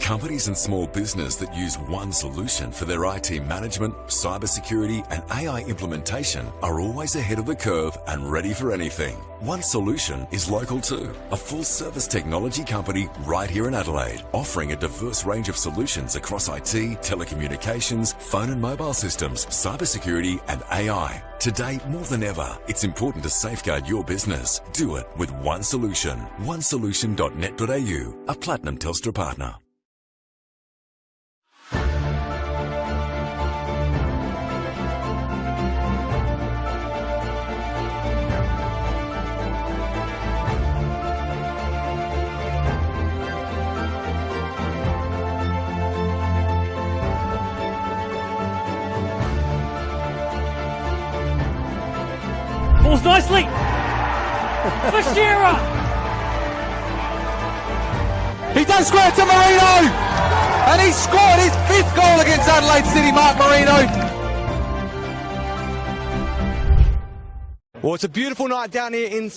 Companies and small business that use one solution for their IT management, cybersecurity and AI implementation are always ahead of the curve and ready for anything. One Solution is local too, a full-service technology company right here in Adelaide, offering a diverse range of solutions across IT, telecommunications, phone and mobile systems, cybersecurity and AI. Today, more than ever, it's important to safeguard your business. Do it with One Solution. onesolution.net.au, a Platinum Telstra partner. Balls nicely for Shearer. He does square to Marino, and he scored his 5th goal against Adelaide City, Mark Marino. Well, it's a beautiful night down here in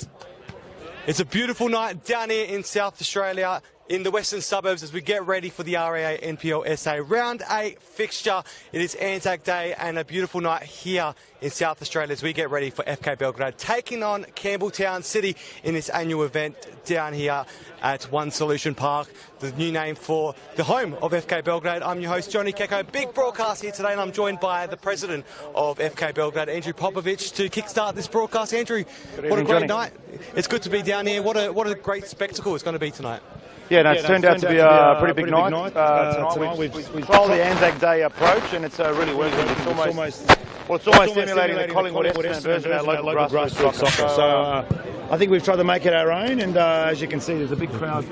South Australia, in the western suburbs, as we get ready for the RD8 NPLSA Round 8 fixture. It is Anzac Day and a beautiful night here in South Australia as we get ready for FK Beograd taking on Campbelltown City in this annual event down here at One Solution Park, the new name for the home of FK Beograd. I'm your host, Johnny Kecko. Big broadcast here today, and I'm joined by the president of FK Beograd, Andrew Popovich, to kickstart this broadcast. Andrew, what a great night. It's good to be down here. What a great spectacle it's going to be tonight. Yeah, no, it's turned out to be a pretty big night. Tonight we've followed the Anzac Day approach, and it's really working. It's almost simulating the Collingwood Essendon version of our local grassroots soccer. So I think we've tried to make it our own, and as you can see, there's a big crowd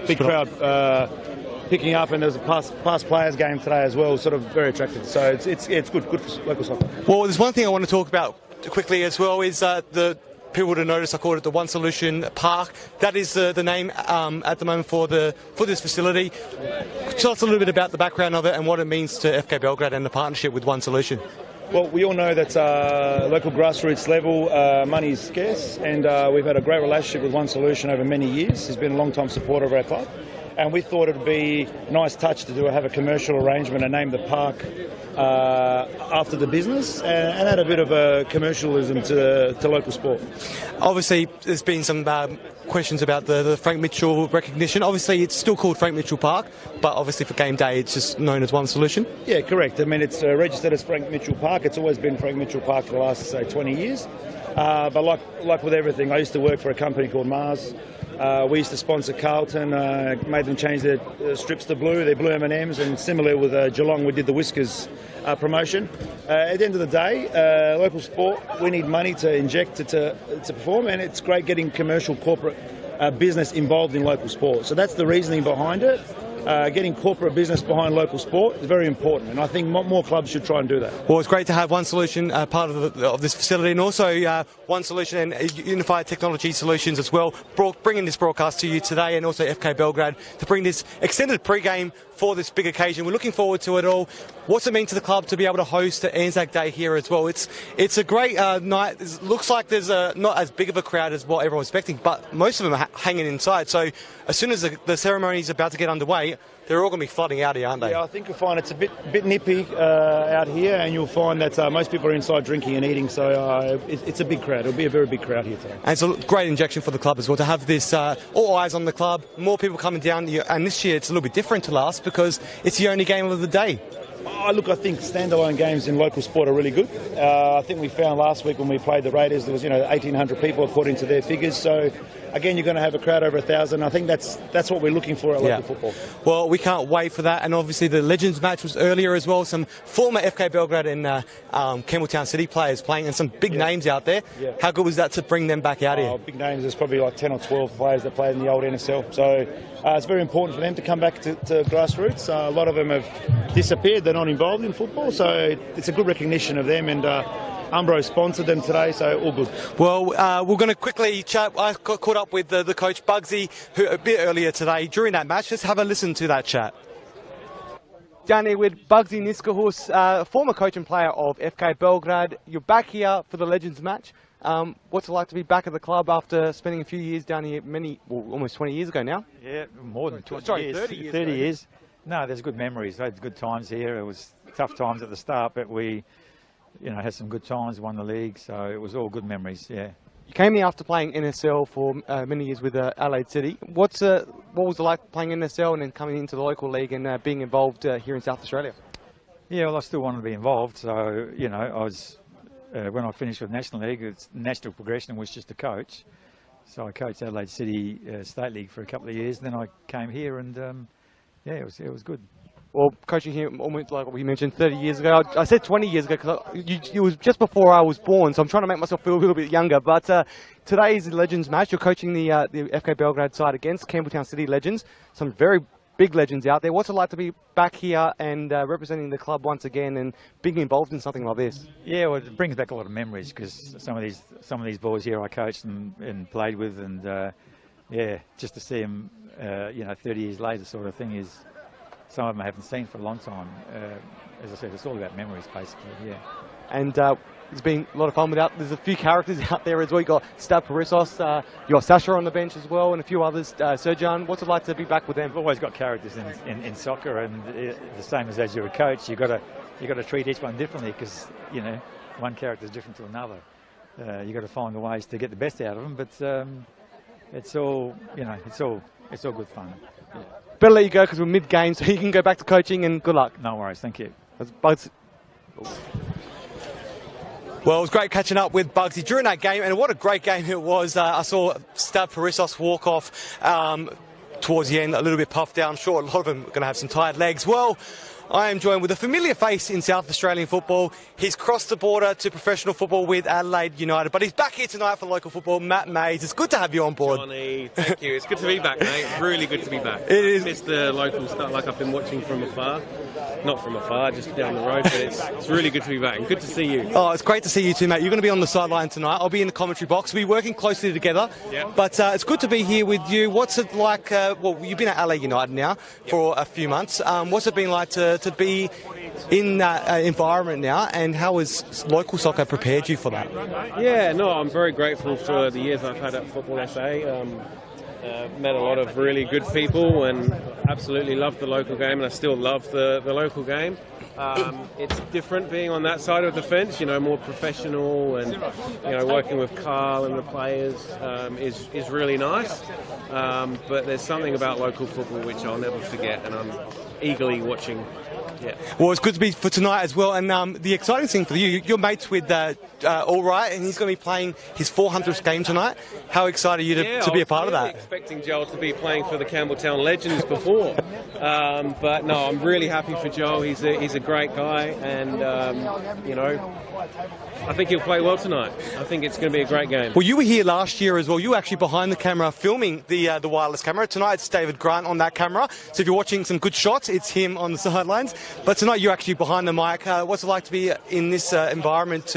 picking up, and there's a past players game today as well, sort of very attractive. So it's good for local soccer. Well, there's one thing I want to talk about quickly as well, is the people would have noticed I called it the One Solution Park. That is the name at the moment for this facility. Tell us a little bit about the background of it and what it means to FK Beograd and the partnership with One Solution. Well, we all know that local grassroots level money is scarce, and we've had a great relationship with One Solution over many years. He's been a long-time supporter of our club, and we thought it would be a nice touch to have a commercial arrangement and name the park after the business, and add a bit of a commercialism to local sport. Obviously, there's been some questions about the Frank Mitchell recognition. Obviously, it's still called Frank Mitchell Park, but obviously for game day, it's just known as One Solution. Yeah, correct. I mean, it's registered as Frank Mitchell Park. It's always been Frank Mitchell Park for the last, say, 20 years. But like with everything, I used to work for a company called Mars. We used to sponsor Carlton, made them change their strips to blue, their blue M&Ms, and similar with Geelong, we did the Whiskers promotion. At the end of the day, local sport, we need money to inject to perform, and it's great getting commercial corporate business involved in local sport. So that's the reasoning behind it. Getting corporate business behind local sport is very important, and I think more clubs should try and do that. Well, it's great to have One Solution part of this facility, and also One Solution and Unified Technology Solutions as well, bringing this broadcast to you today, and also FK Beograd to bring this extended pre-game for this big occasion. We're looking forward to it all. What's it mean to the club to be able to host the Anzac Day here as well? It's a great night. It looks like there's not as big of a crowd as what everyone's expecting, but most of them are hanging inside. So as soon as the ceremony is about to get underway, they're all going to be flooding out here, aren't they? Yeah, I think you'll find it's a bit nippy out here, and you'll find that most people are inside drinking and eating, so it's a big crowd. It'll be a very big crowd here today. And it's a great injection for the club as well to have this, all eyes on the club, more people coming down, and this year it's a little bit different to last because it's the only game of the day. Look, I think standalone games in local sport are really good. I think we found last week when we played the Raiders, there was 1,800 people according to their figures. So again, you're going to have a crowd over 1,000. I think that's what we're looking for at local football. Well, we can't wait for that. And obviously the Legends match was earlier as well. Some former FK Beograd and Campbelltown City players playing, and some big names out there. Yeah. How good was that to bring them back out here? Big names. There's probably like 10 or 12 players that played in the old NSL. So it's very important for them to come back to grassroots. A lot of them have disappeared. They're not involved in football. So it's a good recognition of them, and Umbro sponsored them today, so all good. Well, we're going to quickly chat. I got caught up with the coach, Bugsy, who a bit earlier today during that match. Let's have a listen to that chat. Down here with Bugsy Niskahus, former coach and player of FK Beograd. You're back here for the Legends match. What's it like to be back at the club after spending a few years down here, almost 20 years ago now? Yeah, more than 20 years. 30 years. No, there's good memories. I had good times here. It was tough times at the start, but we, had some good times, won the league, so it was all good memories, yeah. You came here after playing NSL for many years with Adelaide City. what was it like playing NSL and then coming into the local league and being involved here in South Australia? Yeah, well, I still wanted to be involved, so, I was, when I finished with National League, its natural progression was just to coach. So I coached Adelaide City State League for a couple of years, and then I came here and, yeah, it was good. Well, coaching here, almost like we mentioned, 30 years ago. I said 20 years ago because it was just before I was born, so I'm trying to make myself feel a little bit younger. But today is the Legends match. You're coaching the FK Beograd side against Campbelltown City Legends. Some very big legends out there. What's it like to be back here and representing the club once again and being involved in something like this? Yeah, well, it brings back a lot of memories because some of these boys here I coached and played with, and yeah, just to see them, 30 years later, sort of thing is. Some of them I haven't seen for a long time. As I said, it's all about memories, basically, yeah. And it's been a lot of fun without. There's a few characters out there as well. You got Stav Parissos, you got Sasha on the bench as well, and a few others. Serjan, what's it like to be back with them? We've always got characters in soccer, and the same as you're a coach, you got to treat each one differently because one character is different to another. You got to find the ways to get the best out of them, but it's all good fun. Yeah. Better let you go because we're mid-game, so you can go back to coaching, and good luck. No worries, thank you. Well, it was great catching up with Bugsy during that game, and what a great game it was. I saw Stav Parissos walk off towards the end, a little bit puffed down. I'm sure a lot of them are going to have some tired legs. Well, I am joined with a familiar face in South Australian football. He's crossed the border to professional football with Adelaide United, but he's back here tonight for local football. Matt Mays, it's good to have you on board. Johnny, thank you. It's good to be back, mate. Really good to be back. It is. It's the local stuff, like I've been watching from afar. Not from afar, just down the road, but it's really good to be back and good to see you. Oh, it's great to see you too, mate. You're going to be on the sideline tonight. I'll be in the commentary box. We'll be working closely together. Yep. But it's good to be here with you. What's it like? Well, you've been at Adelaide United now for a few months. What's it been like to be in that environment now, and how has local soccer prepared you for that? Yeah, no, I'm very grateful for the years I've had at Football SA. Met a lot of really good people and absolutely loved the local game, and I still love the local game. It's different being on that side of the fence, more professional, and working with Carl and the players is really nice. But there's something about local football which I'll never forget, and I'm eagerly watching. Yeah. Well, it's good to be for tonight as well, and the exciting thing for you, you're mates with All Right, and he's going to be playing his 400th game tonight. How excited are you to be a part of that? I was expecting Joel to be playing for the Campbelltown Legends before, but no, I'm really happy for Joel. He's a great guy, and I think he'll play well tonight. I think it's going to be a great game. Well, you were here last year as well. You were actually behind the camera filming the wireless camera. Tonight it's David Grant on that camera. So if you're watching some good shots, it's him on the sidelines. But tonight you're actually behind the mic. What's it like to be in this environment?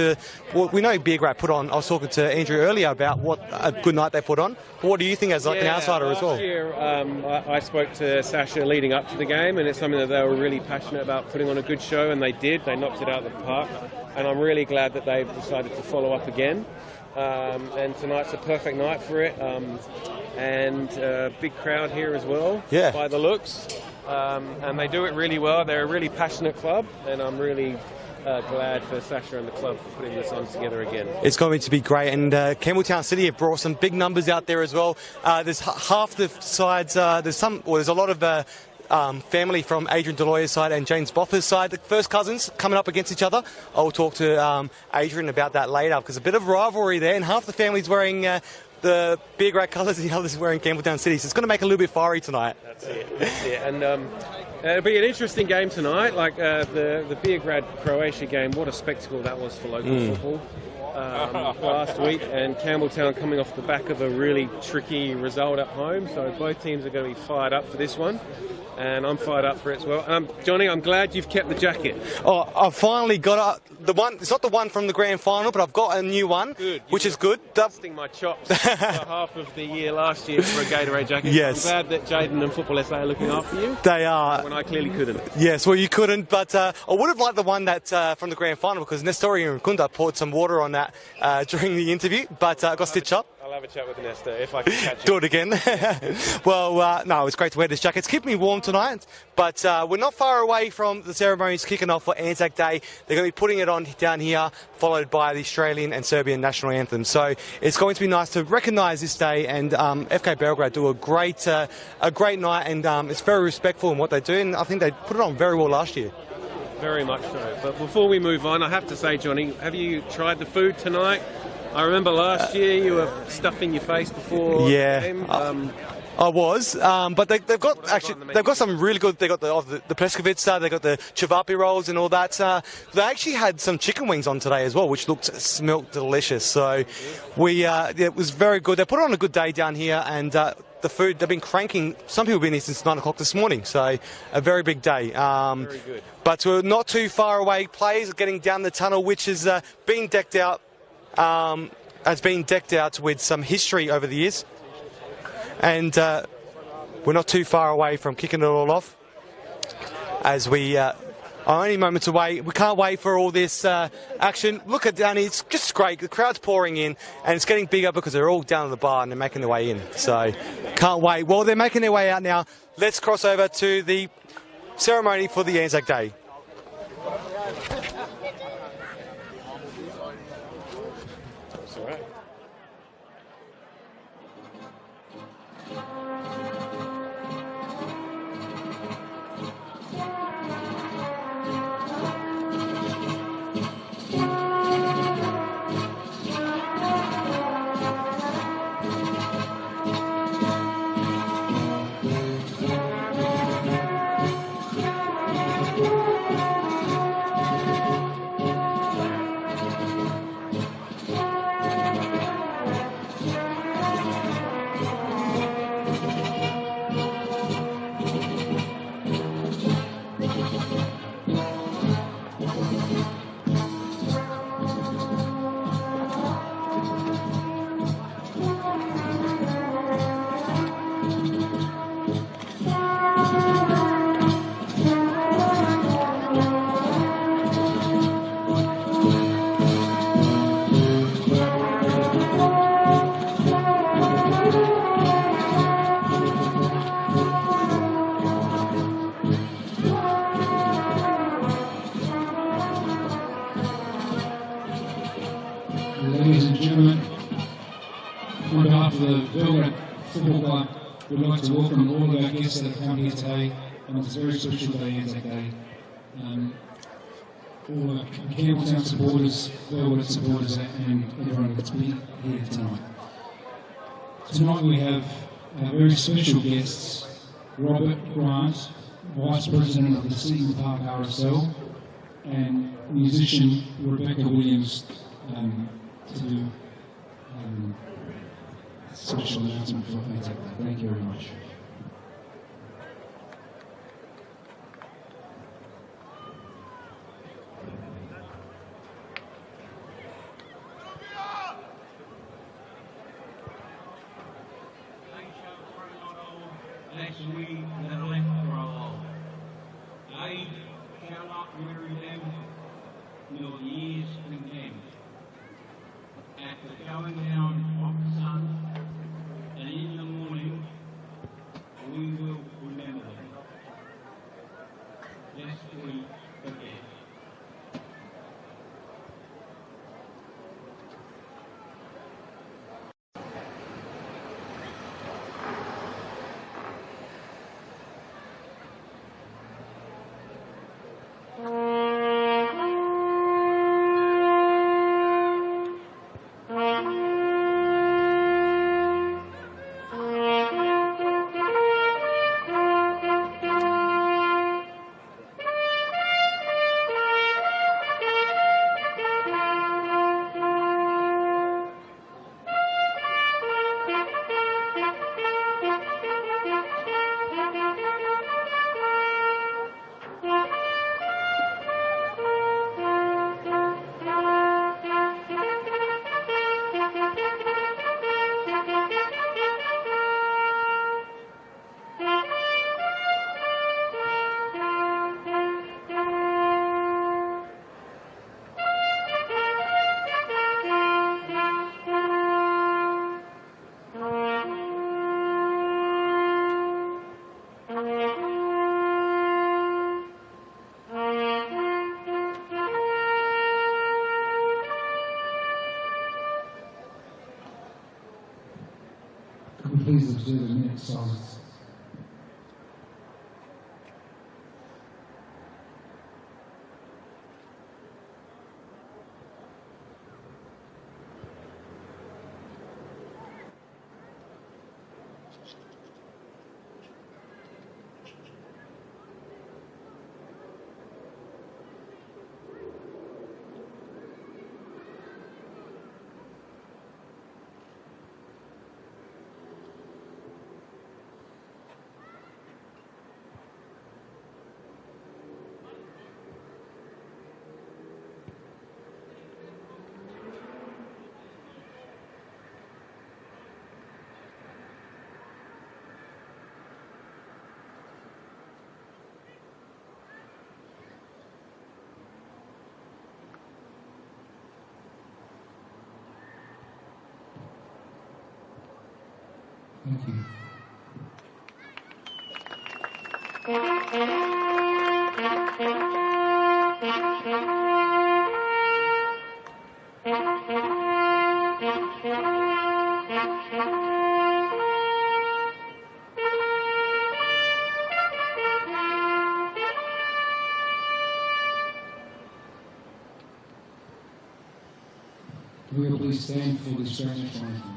Well, we know Beograd put on. I was talking to Andrew earlier about what a good night they put on. But what do you think as an outsider as well? Last year I spoke to Sasha leading up to the game, and it's something that they were really passionate about putting on a good show, and they did. They knocked it out of the park. And I'm really glad that they've decided to follow up again. And tonight's a perfect night for it. And a big crowd here as well, by the looks. And they do it really well. They're a really passionate club, and I'm really glad for Sasha and the club for putting this on together again. It's going to be great, and Campbelltown City have brought some big numbers out there as well. There's half the sides. There's a lot of family from Adrian Deloyer's side and James Boffa's side, the first cousins coming up against each other. I'll talk to Adrian about that later, because a bit of rivalry there, and half the family's wearing the Beograd colours and the others wearing Campbelltown City, so it's going to make it a little bit fiery tonight. That's it. And it'll be an interesting game tonight, like the Beograd-Croatia game. What a spectacle that was for local football last week, and Campbelltown coming off the back of a really tricky result at home, so both teams are going to be fired up for this one. And I'm fired up for it as well. Johnny, I'm glad you've kept the jacket. Oh, I've finally got the one. It's not the one from the grand final, but I've got a new one, which is good. Busting my chops for half of the year last year for a Gatorade jacket. Yes. I'm glad that Jaden and Football SA are looking after you. They are. When I clearly couldn't. Yes, well, you couldn't, but I would have liked the one that from the grand final, because Nestori and Kunda poured some water on that during the interview, but I got stitched up. I'll have a chat with Nesta if I can catch him. Do it again. Well, no, it's great to wear this jacket. It's keeping me warm tonight, but we're not far away from the ceremonies kicking off for Anzac Day. They're going to be putting it on down here, followed by the Australian and Serbian national anthems. So it's going to be nice to recognise this day, and FK Beograd do a great night, and it's very respectful in what they do, and I think they put it on very well last year. Very much so. But before we move on, I have to say, Johnny, have you tried the food tonight? I remember last year you were stuffing your face before the game. I was, but they've got some really good. They got the pleskovica, they got the cevapi rolls and all that. They actually had some chicken wings on today as well, which smelt delicious. So it was very good. They put on a good day down here, and the food, they've been cranking. Some people have been here since 9 o'clock this morning, so a very big day. Very good. But we're not too far away. Players are getting down the tunnel, which is being decked out. Has been decked out with some history over the years. And we're not too far away from kicking it all off, as we are only moments away. We can't wait for all this action. Look at Danny, it's just great. The crowd's pouring in, and it's getting bigger because they're all down at the bar and they're making their way in. So can't wait. Well, they're making their way out now. Let's cross over to the ceremony for the Anzac Day. That's all right. Ladies and gentlemen, on behalf of the Beograd Football Club, we'd like to welcome all of our guests that have come here today on this very special day, Anzac Day. All our Campbelltown supporters, Beograd supporters, and everyone that's been here tonight. Tonight we have our very special guests, Robert Grant, Vice President of the Seton Park RSL, and musician Rebecca Williams, to do a special announcement for Anzac Day. Thank you very much. At the going down of the sun, and in the morning, we will remember them, lest we forget. Please observe a minute's silence. Thank you. Will you please stand for the Australian national anthem?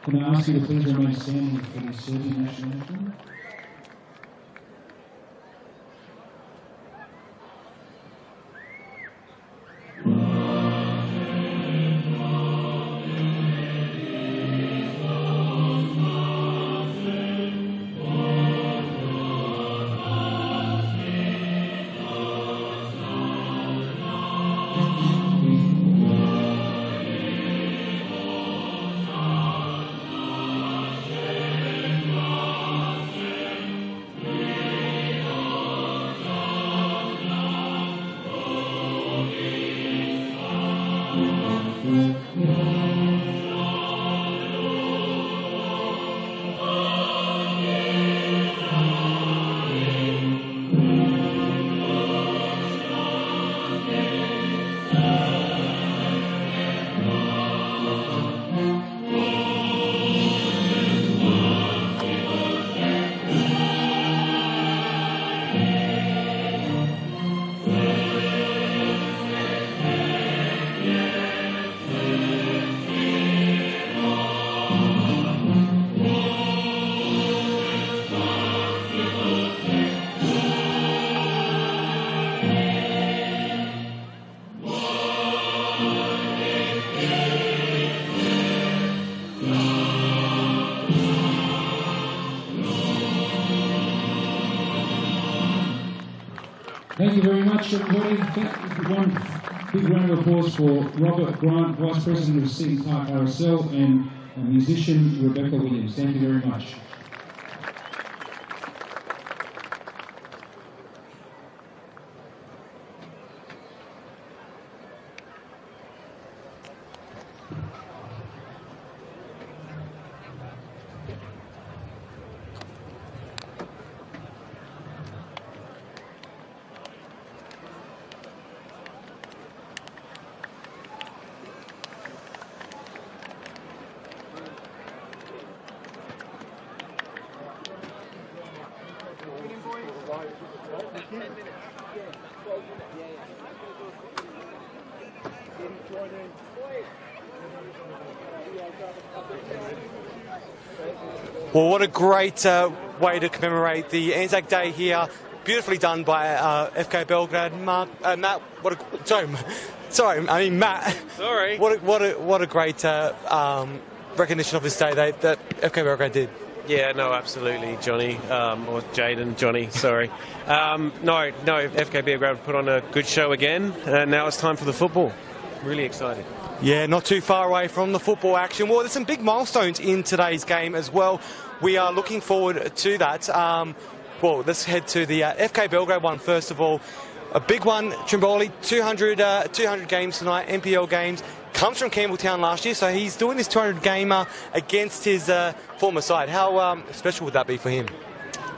Can I ask you to please remain standing for the Serbian national anthem? Thank you very much, everybody. One big round of applause for Robert Grant, Vice President of Sydney Park RSL, and musician Rebecca Williams. Thank you very much. Well, what a great way to commemorate the Anzac Day here. Beautifully done by FK Beograd. Matt, Matt. Sorry. What a great recognition of this day that FK Beograd did. Yeah, no, absolutely, Johnny, or Jaden, Johnny, sorry. No, FK Beograd put on a good show again, and now it's time for the football. Really excited. Yeah, not too far away from the football action. Well, there's some big milestones in today's game as well. We are looking forward to that. Well, let's head to the FK Beograd one first of all. A big one, Trimboli, 200 games tonight, NPL games. Comes from Campbelltown last year, so he's doing this 200 gamer against his former side. How special would that be for him?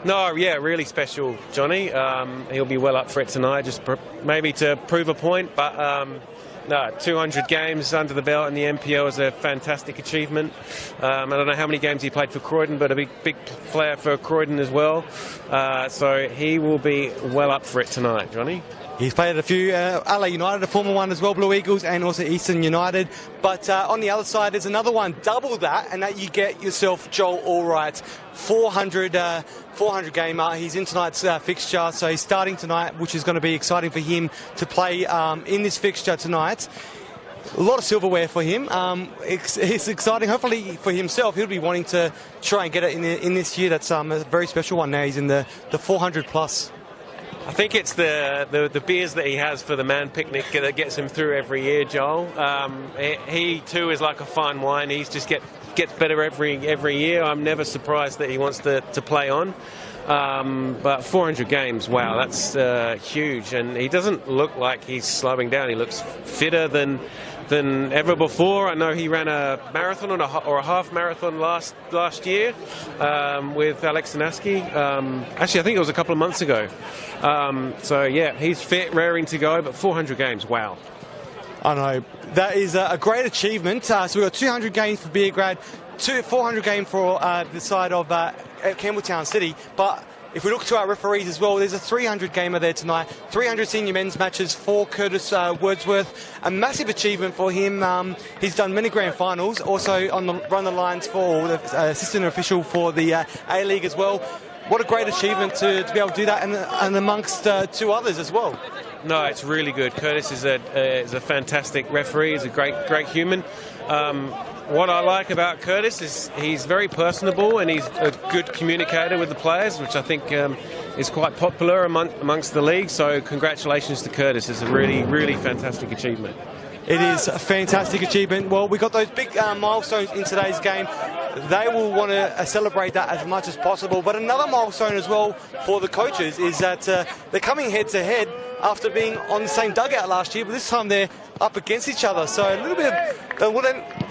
No, yeah, really special, Johnny. He'll be well up for it tonight, just maybe to prove a point, but no, 200 games under the belt in the NPL is a fantastic achievement. I don't know how many games he played for Croydon, but a big player for Croydon as well. So he will be well up for it tonight, Johnny. He's played at a few, LA United, a former one as well, Blue Eagles, and also Eastern United. But on the other side, there's another one, double that, and that you get yourself Joel Allwright, 400 gamer. He's in tonight's fixture, so he's starting tonight, which is going to be exciting for him to play in this fixture tonight. A lot of silverware for him. It's exciting. Hopefully for himself, he'll be wanting to try and get it in this year. That's a very special one now. He's in the 400 plus. I think it's the beers that he has for the man picnic that gets him through every year, Joel. He too is like a fine wine. He just gets better every year. I'm never surprised that he wants to play on. But 400 games, wow, that's huge. And he doesn't look like he's slowing down. He looks fitter than ever before. I know he ran a marathon or a half marathon last year with Alex Sanaski. Actually, I think it was a couple of months ago. So yeah, he's fit, raring to go. But 400 games, wow. I know that is a great achievement. So we've got 200 games for Beograd, 400 games for the side of Campbelltown City, but if we look to our referees as well, there's a 300 gamer there tonight, 300 senior men's matches for Curtis Wordsworth, a massive achievement for him. He's done many grand finals, also run the lines for the assistant official for the A-League as well. What a great achievement to be able to do that, and amongst two others as well. No, it's really good. Curtis is a fantastic referee. He's a great human. What I like about Curtis is he's very personable and he's a good communicator with the players, which I think is quite popular amongst the league. So congratulations to Curtis. It's a really fantastic achievement. It is a fantastic achievement. Well, we got those big milestones in today's game. They will want to celebrate that as much as possible. But another milestone as well for the coaches is that they're coming head-to-head after being on the same dugout last year, but this time they're up against each other. So a little bit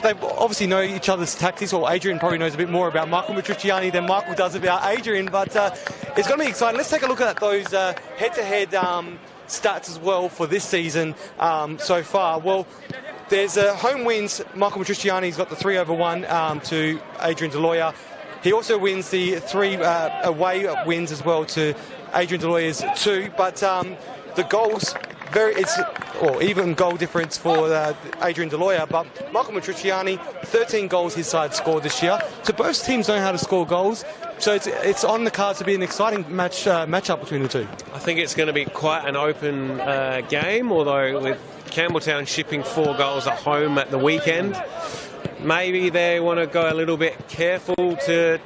they obviously know each other's tactics, or Adrian probably knows a bit more about Michael Matriciani than Michael does about Adrian, but it's going to be exciting. Let's take a look at those head-to-head stats as well for this season so far. Well, there's home wins. Michael Matriciani's got the 3-1 to Adrian Deloya. He also wins the 3 away wins as well to Adrian Deloya's 2, but the goals, even goal difference for Adrian Deloya, but Michael Matriciani, 13 goals his side scored this year. So both teams know how to score goals. So it's on the cards to be an exciting matchup between the two. I think it's going to be quite an open game, although with Campbelltown shipping 4 goals at home at the weekend, maybe they want to go a little bit careful to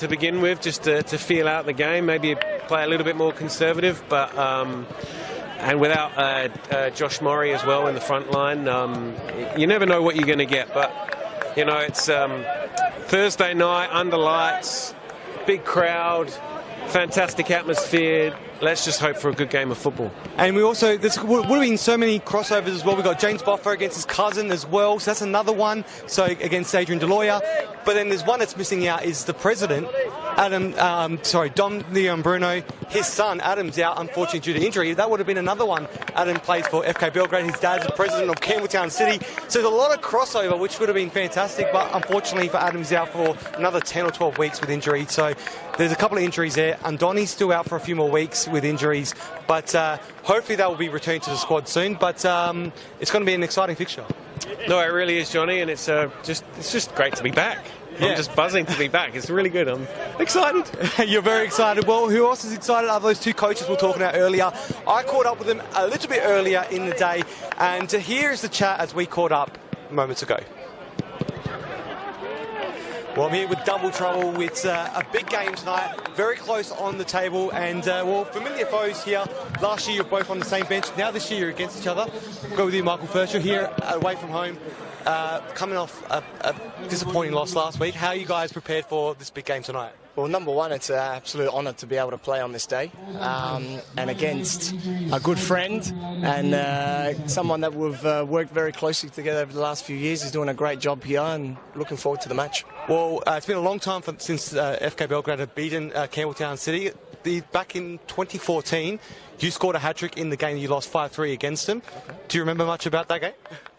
begin with, just to feel out the game, maybe play a little bit more conservative, but and without Josh Murray as well in the front line, you never know what you're going to get. But you know, it's Thursday night under lights, big crowd, fantastic atmosphere. Let's just hope for a good game of football. And we also, there would have been so many crossovers as well. We've got James Boffer against his cousin as well, so that's another one. So against Adrian Deloya. But then there's one that's missing out is the president, Dom Leon Bruno. His son, Adam's out, unfortunately, due to injury. That would have been another one. Adam plays for FK Beograd. His dad's the president of Campbelltown City. So there's a lot of crossover, which would have been fantastic. But unfortunately for Adam, he's out for another 10 or 12 weeks with injury. So there's a couple of injuries there. Andoni's still out for a few more weeks with injuries. But hopefully that will be returned to the squad soon. But it's going to be an exciting fixture. No, it really is, Johnny, and it's just great to be back. I'm just buzzing to be back. It's really good. I'm excited. You're very excited. Well, who else is excited? Are those two coaches we were talking about earlier? I caught up with them a little bit earlier in the day, and here is the chat as we caught up moments ago. Well, I'm here with Double Trouble. It's a big game tonight, very close on the table, and well, familiar foes here. Last year you're both on the same bench. Now this year you're against each other. We'll go with you, Michael, first. You're here away from home, coming off a disappointing loss last week. How are you guys prepared for this big game tonight? Well, number one, it's an absolute honour to be able to play on this day, and against a good friend and someone that we've worked very closely together over the last few years. He's doing a great job here, and looking forward to the match. Well, it's been a long time since FK Beograd have beaten Campbelltown City. Back in 2014, you scored a hat-trick in the game you lost 5-3 against them. Okay. Do you remember much about that game?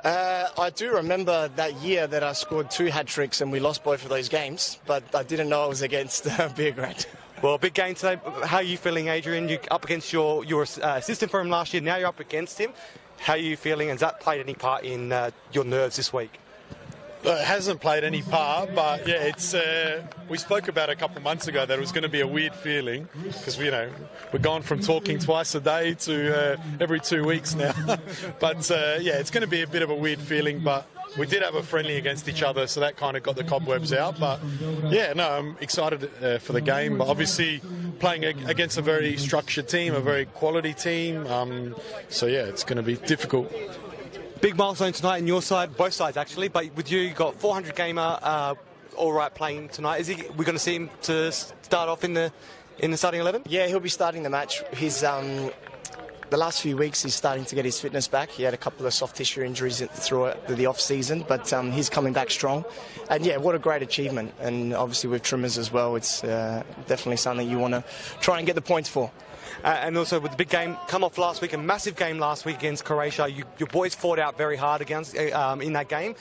I do remember that year that I scored 2 hat-tricks and we lost both of those games, but I didn't know it was against Beograd. Well, big game today. How are you feeling, Adrian? You're up against your assistant for him last year. Now you're up against him. How are you feeling? Has that played any part in your nerves this week? It hasn't played any part, but yeah, it's. We spoke about it a couple of months ago that it was going to be a weird feeling because we're gone from talking twice a day to every 2 weeks now. But yeah, it's going to be a bit of a weird feeling. But we did have a friendly against each other, so that kind of got the cobwebs out. But yeah, no, I'm excited for the game. But obviously, playing against a very structured team, a very quality team. So yeah, it's going to be difficult. Big milestone tonight on your side, both sides actually, but with you got 400 gamer all right playing tonight. We're going to see him to start off in the starting 11? Yeah, he'll be starting the match. He's the last few weeks he's starting to get his fitness back. He had a couple of soft tissue injuries through the off season, but he's coming back strong. And yeah, what a great achievement. And obviously with trimmers as well, it's definitely something you want to try and get the points for. And also with the big game, come off last week, a massive game last week against Croatia. Your boys fought out very hard against in that game.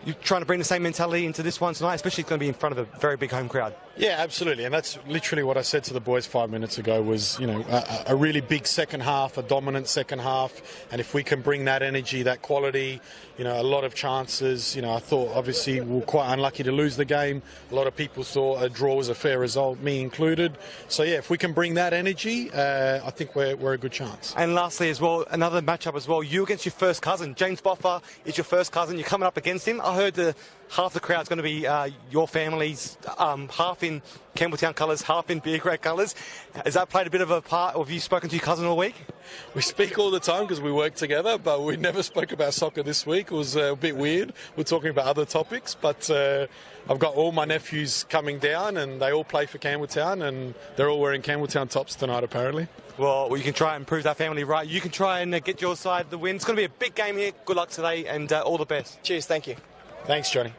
You're trying to bring the same mentality into this one tonight, especially it's going to be in front of a very big home crowd. Yeah, absolutely, and that's literally what I said to the boys 5 minutes ago was, a really big second half, a dominant second half, and if we can bring that energy, that quality, a lot of chances. I thought obviously we were quite unlucky to lose the game. A lot of people thought a draw was a fair result, me included. So yeah, if we can bring that energy, I think we're a good chance. And lastly as well, another matchup as well, you against your first cousin. James Boffa is your first cousin. You're coming up against him. I heard half the crowd's going to be your family's, half in Campbelltown colours, half in Beograd colours. Has that played a bit of a part, or have you spoken to your cousin all week? We speak all the time because we work together, but we never spoke about soccer this week. It was a bit weird. We're talking about other topics, but I've got all my nephews coming down and they all play for Campbelltown and they're all wearing Campbelltown tops tonight apparently. Well, you can try and prove that family right. You can try and get your side the win. It's going to be a big game here. Good luck today and all the best. Cheers, thank you. Thanks, Johnny.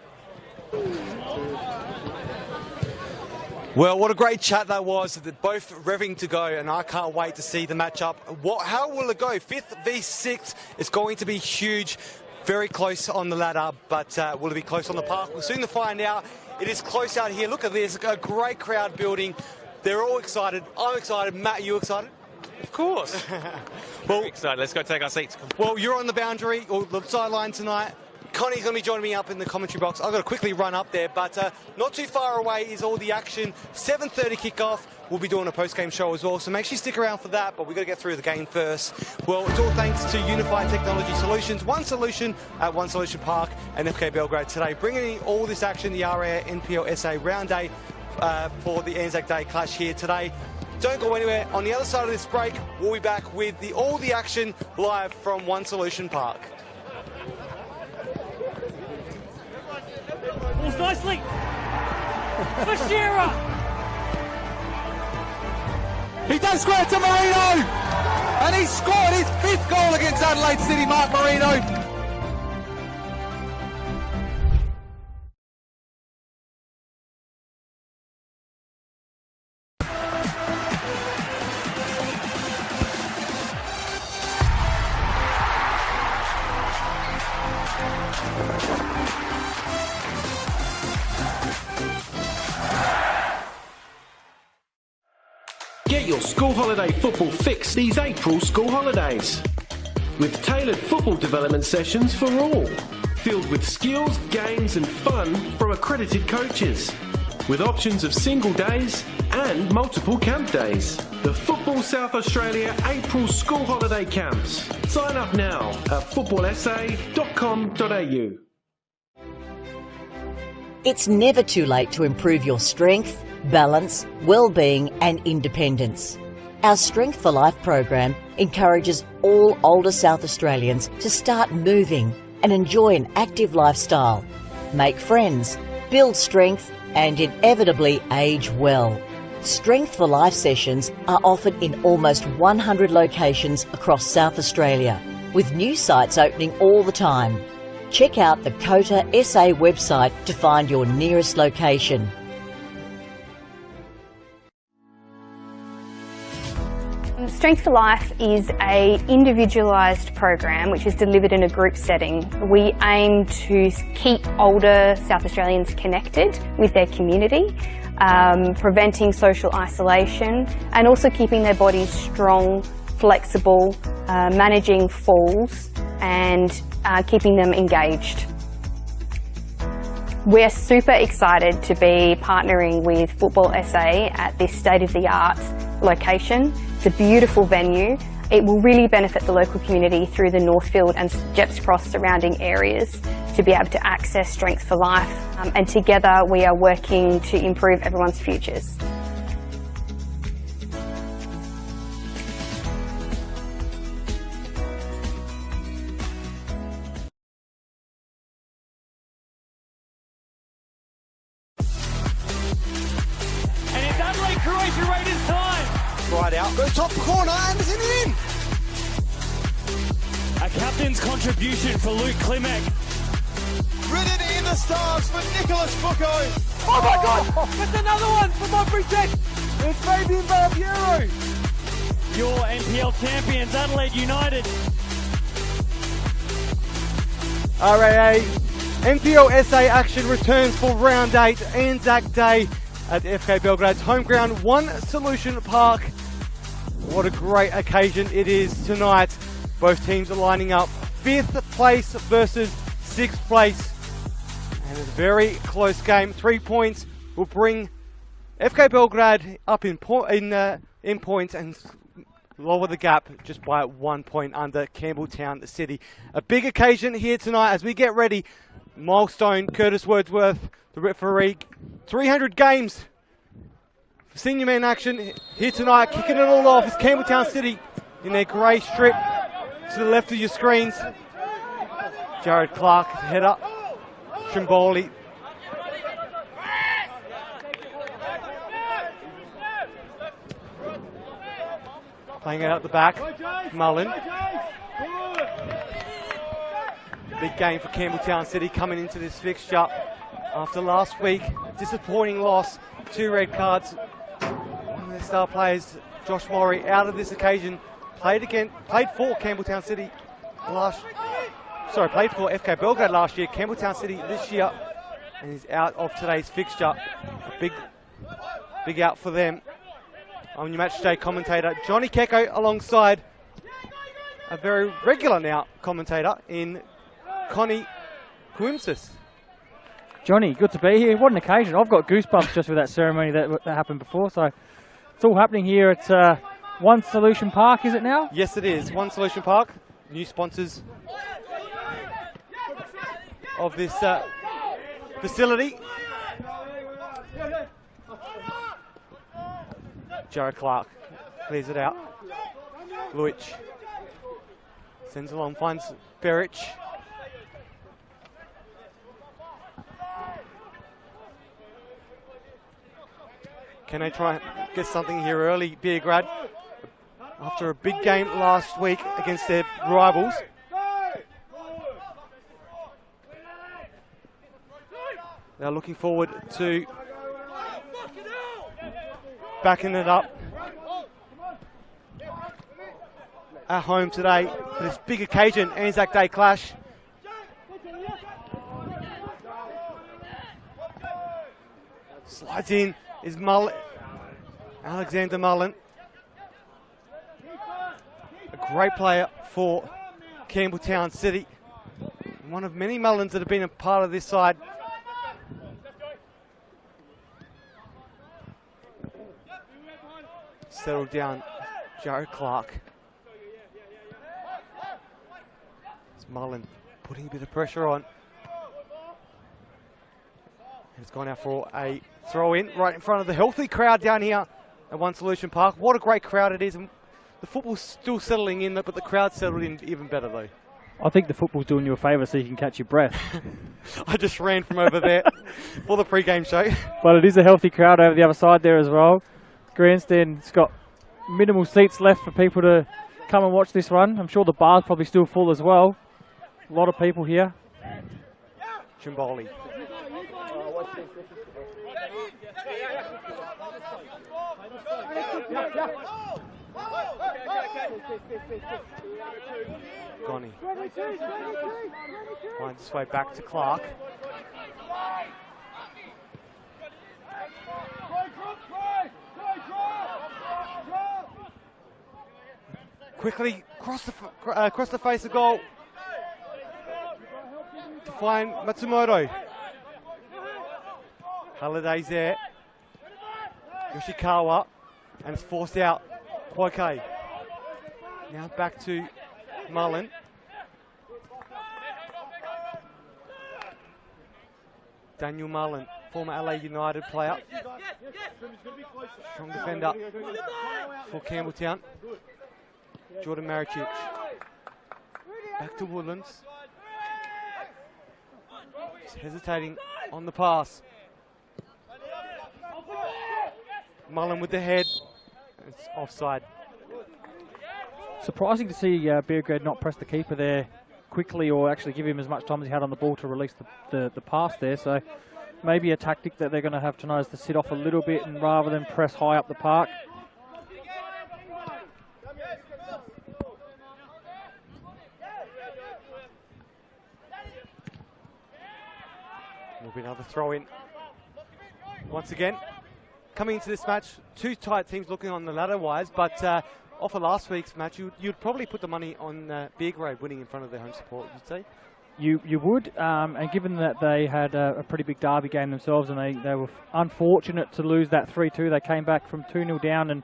Well, what a great chat that was. They're both revving to go, and I can't wait to see the matchup. How will it go? 5th v 6th. It's going to be huge. Very close on the ladder, but will it be close on the park? We'll soon find out. It is close out here. Look at this. A great crowd building. They're all excited. I'm excited. Matt, are you excited? Of course. Well, excited. Let's go take our seats. Well, you're on the boundary or the sideline tonight. Connie's going to be joining me up in the commentary box. I've got to quickly run up there, but not too far away is all the action. 7:30 kickoff. We'll be doing a post-game show as well, so make sure you stick around for that, but we've got to get through the game first. Well, it's all thanks to Unified Technology Solutions. One solution at One Solution Park and FK Beograd today. Bringing in all this action, the RD8 NPLSA round day for the Anzac Day clash here today. Don't go anywhere. On the other side of this break, we'll be back with all the action live from One Solution Park. Balls nicely. Bashira. He does square to Marino, and he scored his 5th goal against Adelaide City, Mark Marino. Get your school holiday football fix these April school holidays with tailored football development sessions for all. filled with skills, games and fun from accredited coaches, with options of single days and multiple camp days. The Football South Australia April School Holiday Camps. Sign up now at footballsa.com.au. It's never too late to improve your strength, balance, well-being and independence. Our Strength for Life program encourages all older South Australians to start moving and enjoy an active lifestyle, make friends, build strength and inevitably age well. Strength for Life sessions are offered in almost 100 locations across South Australia, with new sites opening all the time. Check out the COTA SA website to find your nearest location. Strength for Life is an individualised program which is delivered in a group setting. We aim to keep older South Australians connected with their community, preventing social isolation and also keeping their bodies strong, flexible, managing falls and keeping them engaged. We're super excited to be partnering with Football SA at this state-of-the-art location. It's a beautiful venue. It will really benefit the local community through the Northfield and Jepps Cross surrounding areas to be able to access Strength for Life. And together we are working to improve everyone's futures. Croatia Raiders time. Right out. Go top corner. Anderson in. A captain's contribution for Luke Klimek. Written in the stars for Nicholas Bucco. Oh my God! That's another one for Montbury Tech. It's Fabian Barbiero. Your NPL champions, Adelaide United. RAA NPLSA action returns for round 8, Anzac Day at FK Beograd's home ground, One Solution Park. What a great occasion it is tonight. Both teams are lining up 5th place versus 6th place. And it's a very close game. 3 points will bring FK Beograd up in points and lower the gap just by 1 point under Campbelltown City. A big occasion here tonight as we get ready. Milestone, Curtis Wordsworth, the referee. 300 games for senior man action here tonight. Kicking it all off is Campbelltown City in their grey strip to the left of your screens. Jared Clark, header. Trimboli. Playing it out the back. Mullen. Big game for Campbelltown City coming into this fixture after last week. Disappointing loss. 2 red cards. One of their star players, Josh Maury, out of this occasion. Played for Campbelltown City played for FK Beograd last year. Campbelltown City this year, and he's out of today's fixture. A big out for them. I'm your match day commentator Johnny Keko, alongside a very regular now commentator in Connie Quimsis. Johnny, good to be here. What an occasion. I've got goosebumps just with that ceremony that happened before. So it's all happening here at One Solution Park, is it now? Yes, it is. One Solution Park. New sponsors of this facility. Jared Clark clears it out. Luich sends along, finds Beric. Can they try and get something here early, Beograd, after a big game last week against their rivals? They're looking forward to backing it up at home today for this big occasion, Anzac Day clash. Slides in is Mullen, Alexander Mullen. A great player for Campbelltown City. One of many Mullins that have been a part of this side. Settled down, Joe Clark. It's Mullen putting a bit of pressure on. It's gone out for a throw in right in front of the healthy crowd down here at One Solution Park. What a great crowd it is. And the football's still settling in, but the crowd's settled in even better though. I think the football's doing you a favour so you can catch your breath. I just ran from over there for the pre-game show. But it is a healthy crowd over the other side there as well. Grandstand's got minimal seats left for people to come and watch this run. I'm sure the bar's probably still full as well. A lot of people here. Chimboli. Gonny finds his way back to Clark. Quickly across the face of goal to find Matsumoto. Halliday's there. Yoshikawa, and it's forced out. Koike. Now back to Mullen. Daniel Mullen, former LA United player. Strong defender for Campbelltown. Jordan Maricic. Back to Woodlands. Just hesitating on the pass. Mullen with the head. It's offside. Surprising to see Beograd not press the keeper there quickly or actually give him as much time as he had on the ball to release the pass there. So maybe a tactic that they're going to have tonight is to sit off a little bit and rather than press high up the park. Will be another throw in. Once again, coming into this match, two tight teams looking on the ladder wise, but off of last week's match, you'd probably put the money on Beograd winning in front of their home support, you'd say? You would, and given that they had a pretty big derby game themselves and they were unfortunate to lose that 3-2, they came back from 2-0 down and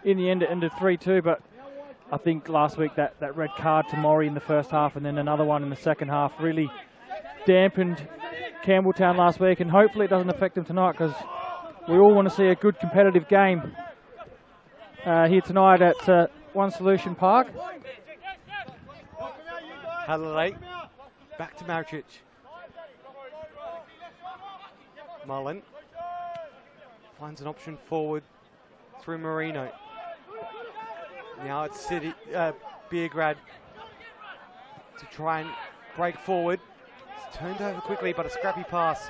in the end it ended 3-2, but I think last week that red card to Maury in the first half and then another one in the second half really dampened Campbelltown last week, and hopefully it doesn't affect them tonight because we all want to see a good competitive game here tonight at One Solution Park. Halliday, back to Maricic. Mullen finds an option forward through Marino. Now it's Beograd to try and break forward. It's turned over quickly, but a scrappy pass.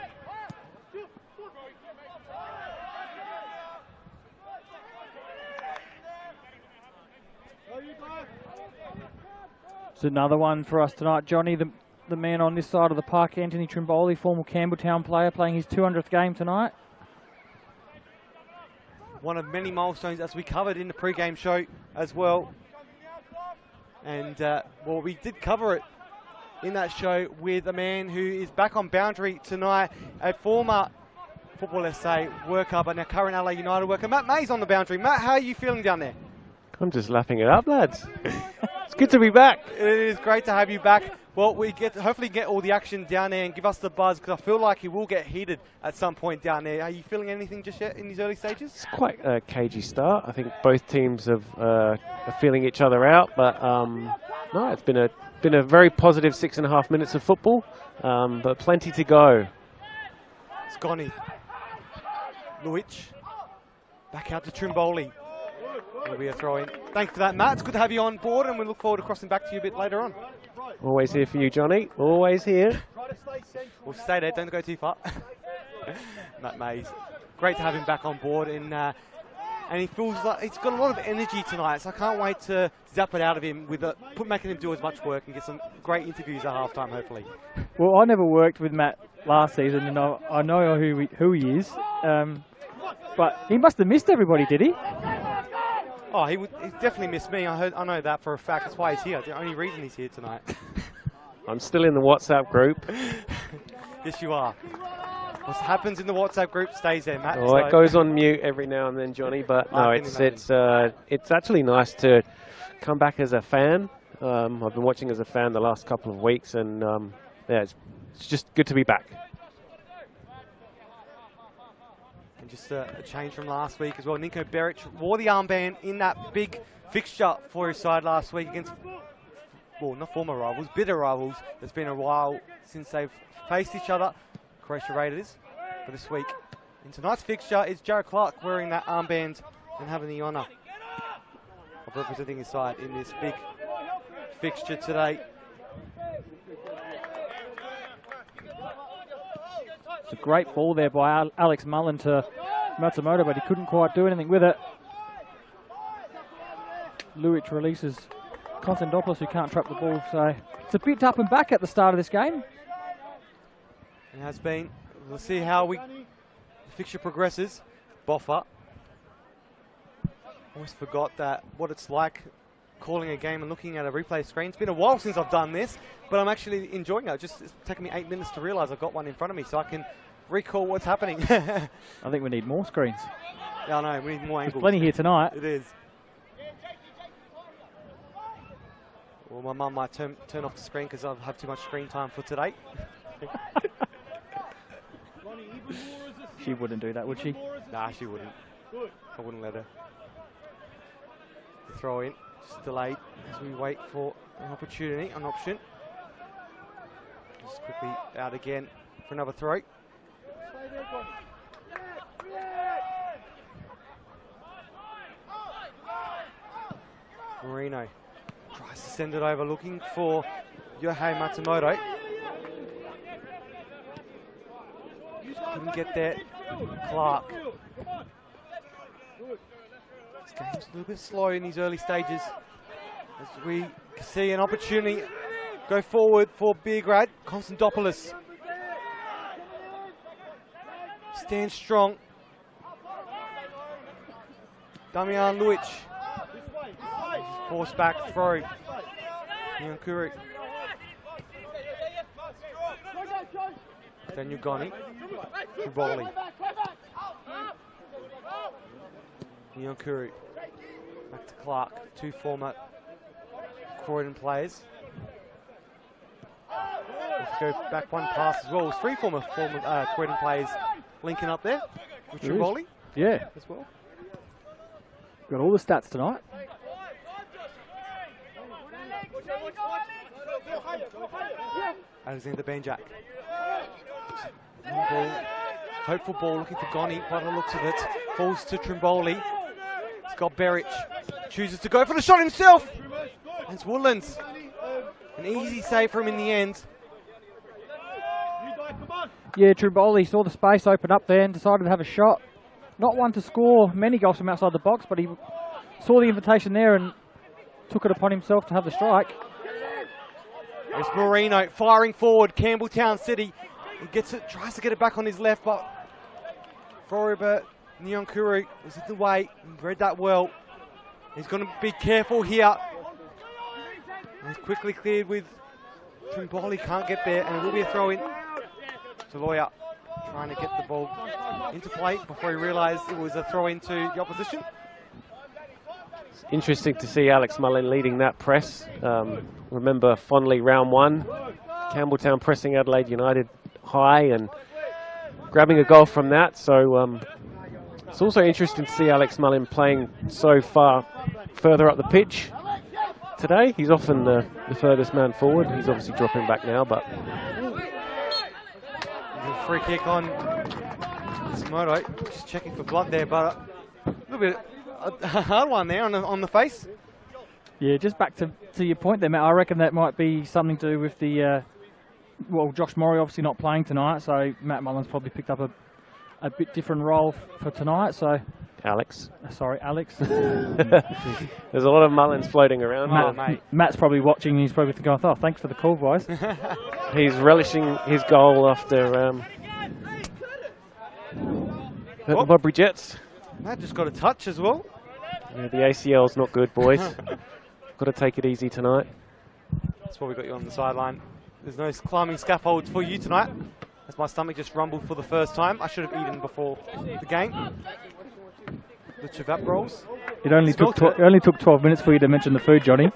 It's another one for us tonight, Johnny. The man on this side of the park, Anthony Trimboli, former Campbelltown player, playing his 200th game tonight. One of many milestones as we covered in the pre-game show as well. And, well, we did cover it in that show with a man who is back on boundary tonight, a former Football SA worker, but now current LA United worker. Matt May's on the boundary. Matt, how are you feeling down there? I'm just lapping it up, lads. It's good to be back. It is great to have you back. Well, we hopefully get all the action down there and give us the buzz, because I feel like it will get heated at some point down there. Are you feeling anything just yet in these early stages? It's quite a cagey start. I think both teams are feeling each other out, but no, it's been a very positive 6.5 minutes of football, but plenty to go. Sconni. Luic. Back out to Trimboli. Will be a throw in. Thanks for that, Matt. It's good to have you on board, and we look forward to crossing back to you a bit later on. Always here for you, Johnny. Always here. We'll stay there. Don't go too far. Matt Mays. Great to have him back on board, and he feels like he's got a lot of energy tonight, so I can't wait to zap it out of him with making him do as much work and get some great interviews at halftime, hopefully. Well, I never worked with Matt last season, and I know who he is, but he must have missed everybody, did he? Oh, he definitely missed me. I know that for a fact. That's why he's here. The only reason he's here tonight. I'm still in the WhatsApp group. Yes, you are. What happens in the WhatsApp group stays there, Matt. Oh, it goes on mute every now and then, Johnny. But no, it's actually nice to come back as a fan. I've been watching as a fan the last couple of weeks, and yeah, it's just good to be back. And just a change from last week as well. Nico Beric wore the armband in that big fixture for his side last week against, well, not former rivals, bitter rivals. It's been a while since they've faced each other. Croatia Raiders. For this week. In tonight's fixture is Jared Clark wearing that armband and having the honour of representing his side in this big fixture today. It's a great ball there by Alex Mullen to Matsumoto, but he couldn't quite do anything with it. Luic releases Konstantopoulos, who can't trap the ball, so it's a bit up and back at the start of this game. It has been. We'll see how the fixture progresses. Boffa. Always forgot what it's like calling a game and looking at a replay screen. It's been a while since I've done this, but I'm actually enjoying it. It's taken me 8 minutes to realise I've got one in front of me, so I can recall what's happening. I think we need more screens. Yeah, I know. We need more angles. There's plenty here tonight. It is. Well, my mum might turn off the screen because I've had too much screen time for today. She wouldn't do that, would she? Nah, she wouldn't. I wouldn't let her. The throw in, just delayed as we wait for an opportunity, an option. Just quickly out again for another throw. Marino tries to send it over, looking for Yohei Matsumoto. Couldn't get there. Clark. This game's a little bit slow in these early stages as we see an opportunity go forward for Beograd. Konstantopoulos stands strong. Damian Luic. Force back throw. Nyankuru. Daniel Goni. Triboli. Nyankuru. Back to Clark. Two former Croydon players. Let's go back one pass as well. There's three former Croydon players linking up there with Triboli. Yeah. As well. Got all the stats tonight. Alexander Benjak. Ball. Hopeful ball looking for Goni by the looks of it. Falls to Trimboli. Scott Beric chooses to go for the shot himself. It's Woodlands. An easy save for him in the end. Yeah, Trimboli saw the space open up there and decided to have a shot. Not one to score many goals from outside the box, but he saw the invitation there and took it upon himself to have the strike. It's Marino firing forward, Campbelltown City. He gets it, tries to get it back on his left, but Floribert Nyankuru was in the way. He read that well. He's going to be careful here. He's quickly cleared with Trimboli, can't get there, and it will be a throw in. Taloya trying to get the ball into play before he realised it was a throw into the opposition. It's interesting to see Alex Mullen leading that press. Remember fondly round one, Campbelltown pressing Adelaide United high and grabbing a goal from that. So it's also interesting to see Alex Mullen playing so far further up the pitch today. He's often the furthest man forward. He's obviously dropping back now, but free kick on Matsumoto. Just checking for blood there, but a little bit a hard one there on the face. Yeah, just back to your point there, Matt. I reckon that might be something to do with the well, Josh Morey obviously not playing tonight, so Matt Mullen's probably picked up a bit different role for tonight. So Alex. Sorry, Alex. There's a lot of Mullins floating around. Matt's probably watching and he's probably going, oh, thanks for the call, boys. He's relishing his goal after the Bobbery Jets. Matt just got a touch as well. Yeah, the ACL's not good, boys. Got to take it easy tonight. That's why we got you on the sideline. There's no climbing scaffolds for you tonight. As my stomach just rumbled for the first time. I should have eaten before the game. The chivap rolls. It only took 12 minutes for you to mention the food, Johnny.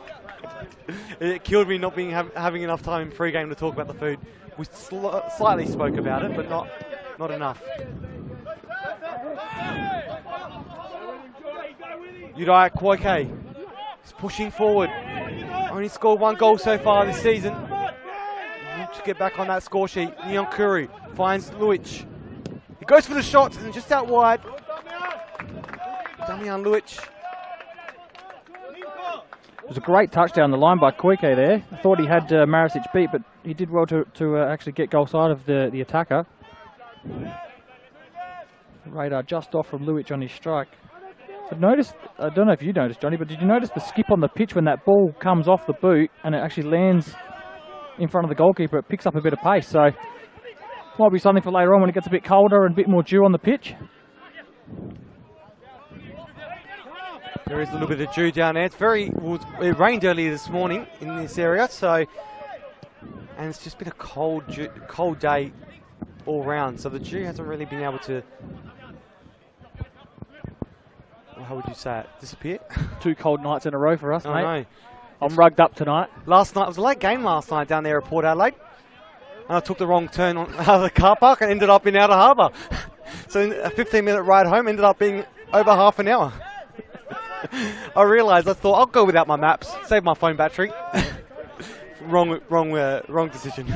It killed me not being having enough time in pre-game to talk about the food. We slightly spoke about it, but not enough. Udai Koike is pushing forward. Only scored 1 goal so far this season. To get back on that score sheet, Nyonkuru finds Luic. He goes for the shot and just out wide. Damian Luic. It was a great touch down the line by Koike there. I thought he had Marisic beat, but he did well to actually get goal side of the attacker. Radar just off from Luic on his strike. But notice, I don't know if you noticed, Johnny, but did you notice the skip on the pitch when that ball comes off the boot and it actually lands in front of the goalkeeper? It picks up a bit of pace, so might be something for later on when it gets a bit colder and a bit more dew on the pitch. There is a little bit of dew down there. It rained earlier this morning in this area, and it's just been a cold day all round. So the dew hasn't really been able to, well, how would you say it, disappear? 2 cold nights in a row for us, mate. I know. I'm rugged up tonight. Last night, it was a late game last night down there at Port Adelaide. And I took the wrong turn out of the car park and ended up in Outer Harbour. So a 15-minute ride home ended up being over half an hour. I realised, I thought, I'll go without my maps, save my phone battery. Wrong decision.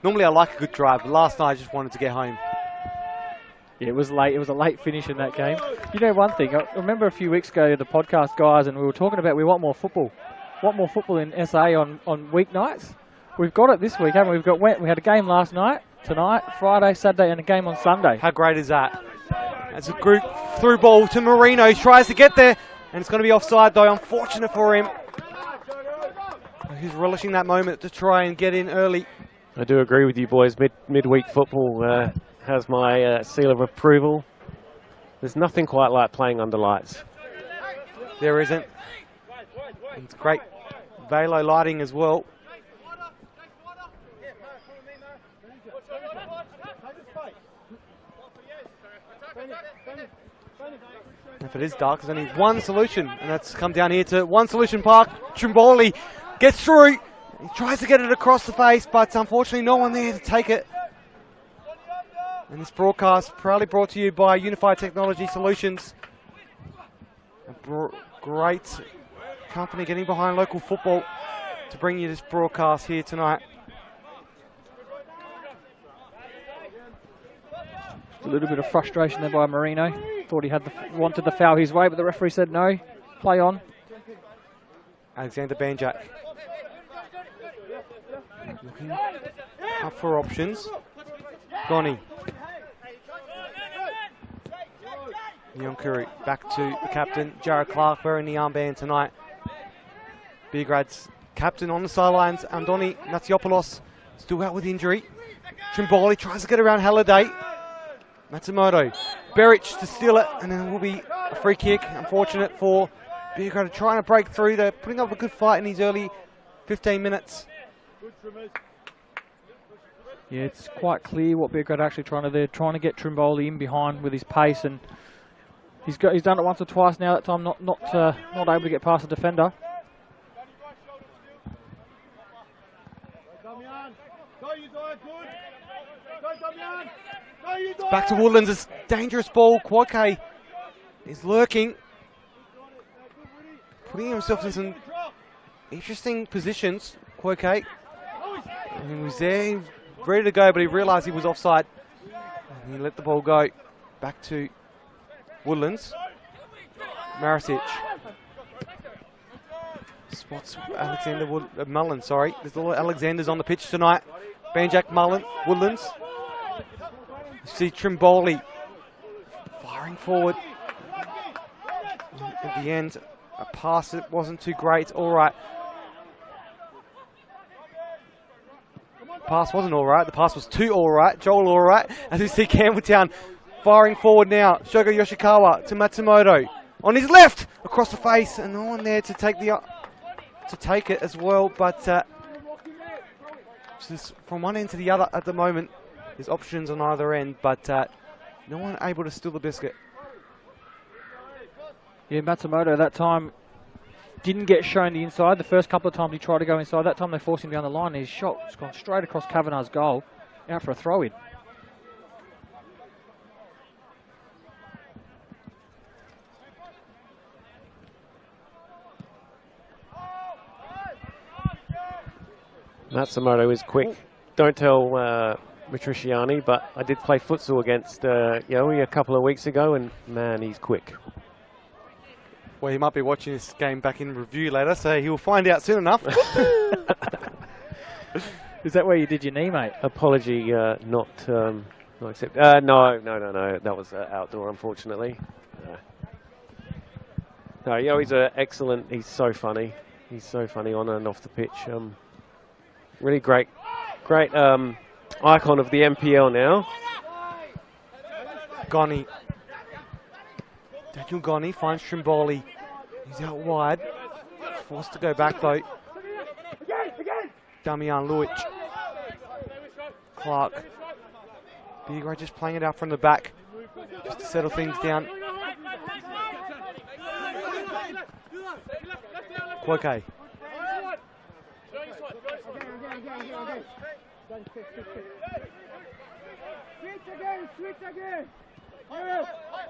Normally I like a good drive, but last night I just wanted to get home. Yeah, it was late. It was a late finish in that game. You know one thing, I remember a few weeks ago, the podcast guys, and we were talking about we want more football. Want more football in SA on weeknights. We've got it this week, haven't we? We had a game last night, tonight, Friday, Saturday, and a game on Sunday. How great is that? It's a group through ball to Marino. He tries to get there, and it's going to be offside though. Unfortunate for him. He's relishing that moment to try and get in early. I do agree with you boys. Midweek football has my seal of approval. There's nothing quite like playing under lights. There isn't. It's great Velo lighting as well. If it is dark, there's only one solution, and that's come down here to One Solution Park. Trimboli gets through. He tries to get it across the face, but unfortunately no one there to take it. And this broadcast proudly brought to you by Unified Technology Solutions. A great company getting behind local football to bring you this broadcast here tonight. A little bit of frustration there by Marino. Thought he wanted the foul his way, but the referee said no. Play on. Alexander Banjak looking up for options. Goni. Nyonkuru back to the captain, Jared Clark, wearing the armband tonight. Beograd's captain on the sidelines, Andoni Natsiopoulos, still out with injury. Trimboli tries to get around Halliday. Matsumoto, Beric to steal it, and then it will be a free kick. Unfortunate for Beograd trying to break through. They're putting up a good fight in these early 15 minutes. Yeah, it's quite clear what Beograd are actually trying to do. They're trying to get Trimboli in behind with his pace, and he's done it once or twice now. That time not able to get past the defender. Back to Woodlands, it's dangerous ball. Koike is lurking, putting himself in some interesting positions. Koike, he was there, he was ready to go, but he realised he was offside. And he let the ball go. Back to Woodlands. Marisic spots Alexander Mullen, sorry. There's a lot of Alexanders on the pitch tonight. Banjak, Mullen, Woodlands. You see Trimboli firing forward. At the end, a pass that wasn't too great. All right. Pass wasn't all right. The pass was too all right. Joel all right. As you see Campbelltown firing forward now. Shogo Yoshikawa to Matsumoto. On his left, across the face, and no one there to take it as well. But Just from one end to the other at the moment. There's options on either end, but no one able to steal the biscuit. Yeah, Matsumoto that time didn't get shown the inside. The first couple of times he tried to go inside, that time they forced him down the line. His shot has gone straight across Kavanagh's goal, out for a throw-in. Matsumoto is quick. Don't tell Matriciani, but I did play futsal against Yowie a couple of weeks ago, and man, he's quick. Well, he might be watching this game back in review later, so he'll find out soon enough. Is that where you did your knee, mate? Apology, not accept. No. That was outdoor, unfortunately. No, Yoey's excellent. He's so funny. He's so funny on and off the pitch. Really great icon of the NPL now. Goni. Daniel Goni finds Trimboli. He's out wide. Forced to go back though. Damian Luic. Clark. Beograd just playing it out from the back. Just to settle things down. Quoke.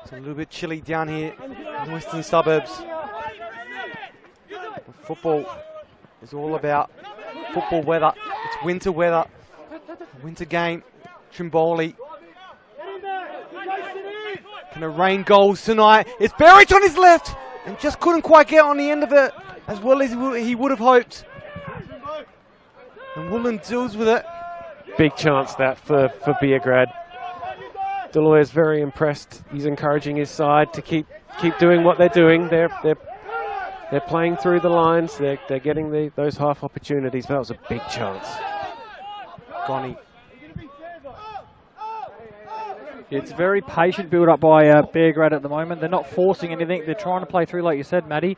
It's a little bit chilly down here in the western suburbs. Football is all about football weather. It's winter weather. Winter game. Trimboli. Can it rain goals tonight? It's Berich on his left and just couldn't quite get on the end of it as well as he would have hoped. And Woolen deals with it. Big chance that for Beograd. Deloyer's very impressed. He's encouraging his side to keep doing what they're doing. They're playing through the lines. They're getting those half opportunities. That was a big chance. Goni. It's very patient build up by Beograd at the moment. They're not forcing anything. They're trying to play through, like you said, Matty,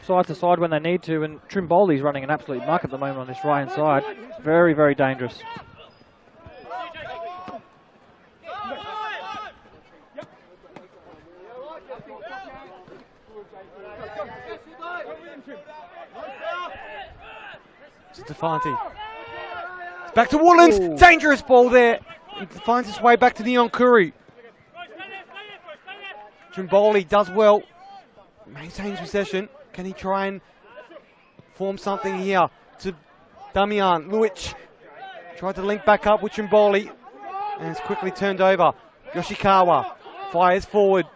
side to side when they need to. And Trimboli's running an absolute muck at the moment on this right hand side. Very, very dangerous. Stefanti. It's back to Woolens. Ooh. Dangerous ball there. He finds his way back to the Onkuru. Trimboli does well. Maintains possession. Can he try and form something here to Damian Luic? Tried to link back up with Trimboli. And it's quickly turned over. Yoshikawa fires forward.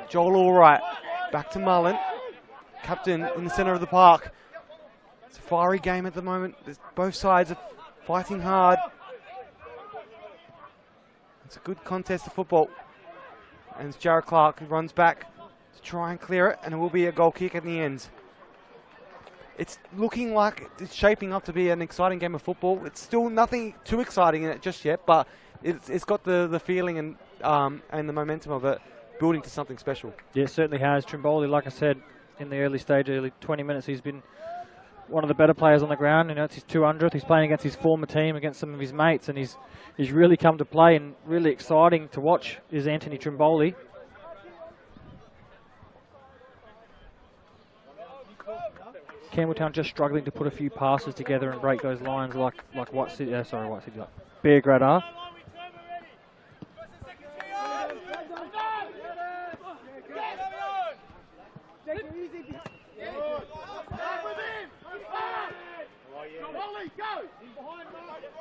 Joel Allwright. Back to Mullen. Captain in the centre of the park. It's a fiery game at the moment. Both sides are fighting hard. It's a good contest of football. And it's Jared Clark who runs back to try and clear it, and it will be a goal kick at the end. It's looking like it's shaping up to be an exciting game of football. It's still nothing too exciting in it just yet, but it's got the feeling and the momentum of it building to something special. Yeah, it certainly has. Trimboli, like I said, in the early 20 minutes, he's been one of the better players on the ground. You know, it's his 200th. He's playing against his former team, against some of his mates, and he's really come to play, and really exciting to watch is Anthony Trimboli. Campbelltown just struggling to put a few passes together and break those lines like Beograd are.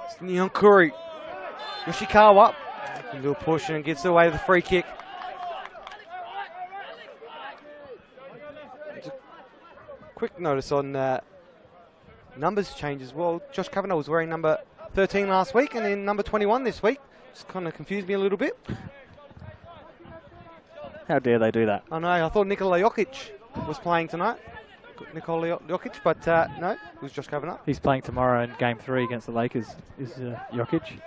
It's Nyonkuri. Yoshikawa. A little push and gets away with the free kick. Quick notice on numbers change as well. Josh Kavanagh was wearing number 13 last week and then number 21 this week. Just kind of confused me a little bit. How dare they do that? I know, I thought Nikola Jokic was playing tonight. Nikola Jokic, but no, it was Josh Kavanagh. He's playing tomorrow in Game 3 against the Lakers, is Jokic.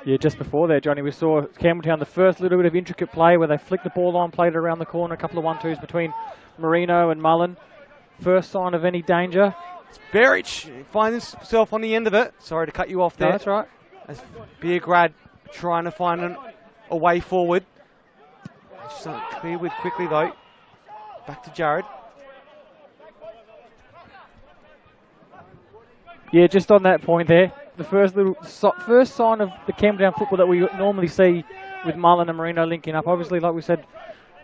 Yeah, just before there, Johnny, we saw Campbelltown, the first little bit of intricate play where they flicked the ball on, played it around the corner, a couple of 1-2s between Marino and Mullen. First sign of any danger. Berich finds himself on the end of it. Sorry to cut you off there. No, that's right. As Beograd trying to find a way forward. Just clear with quickly though. Back to Jared. Yeah, just on that point there, the first sign of the Campbelltown football that we normally see with Mullen and Marino linking up. Obviously, like we said,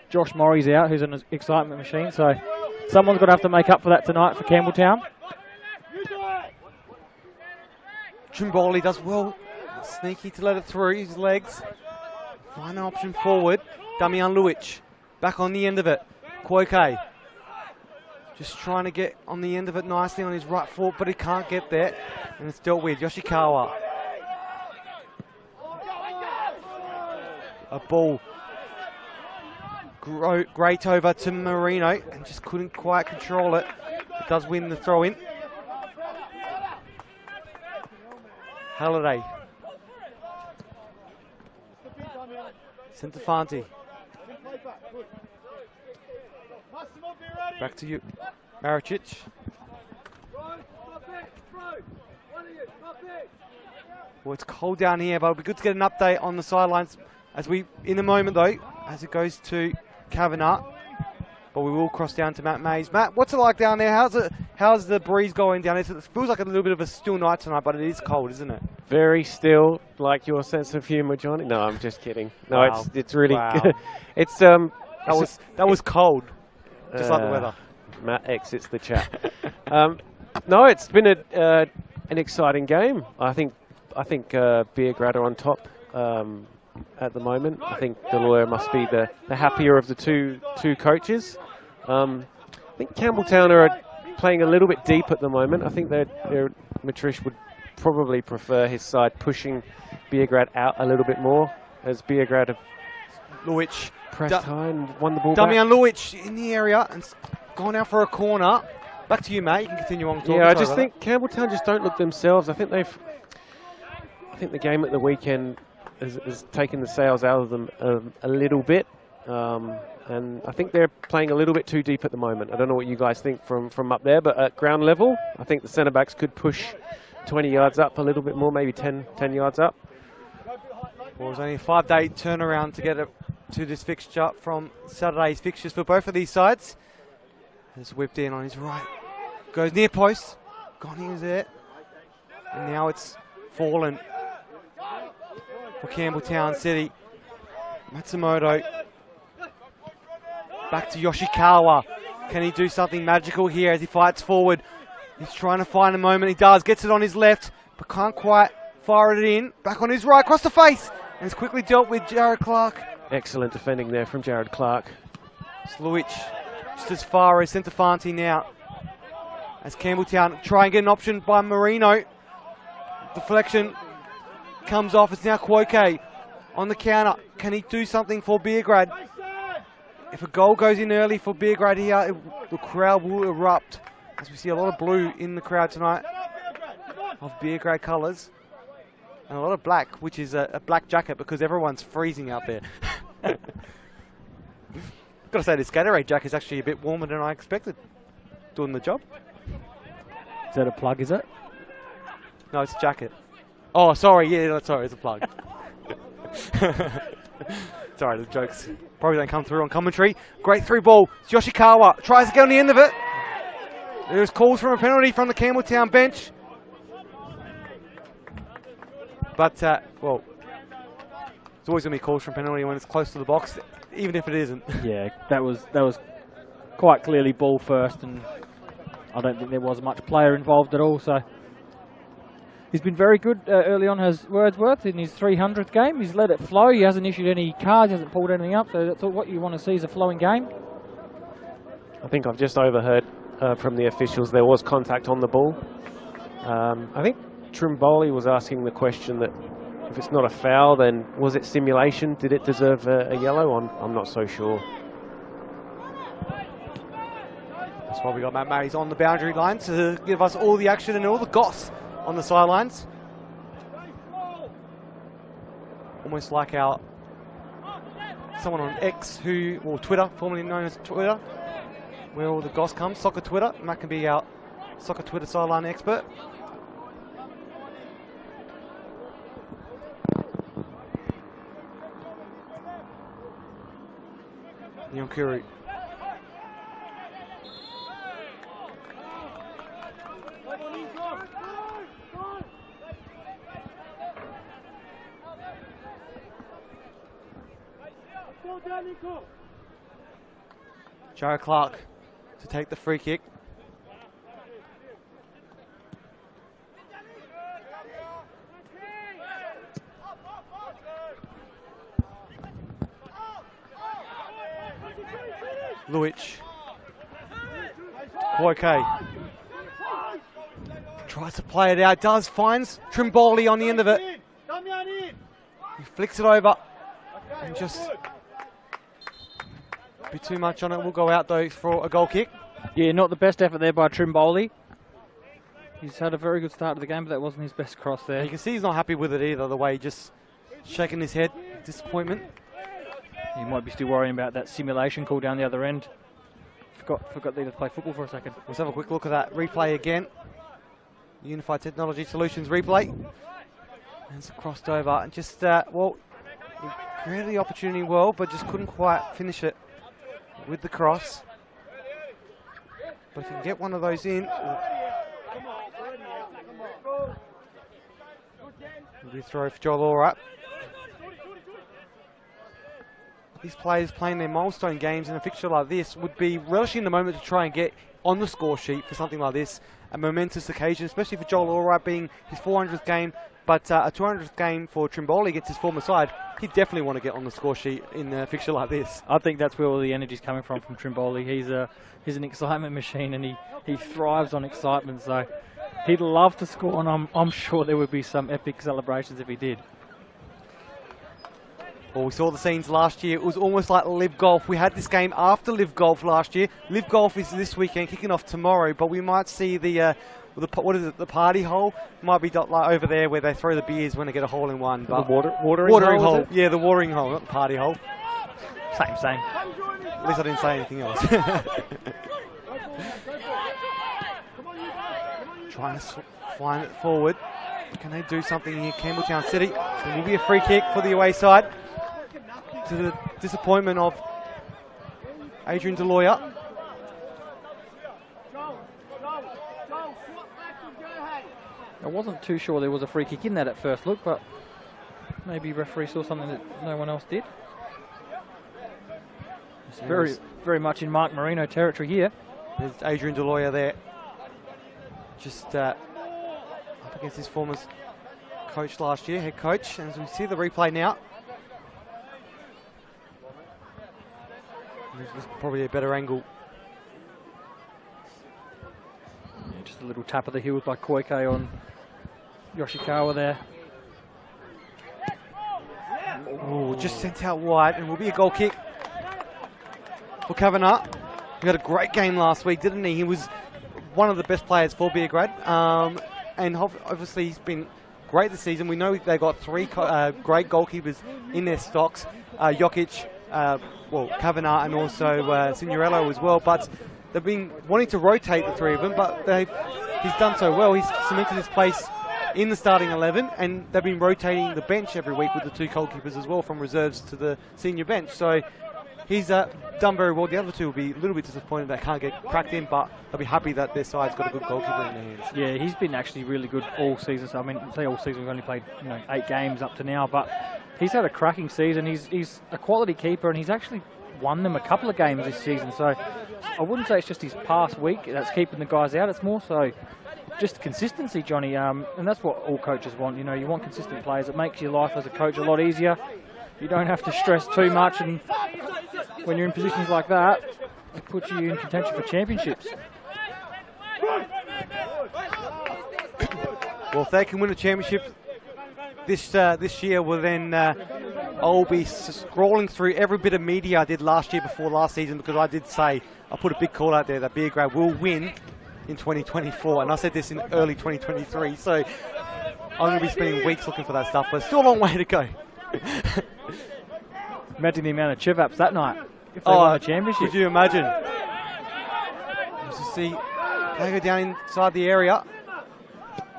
Josh Morrie's out, who's an excitement machine, so someone's going to have to make up for that tonight for Campbelltown. Trimboli does well. Sneaky to let it through his legs. Find an option forward. Damian Luic back on the end of it. Koike just trying to get on the end of it nicely on his right foot, but he can't get there. And it's dealt with. Yoshikawa. A ball. Great over to Marino and just couldn't quite control it. It does win the throw in. Halliday. Centofanti. Back to you. Maricic. Well, it's cold down here, but it'll be good to get an update on the sidelines as we, in a moment though, as it goes to Kavanagh. But we will cross down to Matt Mays. Matt, what's it like down there? How's the breeze going down there? It feels like a little bit of a still night tonight, but it is cold, isn't it? Very still, like your sense of humour, Johnny. No, I'm just kidding. No, wow. It's really good. It's that was cold, just like the weather. Matt exits the chat. No, it's been an exciting game. I think Beograd are on top at the moment. I think the lawyer must be the happier of the two coaches. I think Campbelltown are playing a little bit deep at the moment. I think Matrish would probably prefer his side pushing Beograd out a little bit more, as Beograd have Luic pressed high and won the ball Damian back. Luic in the area and gone out for a corner. Back to you, mate. You can continue on talking. Yeah, I just think Campbelltown just don't look themselves. I think the game at the weekend has taken the sails out of them a little bit. And I think they're playing a little bit too deep at the moment. I don't know what you guys think from up there, but at ground level, I think the centre-backs could push 20 yards up a little bit more, maybe 10 yards up. Well, it was only a 5-day turnaround to get to this fixture from Saturday's fixtures for both of these sides. It's whipped in on his right. Goes near post. Gone in there. And now it's fallen for Campbelltown City. Matsumoto. Back to Yoshikawa. Can he do something magical here as he fights forward? He's trying to find a moment. He does. Gets it on his left, but can't quite fire it in. Back on his right, across the face. And it's quickly dealt with Jared Clark. Excellent defending there from Jared Clark. Sluic just as far as Centofanti now. As Campbelltown try and get an option by Marino. Deflection comes off. It's now Koike on the counter. Can he do something for Beograd? If a goal goes in early for Beograd here, the crowd will erupt. As we see a lot of blue in the crowd tonight of Beograd colours. And a lot of black, which is a black jacket because everyone's freezing out there. Gotta say, this Gatorade jacket is actually a bit warmer than I expected. Doing the job. Is that a plug, is it? No, it's a jacket. Oh, sorry, yeah, no, sorry, it's a plug. Sorry, the jokes probably don't come through on commentary. Great through ball. It's Yoshikawa tries to get on the end of it. There's calls from a penalty from the Campbelltown bench. But, well, it's always going to be calls from penalty when it's close to the box, even if it isn't. Yeah, that was quite clearly ball first, and I don't think there was much player involved at all. So he's been very good early on, has Wordsworth, in his 300th game. He's let it flow. He hasn't issued any cards, he hasn't pulled anything up. So that's all what you want to see is a flowing game. I think I've just overheard from the officials there was contact on the ball. I think Trimboli was asking the question that if it's not a foul, then was it simulation? Did it deserve a yellow? I'm not so sure. That's why we got Matt Mays on the boundary line to give us all the action and all the goss on the sidelines. almost like someone on X or Twitter, formerly known as Twitter, where all the goss comes, soccer Twitter. Matt can be our soccer Twitter sideline expert. Nyonkuru. Joe Clark to take the free kick. Luich. Koike. Tries to play it out, does, finds Trimboli on the end of it. He flicks it over and just a bit too much on it. Will go out though for a goal kick. Yeah, not the best effort there by Trimboli. He's had a very good start to the game, but that wasn't his best cross there. You can see he's not happy with it either, the way he just shaking his head, disappointment. He might be still worrying about that simulation call down the other end. Forgot they to play football for a second. Let's have a quick look at that replay again. Unified Technology Solutions replay. And it's crossed over and just, well, he created the opportunity well, but just couldn't quite finish it with the cross. But if you can get one of those in, we throw for Joel Ora. These players playing their milestone games in a fixture like this would be relishing the moment to try and get on the score sheet for something like this, a momentous occasion, especially for Joel Allwright being his 400th game, but a 200th game for Trimboli against his former side. He'd definitely want to get on the score sheet in a fixture like this. I think that's where all the energy's coming from Trimboli. He's an excitement machine, and he thrives on excitement, so he'd love to score, and I'm sure there would be some epic celebrations if he did. Well, we saw the scenes last year. It was almost like Live Golf. We had this game after Live Golf last year. Live Golf is this weekend, kicking off tomorrow, but we might see the party hole? Might be like over there where they throw the beers when they get a hole in one. But the watering hole? Yeah, the watering hole, not the party hole. Same. At least I didn't say anything else. Trying to find it forward. Can they do something here? Campbelltown City. There will be a free kick for the away side, to the disappointment of Adrian Deloya. I wasn't too sure there was a free kick in that at first look, but maybe referee saw something that no one else did. It's very much in Mark Marino territory here. There's Adrian Deloya there. Just up against his former coach last year, head coach. And as we see the replay now, this is probably a better angle. Yeah, just a little tap of the heels by Koike on Yoshikawa there. Oh, just sent out wide, and will be a goal kick for Kavanagh. He had a great game last week, didn't he? He was one of the best players for Beograd, and obviously he's been great this season. We know they got three great goalkeepers in their stocks, Jokic, Kavanagh, and also Signorello as well, but they've been wanting to rotate the three of them, but he's done so well. He's cemented his place in the starting 11, and they've been rotating the bench every week with the two goalkeepers as well, from reserves to the senior bench. So he's done very well. The other two will be a little bit disappointed they can't get cracked in, but they'll be happy that their side's got a good goalkeeper in their hands. Yeah, he's been actually really good all season. So I mean, say all season, we've only played 8 games up to now, but he's had a cracking season. He's a quality keeper, and he's actually won them a couple of games this season. So I wouldn't say it's just his past week that's keeping the guys out. It's more so just consistency, Johnny, and that's what all coaches want. You want consistent players. It makes your life as a coach a lot easier. You don't have to stress too much, and when you're in positions like that, it puts you in contention for championships. Well, if they can win a championship this year, well then I'll be scrolling through every bit of media I did last year before last season, because I did say, I put a big call out there that Beograd will win in 2024, and I said this in early 2023, so I'm going to be spending weeks looking for that stuff, but still a long way to go. Imagine the amount of chiv-ups that night if they won the championship. Could you imagine? Just see they go down inside the area.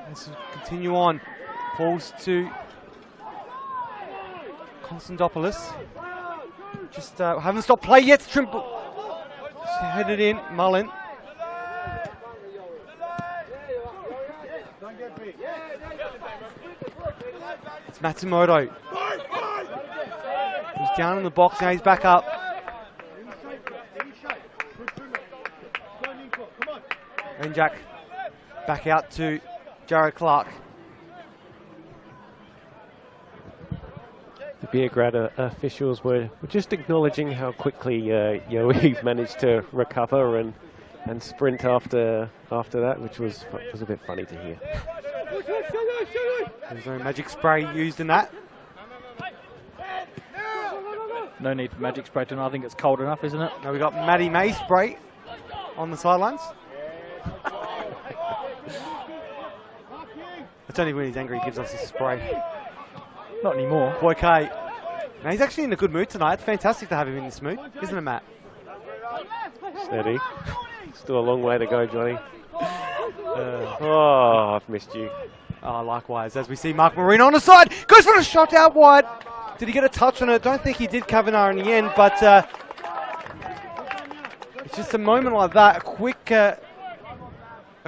Let's continue on. Pulls to Konstantopoulos. Just haven't stopped play yet. Trimble just headed in. Mullen. It's Matsumoto. He's down in the box now. He's back up. And Jack back out to Jared Clark. The Beograd officials were just acknowledging how quickly Yoe managed to recover and sprint after that, which was a bit funny to hear. There's no magic spray used in that. No need for magic spray tonight. I think it's cold enough, isn't it? Now we've got Matty May spray on the sidelines. It's only when he's angry he gives us a spray. Not anymore. Okay. Now he's actually in a good mood tonight. It's fantastic to have him in this mood, isn't it, Matt? Steady. Still a long way to go, Johnny. Oh, I've missed you. Oh, likewise. As we see Mark Marino on the side. Goes for a shot out wide. Did he get a touch on it? Don't think he did, Kavanagh, in the end, but it's just a moment like that. A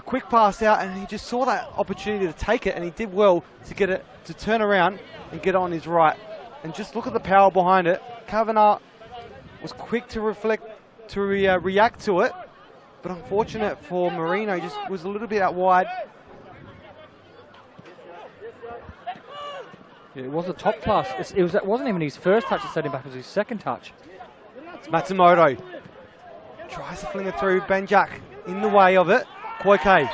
quick pass out, and he just saw that opportunity to take it, and he did well to get it, to turn around and get on his right. And just look at the power behind it. Kavanagh was quick to react to it, but unfortunate for Marino, just was a little bit out wide. Yeah, it was a top class. It wasn't even his first touch that set him back, it was his second touch. It's Matsumoto. Tries to fling it through. Benjak in the way of it. Koike.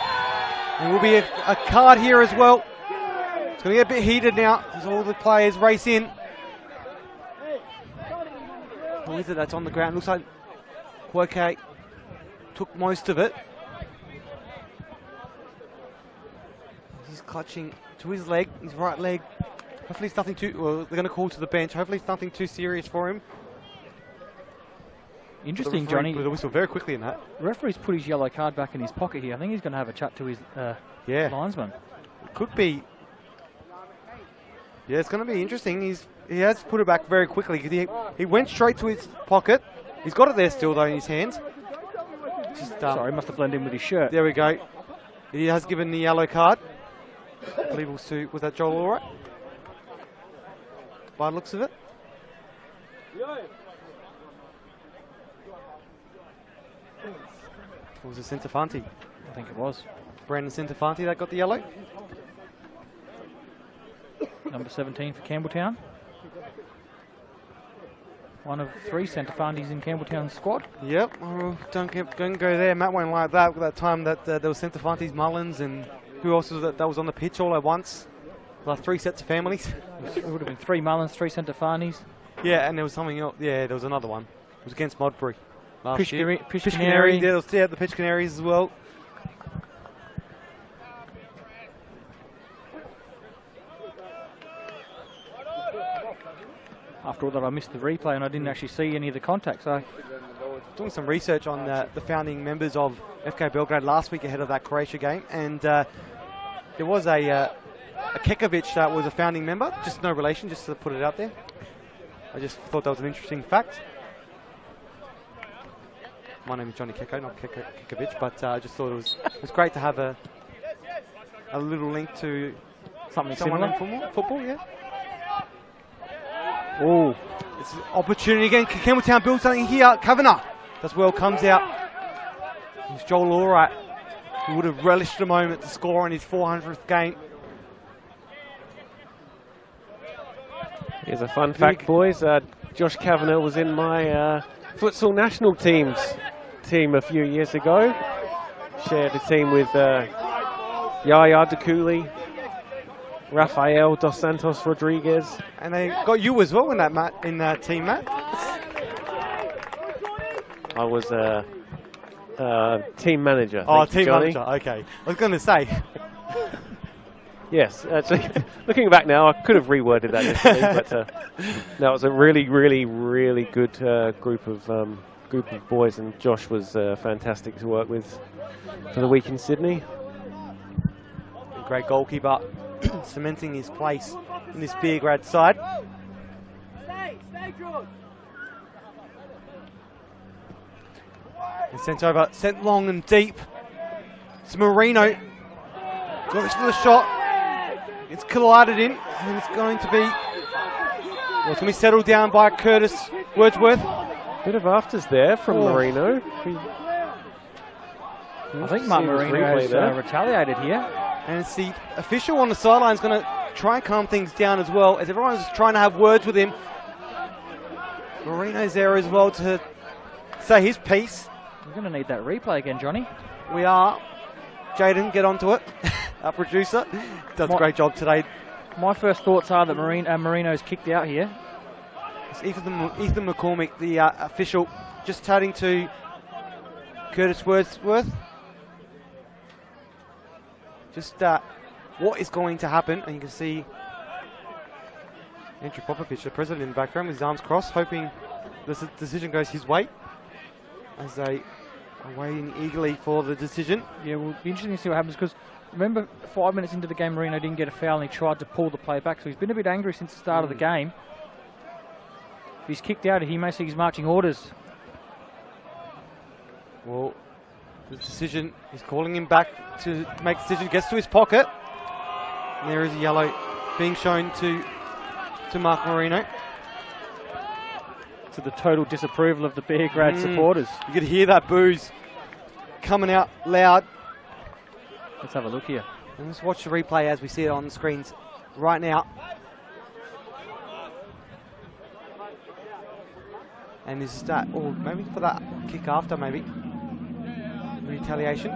There will be a card here as well. It's going to get a bit heated now as all the players race in. Who is it that's on the ground? Looks like Koike took most of it. He's clutching to his leg, his right leg. Hopefully it's nothing too, well, they're going to call to the bench. Hopefully it's nothing too serious for him. Interesting, Johnny. With a whistle very quickly in that. The referee's put his yellow card back in his pocket here. I think he's going to have a chat to his linesman. Could be. Yeah, it's going to be interesting. He has put it back very quickly. He went straight to his pocket. He's got it there still, though, in his hands. Just, sorry, must have blended in with his shirt. There we go. He has given the yellow card. I believe we'll see. Was that Joel all right? By the looks of it. It was a Centofanti. I think it was. Brandon Centofanti that got the yellow. Number 17 for Campbelltown. One of 3 Centofantis in Campbelltown's squad. Yep, oh, don't go there. Matt won't like that. That time that there was Centofantis, Mullins, and who else was that was on the pitch all at once? Like 3 sets of families. It would have been 3 Mullins, 3 Centofantis. Yeah, and there was something else. Yeah, there was another one. It was against Modbury. Pishkaneri. There was the Pitch Canaries as well. After all that, I missed the replay and I didn't actually see any of the contact. So, doing some research on the founding members of FK Belgrade last week ahead of that Croatia game, and there was a Kekovic that was a founding member. Just no relation, just to put it out there. I just thought that was an interesting fact. My name is Johnny Keko, not Kekovic, but I just thought it was great to have a little link to something similar similar. in football, yeah. Oh, it's an opportunity again. Campbelltown builds something here. Kavanagh as well comes out. It's Joel Allwright, who would have relished the moment to score in his 400th game. Here's a fun fact, boys. Josh Kavanagh was in my futsal national team a few years ago. Shared a team with Yaya DeCooley, Rafael Dos Santos Rodriguez. And they got you as well in that team, Matt. I was team manager. Oh, team Johnny. manager, okay. I was going to say. Yes, actually, looking back now, I could have reworded that differently, but that was a really, really, really good group of boys, and Josh was fantastic to work with for the week in Sydney. Great goalkeeper, cementing his place in this Beograd side. And sent long and deep. It's Marino. Goes for the shot. It's collided in, and it's going to be settled down by Curtis Wordsworth. Bit of afters there from Marino. I think Mark Marino has retaliated here. And it's the official on the sideline is going to try and calm things down as well, as everyone's trying to have words with him. Marino's there as well to say his piece. We're going to need that replay again, Johnny. We are. Jaden, get onto it. Our producer does a great job today. My first thoughts are that Marino's kicked out here. It's Ethan McCormick, the official, just chatting to Curtis Wordsworth. Just what is going to happen, and you can see Andrew Popovich, the president, in the background with his arms crossed, hoping this decision goes his way as they are waiting eagerly for the decision. Yeah, well, it'll be interesting to see what happens, because remember 5 minutes into the game, Marino didn't get a foul and he tried to pull the play back, so he's been a bit angry since the start of the game. If he's kicked out, he may see his marching orders. Well, the decision, he's calling him back to make the decision, gets to his pocket. And there is a yellow being shown to Mark Marino. To the total disapproval of the Beograd supporters. You could hear that booze coming out loud. Let's have a look here. And let's watch the replay as we see it on the screens right now. And this is that, or maybe for that kick after, maybe. Retaliation.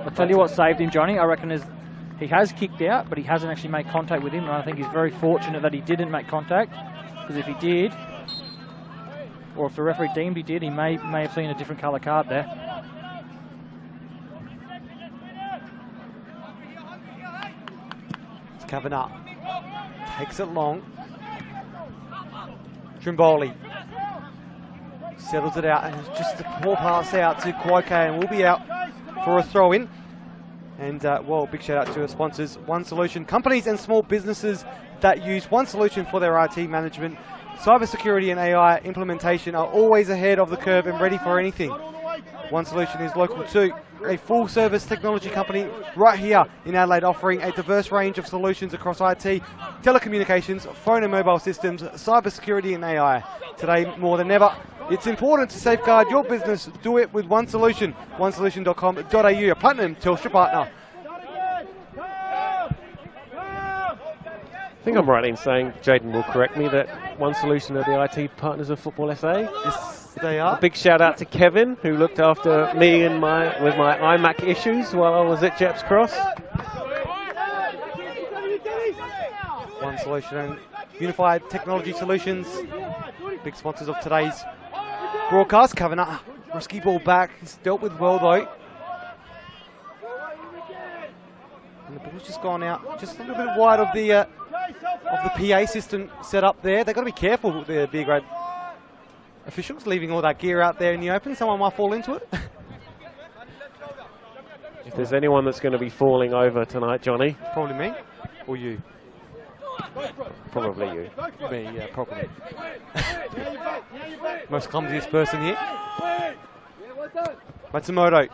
I'll tell you what saved him, Johnny. I reckon he has kicked out, but he hasn't actually made contact with him. And I think he's very fortunate that he didn't make contact, because if he did, or if the referee deemed he did, he may have seen a different colour card there. It's Kavanagh. Takes it long. Trimboli settles it out, and it's just a poor pass out to Kwoke, and we'll be out for a throw-in. And, well, big shout out to our sponsors, One Solution. Companies and small businesses that use One Solution for their IT management, cybersecurity and AI implementation are always ahead of the curve and ready for anything. One Solution is local too, a full-service technology company right here in Adelaide, offering a diverse range of solutions across IT, telecommunications, phone and mobile systems, cybersecurity and AI. Today, more than ever, it's important to safeguard your business. Do it with One Solution. OneSolution.com.au, a platinum Telstra partner. I think I'm right in saying, Jaden will correct me, that One Solution are the IT partners of Football SA. Yes, they are. A big shout out to Kevin, who looked after me and with my iMac issues while I was at Jeps Cross. One Solution and Unified Technology Solutions, big sponsors of today's broadcast. Kavanagh, risky ball back. He's dealt with well though. And the ball's just gone out, just a little bit wide of the PA system set up there. They've got to be careful with the Beograd officials leaving all that gear out there in the open. Someone might fall into it. If there's anyone that's going to be falling over tonight, Johnny. Probably me. Or you. Probably you. Me, yeah, probably. Most clumsiest person here. Matsumoto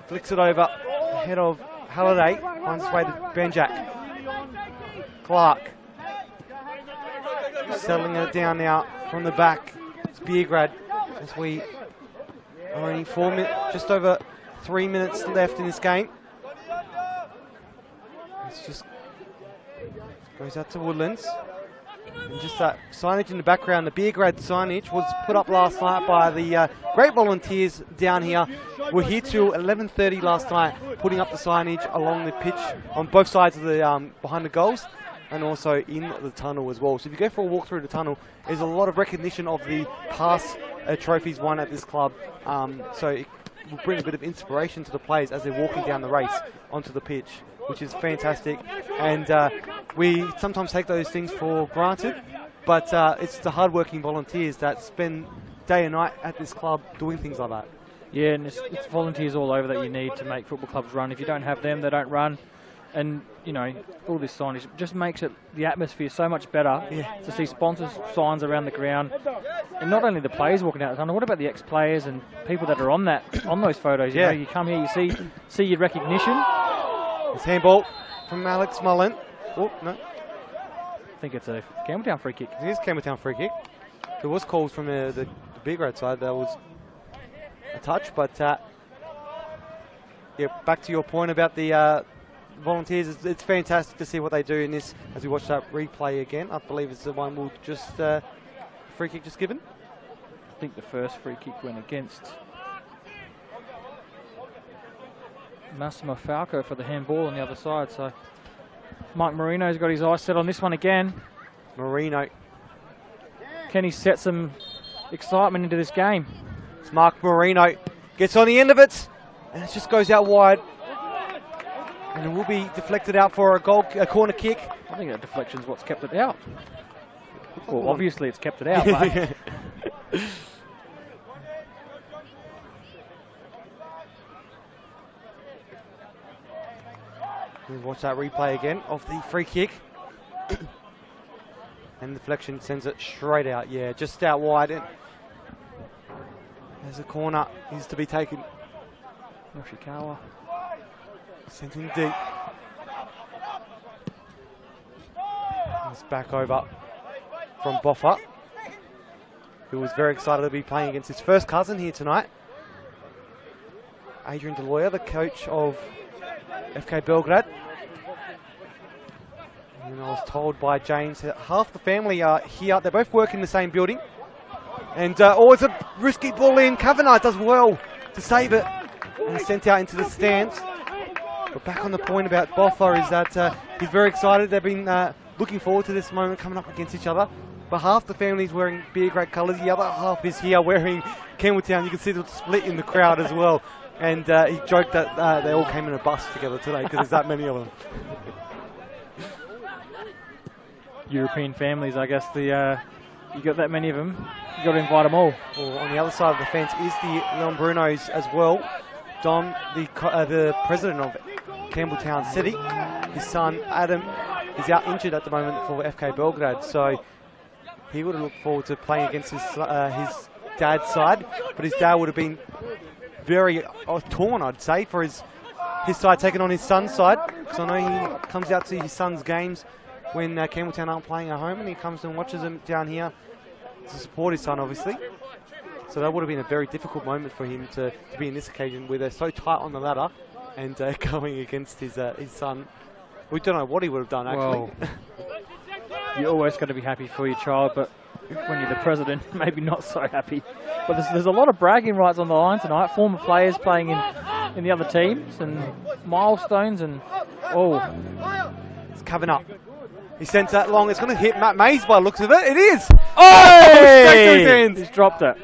flicks it over ahead of Halliday. Finds his way to Benjak. Clark settling it down now from the back. It's Beograd as we are only just over 3 minutes left in this game. It's just goes out to Woodlands. And just that signage in the background, the Beograd signage was put up last night by the great volunteers down here. We're here till 11:30 last night, putting up the signage along the pitch on both sides of the behind the goals, and also in the tunnel as well. So if you go for a walk through the tunnel, there's a lot of recognition of the past trophies won at this club. So you will bring a bit of inspiration to the players as they're walking down the race onto the pitch, which is fantastic. And we sometimes take those things for granted, but it's the hard-working volunteers that spend day and night at this club doing things like that. Yeah, and it's volunteers all over that you need to make football clubs run. If you don't have them, they don't run. And, you know, all this signage just makes the atmosphere so much better to see sponsors' signs around the ground. And not only the players walking out the tunnel, what about the ex-players and people that are on those photos? You know, you come here, you see your recognition. It's handball from Alex Mullen. Oh, no. I think it's a Campbelltown free kick. It is Campbelltown free kick. There was calls from the Beograd side. That was a touch, but yeah, back to your point about the volunteers. It's fantastic to see what they do in this as we watch that replay again. I believe it's the one we'll just free kick just given. I think the first free kick went against Massimo Falco for the handball on the other side. So Mike Marino's got his eyes set on this one again. Marino. Can he set some excitement into this game? It's Mark Marino. Gets on the end of it, and it just goes out wide. And it will be deflected out for a corner kick. I think that deflection's what's kept it out. Well, obviously it's kept it out, mate. We'll watch that replay again of the free kick. And the deflection sends it straight out. Yeah, just out wide. And there's a corner. Needs to be taken. Yoshikawa. Sent in deep. It's back over from Boffa, who was very excited to be playing against his first cousin here tonight. Adrian Deloya, the coach of FK Beograd. And I was told by James that half the family are here. They both work in the same building. And always a risky ball in. Kavanagh does well to save it. And sent out into the stands. But back on the point about Boffa is that he's very excited. They've been looking forward to this moment coming up against each other. But half the family is wearing Beograd colours. The other half is here wearing Campbelltown. You can see the split in the crowd as well. And he joked that they all came in a bus together today because there's that many of them. European families, I guess. You got that many of them, you got to invite them all. Well, on the other side of the fence is the Leon Brunos as well. Don, the president of Campbelltown City, his son Adam is out injured at the moment for FK Beograd, so he would have looked forward to playing against his dad's side, but his dad would have been very torn, I'd say, for his side taking on his son's side, because I know he comes out to his son's games when Campbelltown aren't playing at home, and he comes and watches them down here to support his son, obviously. So that would have been a very difficult moment for him to be in this occasion where they're so tight on the ladder and going against his son. We don't know what he would have done, actually. Well, you're always going to be happy for your child, but when you're the president, maybe not so happy. But there's a lot of bragging rights on the line tonight. Former players playing in the other teams and milestones and it's coming up. He sends that long. It's going to hit Matt Mays by the looks of it. It is. Oh! He's dropped it.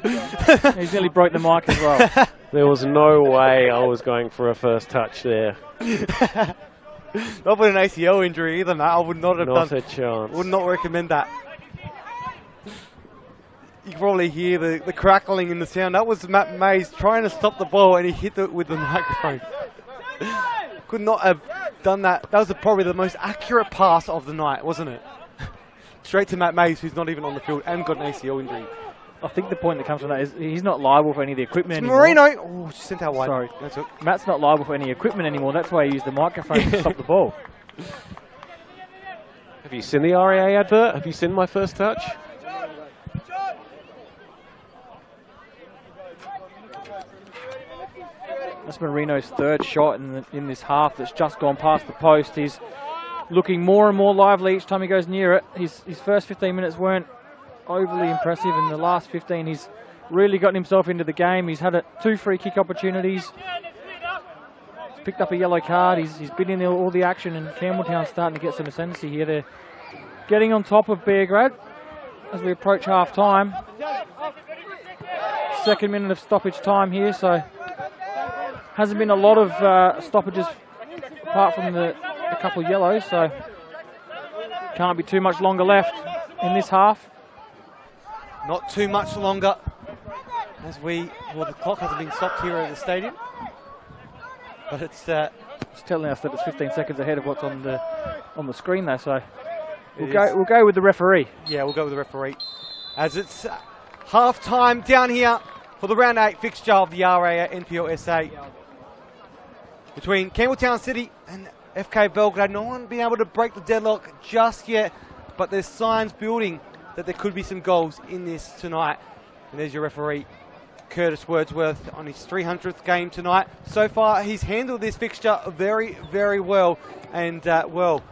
He's nearly broke the mic as well. There was no way I was going for a first touch there. Not with an ACL injury either, Matt. I would not have done. Not a chance. Would not recommend that. You can probably hear the crackling in the sound. That was Matt Mays trying to stop the ball, and he hit it with the microphone. Could not have done that. That was probably the most accurate pass of the night, wasn't it? Straight to Matt Mays, who's not even on the field and got an ACL injury. I think the point that comes from that is he's not liable for any of the equipment anymore. Marino! Oh, she sent out wide. Sorry. Matt's not liable for any equipment anymore. That's why he used the microphone to stop the ball. Have you seen the RAA advert? Have you seen my first touch? That's Marino's third shot in this half that's just gone past the post. He's looking more and more lively each time he goes near it. His first 15 minutes weren't overly impressive. In the last 15, he's really gotten himself into the game. He's had 2 free kick opportunities. He's picked up a yellow card. He's been in all the action, and Campbelltown's starting to get some ascendancy here. They're getting on top of Beograd as we approach half-time. Second minute of stoppage time here, so Hasn't been a lot of stoppages apart from a couple of yellows, so can't be too much longer left in this half. Not too much longer as the clock hasn't been stopped here at the stadium. But it's telling us that it's 15 seconds ahead of what's on the screen there, so we'll go with the referee. Yeah, we'll go with the referee. As it's half time down here for the round 8 fixture of the RA NPLSA between Campbelltown City and FK Beograd. No one been able to break the deadlock just yet, but there's signs building that there could be some goals in this tonight. And there's your referee, Curtis Wordsworth, on his 300th game tonight. So far, he's handled this fixture very, very well. And, well,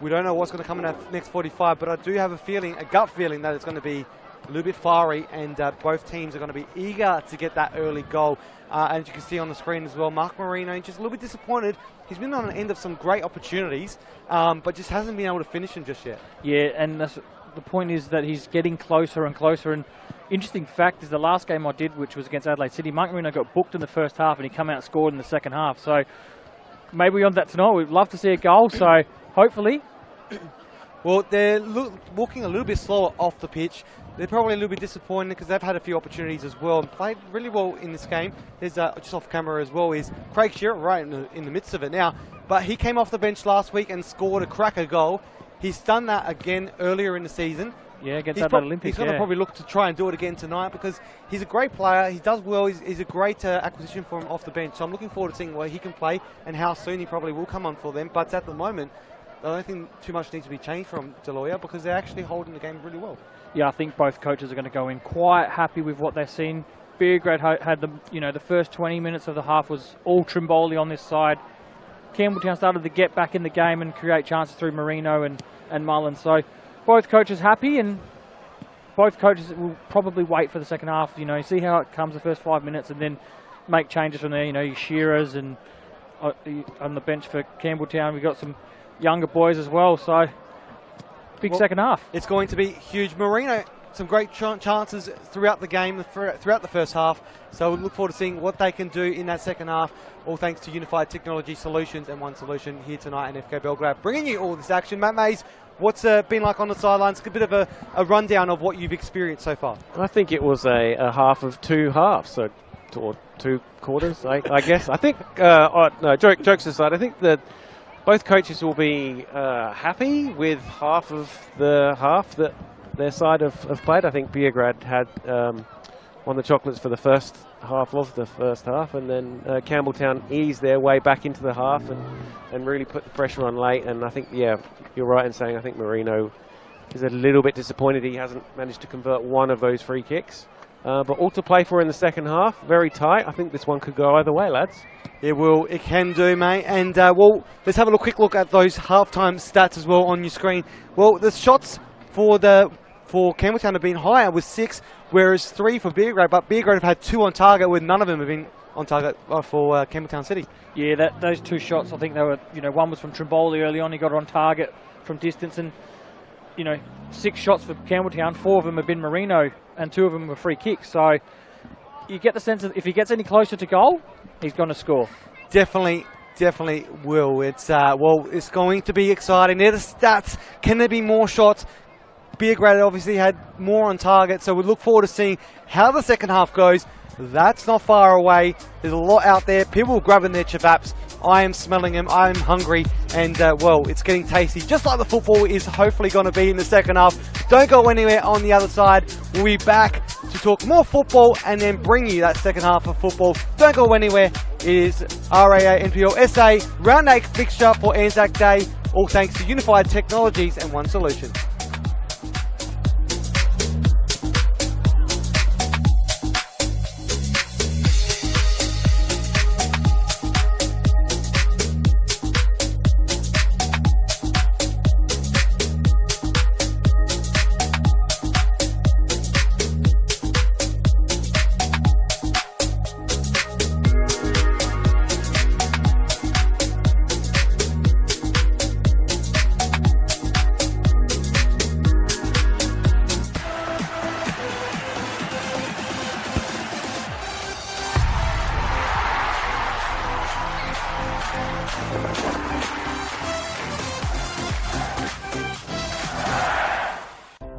we don't know what's going to come in the next 45, but I do have a gut feeling that it's going to be a little bit fiery, and both teams are going to be eager to get that early goal. As you can see on the screen as well, Mark Marino just a little bit disappointed. He's been on the end of some great opportunities, but just hasn't been able to finish them just yet. Yeah, and the point is that he's getting closer and closer. And interesting fact is the last game I did, which was against Adelaide City, Mark Marino got booked in the first half and he came out and scored in the second half. So maybe on that tonight, we'd love to see a goal. So hopefully. Well, they're walking a little bit slower off the pitch. They're probably a little bit disappointed because they've had a few opportunities as well and played really well in this game. There's just off camera as well is Craig Shearer right in the midst of it now. But he came off the bench last week and scored a cracker goal. He's done that again earlier in the season. Yeah, against Adelaide Olympics. He's going to probably look to try and do it again tonight because he's a great player. He does well. He's a great acquisition for him off the bench. So I'm looking forward to seeing where he can play and how soon he probably will come on for them. But at the moment, I don't think too much needs to be changed from Deloya because they're actually holding the game really well. Yeah, I think both coaches are going to go in quite happy with what they've seen. Beograd had the first 20 minutes of the half was all Trimboli on this side. Campbelltown started to get back in the game and create chances through Marino and Mullen. So both coaches happy, and both coaches will probably wait for the second half. See how it comes the first 5 minutes and then make changes from there. Your Shearers and on the bench for Campbelltown. We've got some younger boys as well. So big second half. It's going to be huge. Marino, some great chances throughout the game, throughout the first half. So we look forward to seeing what they can do in that second half, all thanks to Unified Technology Solutions and One Solution here tonight in FK Beograd. Bringing you all this action. Matt Mays, what's been like on the sidelines? A bit of a rundown of what you've experienced so far. I think it was a half of two halves, or two quarters, I guess. I think, no, jokes aside, I think that both coaches will be happy with half of the half that their side have played. I think Beograd had won the chocolates for the first half of the first half, and then Campbelltown eased their way back into the half and really put the pressure on late. And I think, yeah, you're right in saying I think Marino is a little bit disappointed he hasn't managed to convert one of those free kicks. But all to play for in the second half, very tight. I think this one could go either way, lads. It can do, mate. And, well, let's have a quick look at those halftime stats as well on your screen. Well, the shots for Campbelltown have been higher with 6, whereas 3 for Beograd. But Beograd have had 2 on target, where none of them have been on target for Campbelltown City. Yeah, those 2 shots, I think they were, one was from Trimboli early on. He got on target from distance. And, 6 shots for Campbelltown, 4 of them have been Marino, and 2 of them were free kicks. So you get the sense that if he gets any closer to goal, he's going to score. Definitely will. It's it's going to be exciting. They're the stats. Can there be more shots? Beograd obviously had more on target, so we look forward to seeing how the second half goes. That's not far away. There's a lot out there. People grabbing their chabaps. I am smelling them. I am hungry. And, well, it's getting tasty. Just like the football is hopefully going to be in the second half. Don't go anywhere on the other side. We'll be back to talk more football and then bring you that second half of football. Don't go anywhere. It is RAA NPLSA Round 8 fixture for Anzac Day. All thanks to Unified Technologies and One Solution.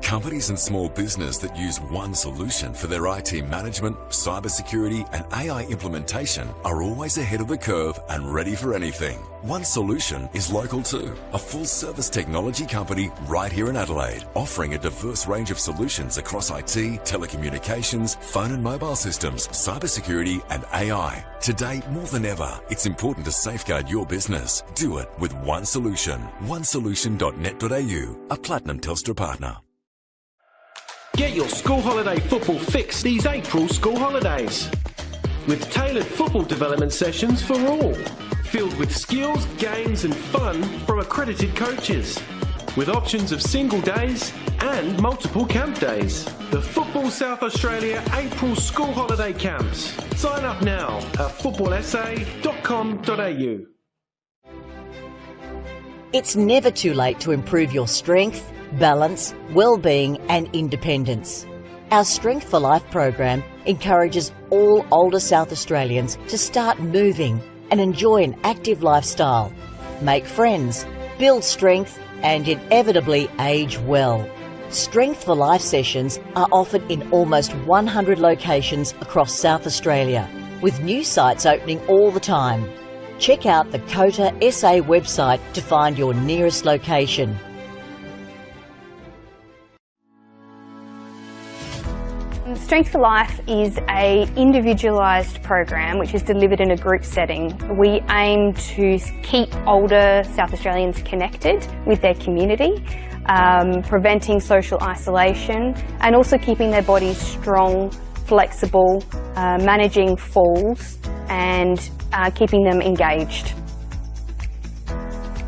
Companies and small business that use one solution for their IT management, cybersecurity and AI implementation are always ahead of the curve and ready for anything. One Solution is local too, a full-service technology company right here in Adelaide, offering a diverse range of solutions across IT, telecommunications, phone and mobile systems, cybersecurity and AI. Today, more than ever, it's important to safeguard your business. Do it with One Solution. onesolution.net.au, a Platinum Telstra partner. Get your school holiday football fix these April school holidays. With tailored football development sessions for all. Filled with skills, games and fun from accredited coaches. With options of single days and multiple camp days. The Football South Australia April school holiday camps. Sign up now at footballsa.com.au. It's never too late to improve your strength, balance, well-being and independence. Our Strength for Life program encourages all older South Australians to start moving and enjoy an active lifestyle, make friends, build strength and inevitably age well. Strength for Life sessions are offered in almost 100 locations across South Australia, with new sites opening all the time. Check out the COTA SA website to find your nearest location. Strength for Life is an individualised program which is delivered in a group setting. We aim to keep older South Australians connected with their community, preventing social isolation and also keeping their bodies strong, flexible, managing falls and keeping them engaged.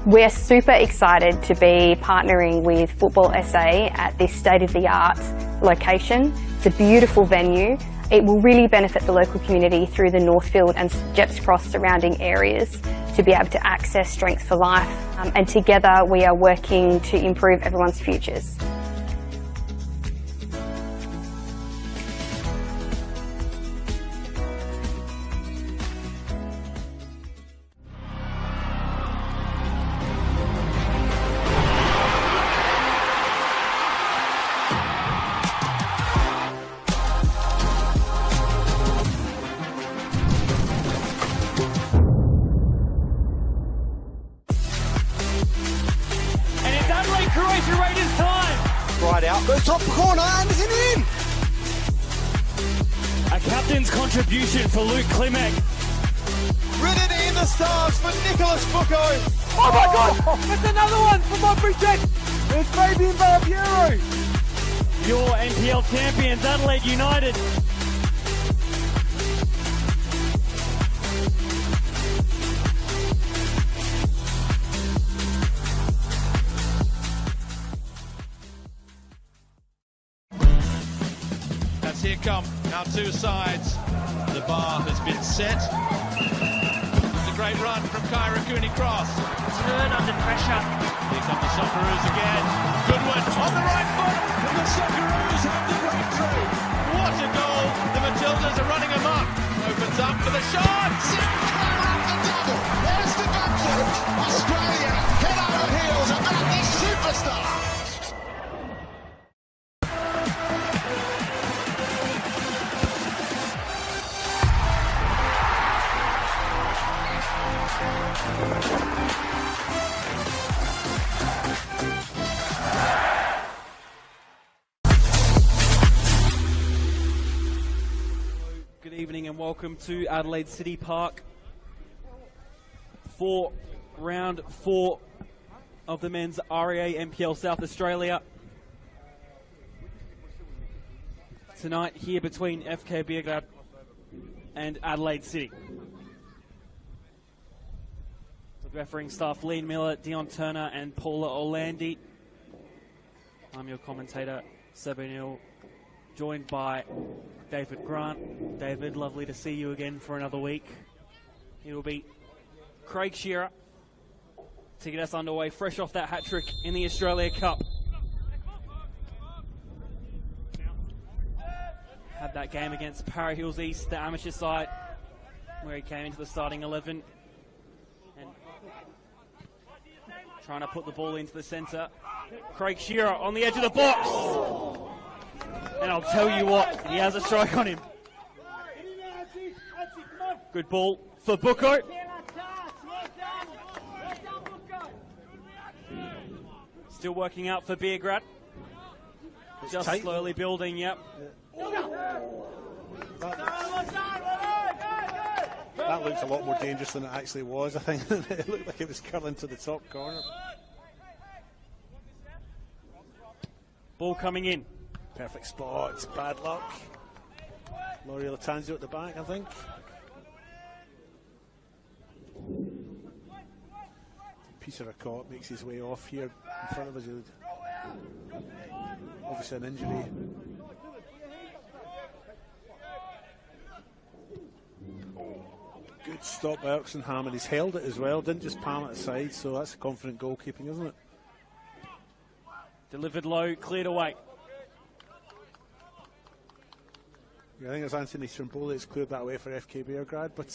We're super excited to be partnering with Football SA at this state-of-the-art location. It's a beautiful venue. It will really benefit the local community through the Northfield and Jepps Cross surrounding areas to be able to access Strength for Life. And together we are working to improve everyone's futures. Goes top corner, Anderson in! A captain's contribution for Luke Klimek. Written in the stars for Nicholas Bucco. Oh my God! That's another one for my protect! It's Fabian Barbiero. Your NPL champions, Adelaide United. Here come our two sides. The bar has been set. It's a great run from Kyra Cooney-Cross. Turn under pressure. Here come the Socceroos again. Good one on the right foot. And the Socceroos have the breakthrough. What a goal. The Matildas are running amok. Opens up for the shot. Sinclair up the double. There's the back foot. Australia head over heels about this superstar. Good evening and welcome to Adelaide City Park for round 4 of the men's REA NPL South Australia. Tonight here between FK Beograd and Adelaide City. With refereeing staff Lean Miller, Dion Turner and Paula Orlandi. I'm your commentator, Seb O'Neill, joined by David Grant. David, lovely to see you again for another week. It will be Craig Shearer to get us underway, fresh off that hat-trick in the Australia Cup. Had that game against Para Hills East, the amateur side, where he came into the starting 11 and trying to put the ball into the centre. Craig Shearer on the edge of the box. And I'll tell you what, he has a strike on him. Good ball for Bucco. Still working out for Beograd. Just tight. slowly building, yep. That looks a lot more dangerous than it actually was. I think it looked like it was curling to the top corner. Ball coming in. Perfect spot. Bad luck. Laurie Latanzio at the back, I think. Piece of a caught makes his way off here in front of us. Obviously an injury. Good stop by Oxenham, and he's held it as well, didn't just palm it aside, so that's confident goalkeeping, isn't it? Delivered low, cleared away. Yeah, I think it's Anthony Stromboli that's cleared that way for FK Beograd, but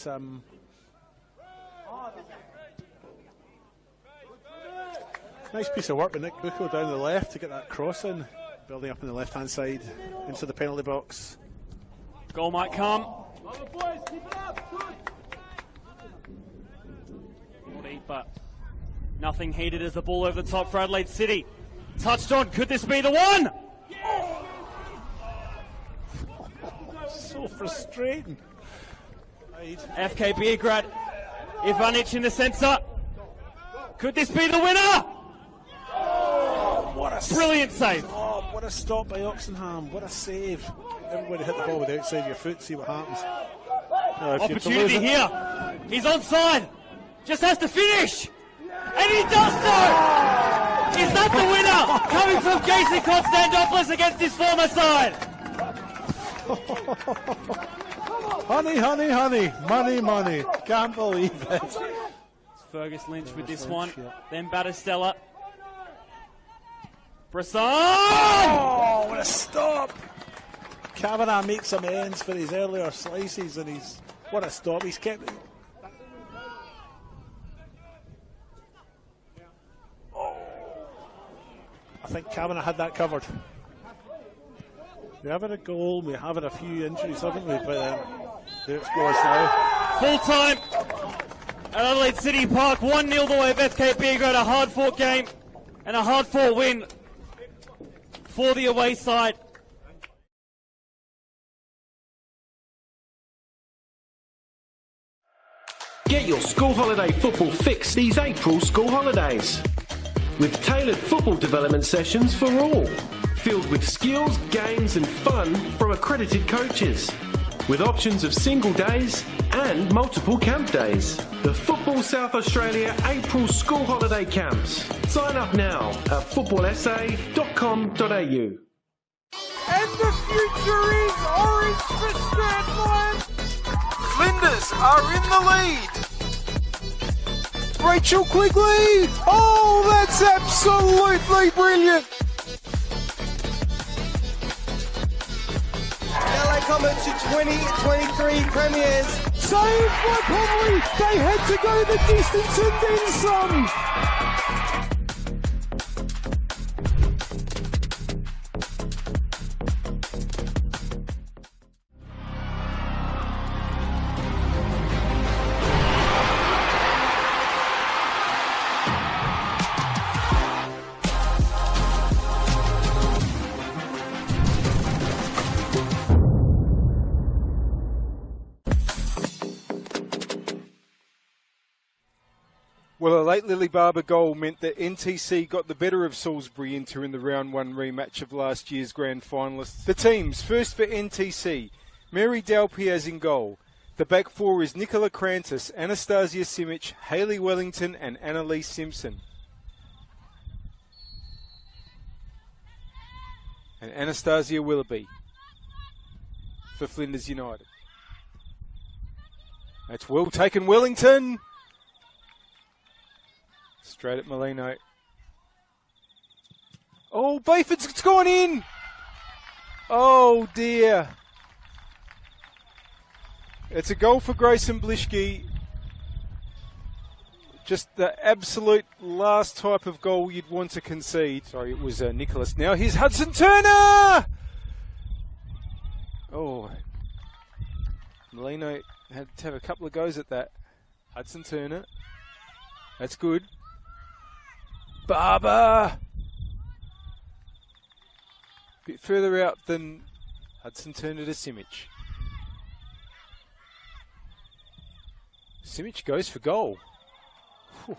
nice piece of work by Nick Bucco down the left to get that cross in, building up on the left hand side into the penalty box. Goal might come. But nothing heated as the ball over the top for Adelaide City. Touched on, could this be the one? So frustrating. FK Beograd, Ivanic in the centre. Could this be the winner? What a brilliant save. Oh, what a stop by Oxenham. What a save. Everybody hit the ball with the outside of your foot, see what happens. Opportunity here. He's onside. Just has to finish. And he does so. Is that the winner? Coming from Jason Constantopoulos against his former side. Honey, honey, honey. Money, money. Can't believe it. It's Fergus Lynch with this one. Then Battistella. Brisson! Oh, what a stop. Kavanagh makes amends for his earlier slices, and what a stop. He's kept... I think Kavanagh had that covered. We have had a goal, we have had a few injuries, haven't we? But there it scores now. Full time at Adelaide City Park, 1-0 the way of FK Beograd, a hard-fought game and a hard-fought win for the away side. Get your school holiday football fix these April school holidays, with tailored football development sessions for all, filled with skills, games and fun from accredited coaches, with options of single days and multiple camp days. The Football South Australia April School Holiday Camps. Sign up now at footballsa.com.au. And the future is orange for Stratline. Flinders are in the lead. Rachel Quigley! Oh, that's absolutely brilliant! LA Comets to 2023 premiers. Saved by Conley! They had to go the distance and then some! Well, a late Lily Barber goal meant that NTC got the better of Salisbury Inter in the round 1 rematch of last year's grand finalists. The teams, first for NTC, Mary Dalpiaz in goal. The back four is Nicola Krantis, Anastasia Simic, Hayley Wellington and Annalise Simpson. And Anastasia Willoughby for Flinders United. That's well taken, Wellington. Straight at Molino. Oh, Bayford's it's gone in. Oh dear. It's a goal for Grayson Blishke. Just the absolute last type of goal you'd want to concede. Sorry, it was Nicholas. Now here's Hudson Turner! Oh, Molino had to have a couple of goes at that. Hudson Turner. That's good. Barber! Bit further out than Hudson Turner to Simic. Simic goes for goal. Whew.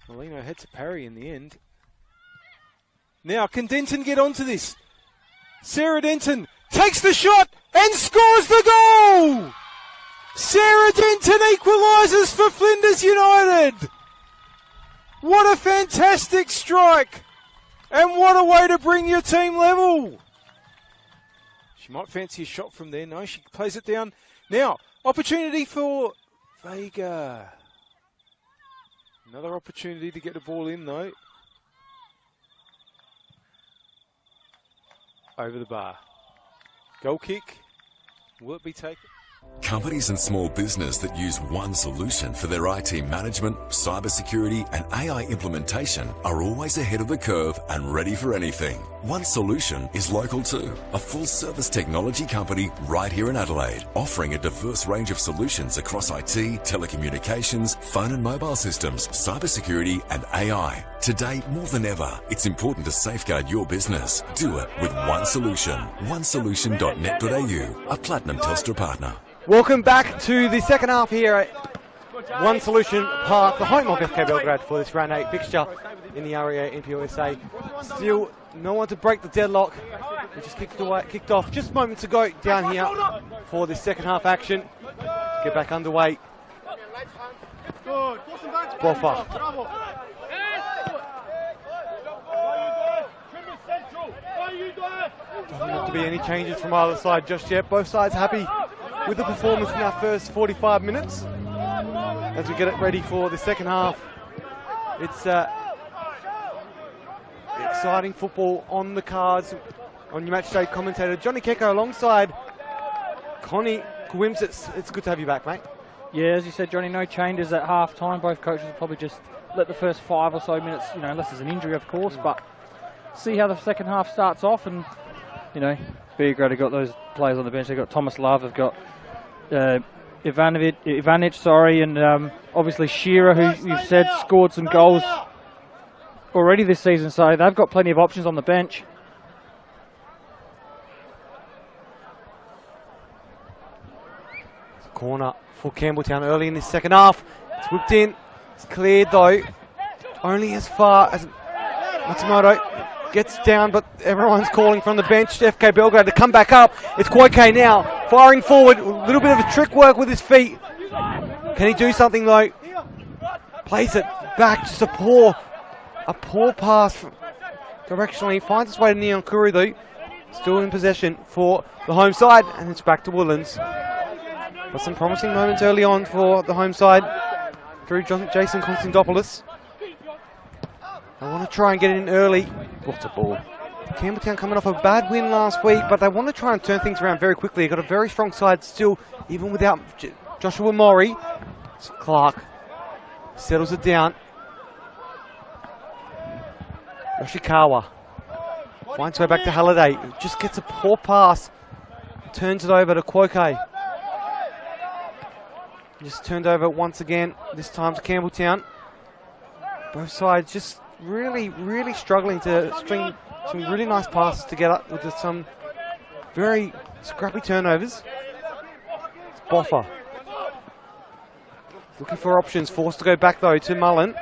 Molino had to parry in the end. Now, can Denton get onto this? Sarah Denton takes the shot and scores the goal! Sarah Denton equalises for Flinders United! What a fantastic strike! And what a way to bring your team level! She might fancy a shot from there. No, she plays it down. Now, opportunity for Vega. Another opportunity to get the ball in, though. Over the bar. Goal kick. Will it be taken? Companies and small business that use one solution for their IT management, cybersecurity and AI implementation are always ahead of the curve and ready for anything. One Solution is local too, a full-service technology company right here in Adelaide, offering a diverse range of solutions across IT, telecommunications, phone and mobile systems, cybersecurity and AI. Today, more than ever, it's important to safeguard your business. Do it with One Solution. onesolution.net.au, a Platinum Telstra partner. Welcome back to the second half here at One Solution Park, the home of FK Beograd for this round 8 fixture in the RD8 NPLSA. Still no one to break the deadlock. We just kicked off just moments ago down here for the second half action. Let's get back underway. Boffa. Doesn't have to be any changes from either side just yet. Both sides happy with the performance in our first 45 minutes. As we get it ready for the second half, it's exciting football on the cards. On your matchday commentator Johnny Keko alongside Connie Quims. It's good to have you back, mate. Yeah, as you said, Johnny, no changes at half time. Both coaches will probably just let the first 5 or so minutes, unless there's an injury, of course, but see how the second half starts off. And Beograd have got those players on the bench. They've got Thomas Love, they've got Ivanic, and obviously Shearer, who you've said scored some goals already this season, so they've got plenty of options on the bench. Corner for Campbelltown early in this second half. It's whipped in. It's cleared though. Only as far as Matsumoto gets down, but everyone's calling from the bench. FK Beograd to come back up. It's Koike now, firing forward. A little bit of a trick work with his feet. Can he do something though? Plays it back, just a poor pass directionally. Finds its way to Neon Kuru though. Still in possession for the home side, and it's back to Woodlands. But some promising moments early on for the home side through Jason Konstantopoulos. They want to try and get it in early. What a ball. Campbelltown coming off a bad win last week, but they want to try and turn things around very quickly. They've got a very strong side still, even without Joshua Mori. So Clark settles it down. Yoshikawa finds her way back to Halliday. Just gets a poor pass. Turns it over to Koike. Just turned over once again, this time to Campbelltown. Both sides just really struggling to string some really nice passes together with some very scrappy turnovers. It's Boffa. Looking for options, forced to go back though to Mullen.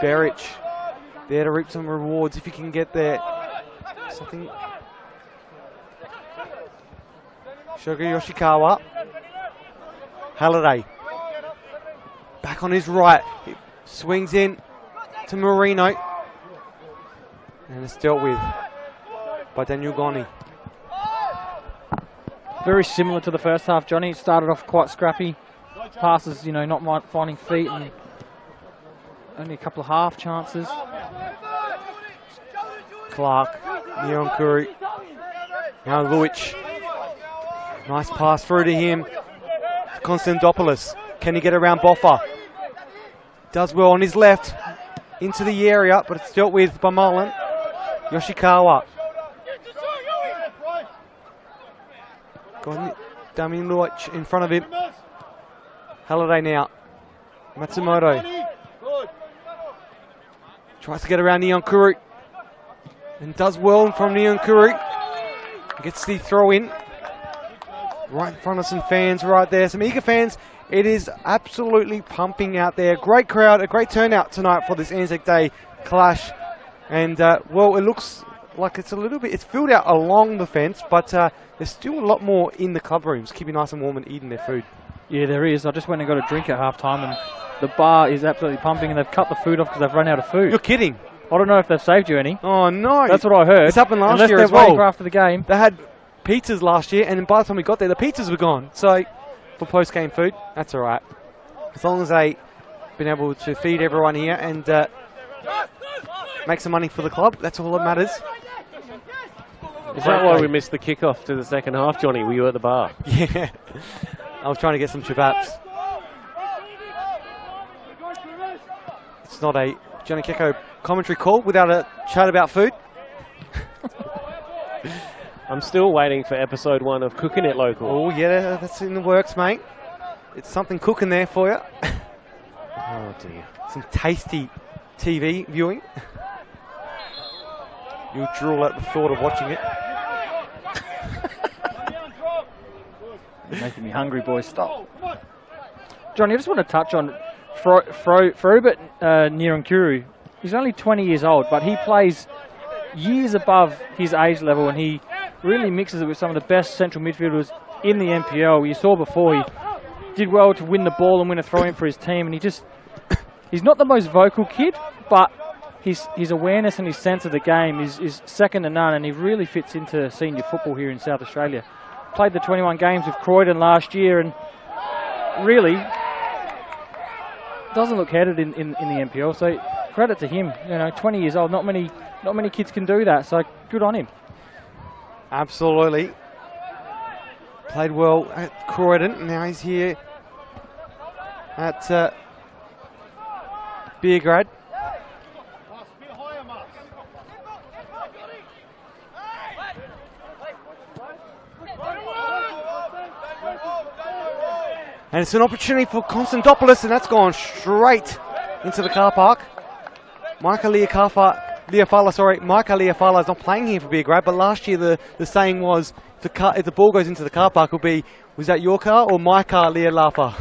Berich there to reap some rewards if he can get there. Something. Shoga Yoshikawa. Halliday. Back on his right. He swings in to Marino. And it's dealt with by Daniel Goni. Very similar to the first half, Johnny. It started off quite scrappy. Passes, not finding feet, and only a couple of half chances. Clark, Nyonkuru. Now Luich. Nice pass through to him. Konstantopoulos. Can he get around Boffa? does well on his left into the area, but it's dealt with by Mullen. Yoshikawa. Got Damien Luch in front of him. Halliday now. Matsumoto. Tries to get around Nyonkuru. And does well from Nyonkuru. Gets the throw in. Right in front of some fans right there. Some eager fans. It is absolutely pumping out there. Great crowd, a great turnout tonight for this Anzac Day clash. And, well, it looks like it's a little bit, it's filled out along the fence, but there's still a lot more in the club rooms, keeping nice and warm and eating their food. Yeah, there is. I just went and got a drink at half-time, and the bar is absolutely pumping, and they've cut the food off because they've run out of food. You're kidding. I don't know if they've saved you any. Oh, no. That's what I heard. This happened last Unless year they're as well. waiting for after the game. They had pizzas last year, and by the time we got there, the pizzas were gone. So, for post-game food, that's all right. As long as they've been able to feed everyone here and make some money for the club, that's all that matters. Is that why we missed the kickoff to the second half, Johnny? Were you at the bar? Yeah. I was trying to get some chabaps. It's not a Johnny Keko commentary call without a chat about food. I'm still waiting for episode 1 of Cooking It Local. Oh, yeah, that's in the works, mate. It's something cooking there for you. Oh, dear. Some tasty TV viewing. You'll drool at the thought of watching it. You're making me hungry, boys. Stop. Johnny, I just want to touch on Frobert Nyonkuru. He's only 20 years old, but he plays years above his age level, and he really mixes it with some of the best central midfielders in the NPL. You saw before, he did well to win the ball and win a throw-in for his team, and he's not the most vocal kid, but his awareness and his sense of the game is second to none, and he really fits into senior football here in South Australia. Played the 21 games with Croydon last year, and really doesn't look headed in the NPL, so credit to him. 20 years old, not many kids can do that, so good on him. Absolutely. Played well at Croydon. Now he's here at Beograd. And it's an opportunity for Konstantopoulos, and that's gone straight into the car park. Micah Leafala is not playing here for Beograd, but last year the saying was, if the ball goes into the car park, it'll be, was that your car or my car, Leafala?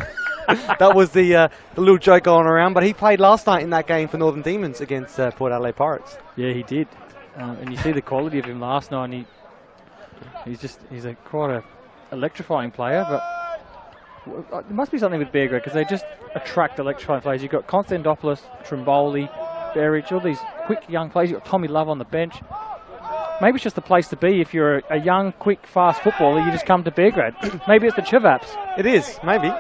That was the little joke going around, but he played last night in that game for Northern Demons against Port Adelaide Pirates. Yeah, he did. And you see the quality of him last night, and he's quite an electrifying player, but there must be something with Beograd because they just attract electrifying players. You've got Konstantopoulos, Trimboli, Berridge, all these quick young players. You've got Tommy Love on the bench. Maybe it's just the place to be if you're a young, quick, fast footballer. You just come to Beograd. Maybe it's the Chivaps. It is, maybe.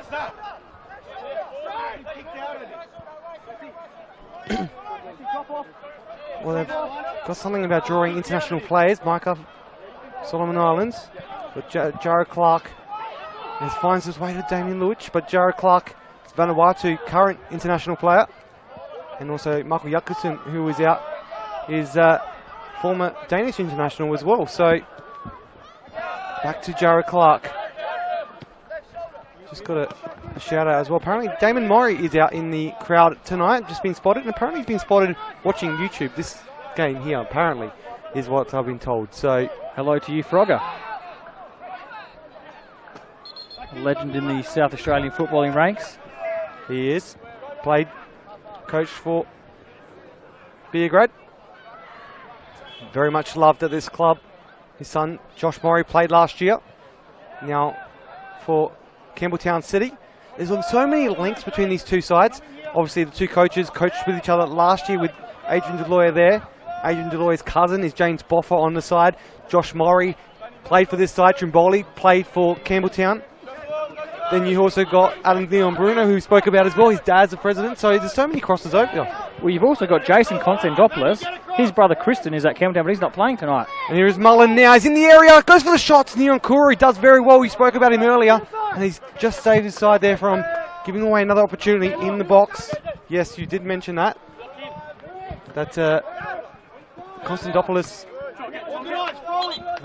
Well, they've got something about drawing international players. Micah, Solomon Islands, but Jared Clark finds his way to Damien Luch, but Jared Clark is Vanuatu, current international player, and also Michael Jakobsen, who is out, is former Danish international as well. So back to Jared Clark. Just got a shout out as well. Apparently Damon Murray is out in the crowd tonight, just been spotted, and apparently he's been spotted watching YouTube this game here, apparently, is what I've been told. So hello to you, Frogger. A legend in the South Australian footballing ranks. He is. Coached for Beograd. Very much loved at this club. His son, Josh Murray, played last year. Now for Campbelltown City. There's so many links between these two sides. Obviously, the two coaches coached with each other last year with Adrian Deloyer there. Adrian Deloyer's cousin is James Boffer on the side. Josh Murray played for this side. Trimboli played for Campbelltown. Then you also got Adam Leon Bruno, who spoke about as well. His dad's the president, so there's so many crosses over here. Well, you've also got Jason Konstantopoulos. His brother Kristen is at Campbelltown, but he's not playing tonight. And here is Mullen now. He's in the area, goes for the shots. Nyonkuru does very well. We spoke about him earlier, and he's just saved his side there from giving away another opportunity in the box. Yes, you did mention that. That Konstantopoulos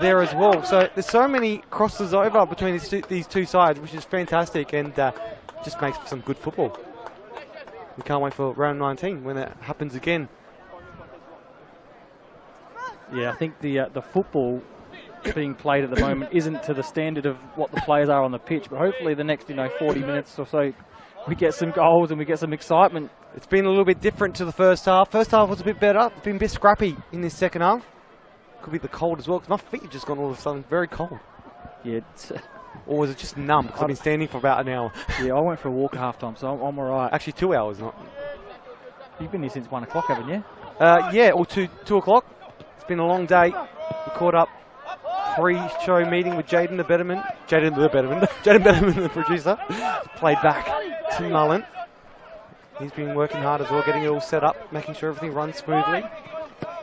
there as well. So there's so many crosses over between these two sides, which is fantastic and just makes for some good football. We can't wait for round 19 when that happens again. Yeah, I think the football being played at the moment isn't to the standard of what the players are on the pitch, but hopefully the next 40 minutes or so we get some goals and we get some excitement. It's been a little bit different to the first half. First half was a bit better. It's been a bit scrappy in this second half. Could be the cold as well, because my feet have just gone all of a sudden very cold. Yeah. Or was it just numb, because I've been standing for about an hour? Yeah, I went for a walk at half time, so I'm all right. Actually 2 hours, not. You've been here since 1 o'clock, haven't you? Yeah, or 2 o'clock. It's been a long day. We caught up pre-show meeting with Jaden Betterman, the producer. Played back to Mullen. He's been working hard as well, getting it all set up, making sure everything runs smoothly.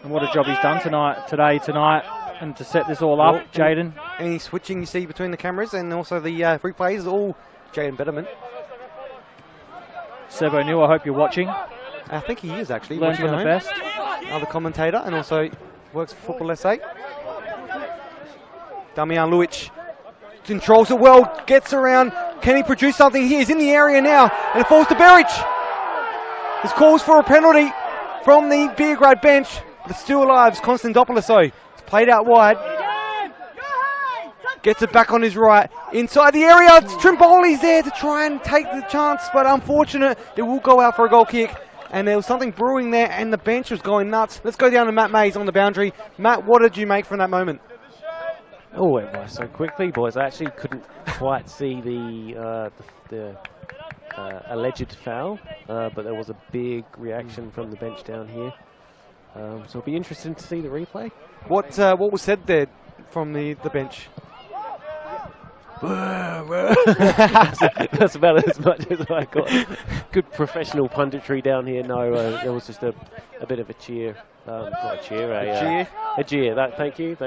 And what a job he's done tonight, and to set this all up, Jaden. Any switching you see between the cameras and also the replays is all Jaden Betterman. Seb O'Neill, I hope you're watching. I think he is actually. Learn from the best. Another commentator, and also works for Football SA. Damian Luic controls it well, gets around. Can he produce something here? He's in the area now, and it falls to Berich. This calls for a penalty from the Beograd bench. But still alive, Konstantopoulos. It's played out wide. Gets it back on his right. Inside the area, Trimboli's there to try and take the chance, but unfortunate. It will go out for a goal kick. And there was something brewing there, and the bench was going nuts. Let's go down to Matt Mays on the boundary. Matt, what did you make from that moment? Oh, it went so quickly, boys. I actually couldn't quite see the alleged foul, but there was a big reaction from the bench down here. So it'll be interesting to see the replay. What was said there from the bench? That's about as much as I got. Good professional punditry down here. No, there was just a bit of a cheer. Not a cheer, a jeer. Thank you.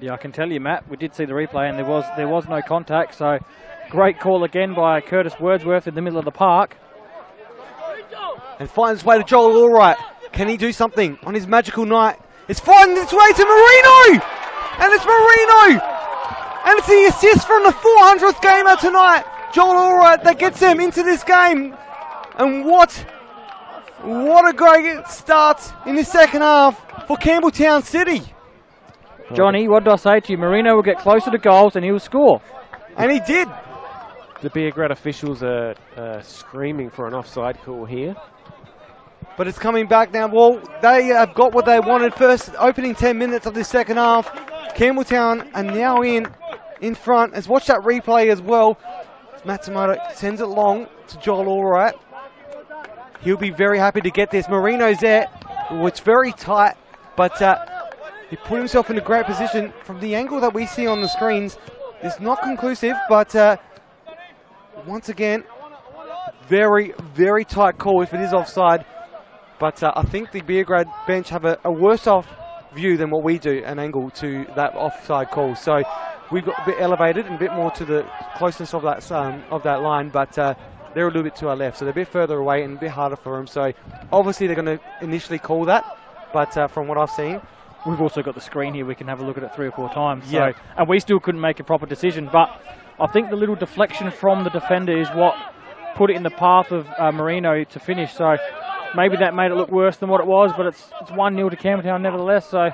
Yeah, I can tell you, Matt, we did see the replay and there was no contact, so great call again by Curtis Wordsworth in the middle of the park. And finds its way to Joel Allwright. Can he do something on his magical night? It's finding its way to Marino! And it's Marino! And it's the assist from the 400th gamer tonight. Joel Allwright that gets them into this game. And what a great start in the second half for Campbelltown City. Johnny, what did I say to you? Marino will get closer to goals and he will score. And he did. The Beograd officials are screaming for an offside call here. But it's coming back now. Well, they have got what they wanted. First opening 10 minutes of this second half. Campbelltown are now in front. Let's watch that replay as well. Matsumoto sends it long to Joel Allwright. He'll be very happy to get this. Marino's there. Well, it's very tight, but he put himself in a great position. From the angle that we see on the screens, it's not conclusive, but once again, very, very tight call if it is offside. But I think the Beograd bench have a worse off view than what we do, an angle to that offside call. So we've got a bit elevated and a bit more to the closeness of that line, but they're a little bit to our left, so they're a bit further away and a bit harder for them. So obviously they're going to initially call that, but from what I've seen, we've also got the screen here. We can have a look at it 3 or 4 times. So, yeah. And we still couldn't make a proper decision, but I think the little deflection from the defender is what put it in the path of Marino to finish. So maybe that made it look worse than what it was, but it's 1-0 to Campbelltown nevertheless. So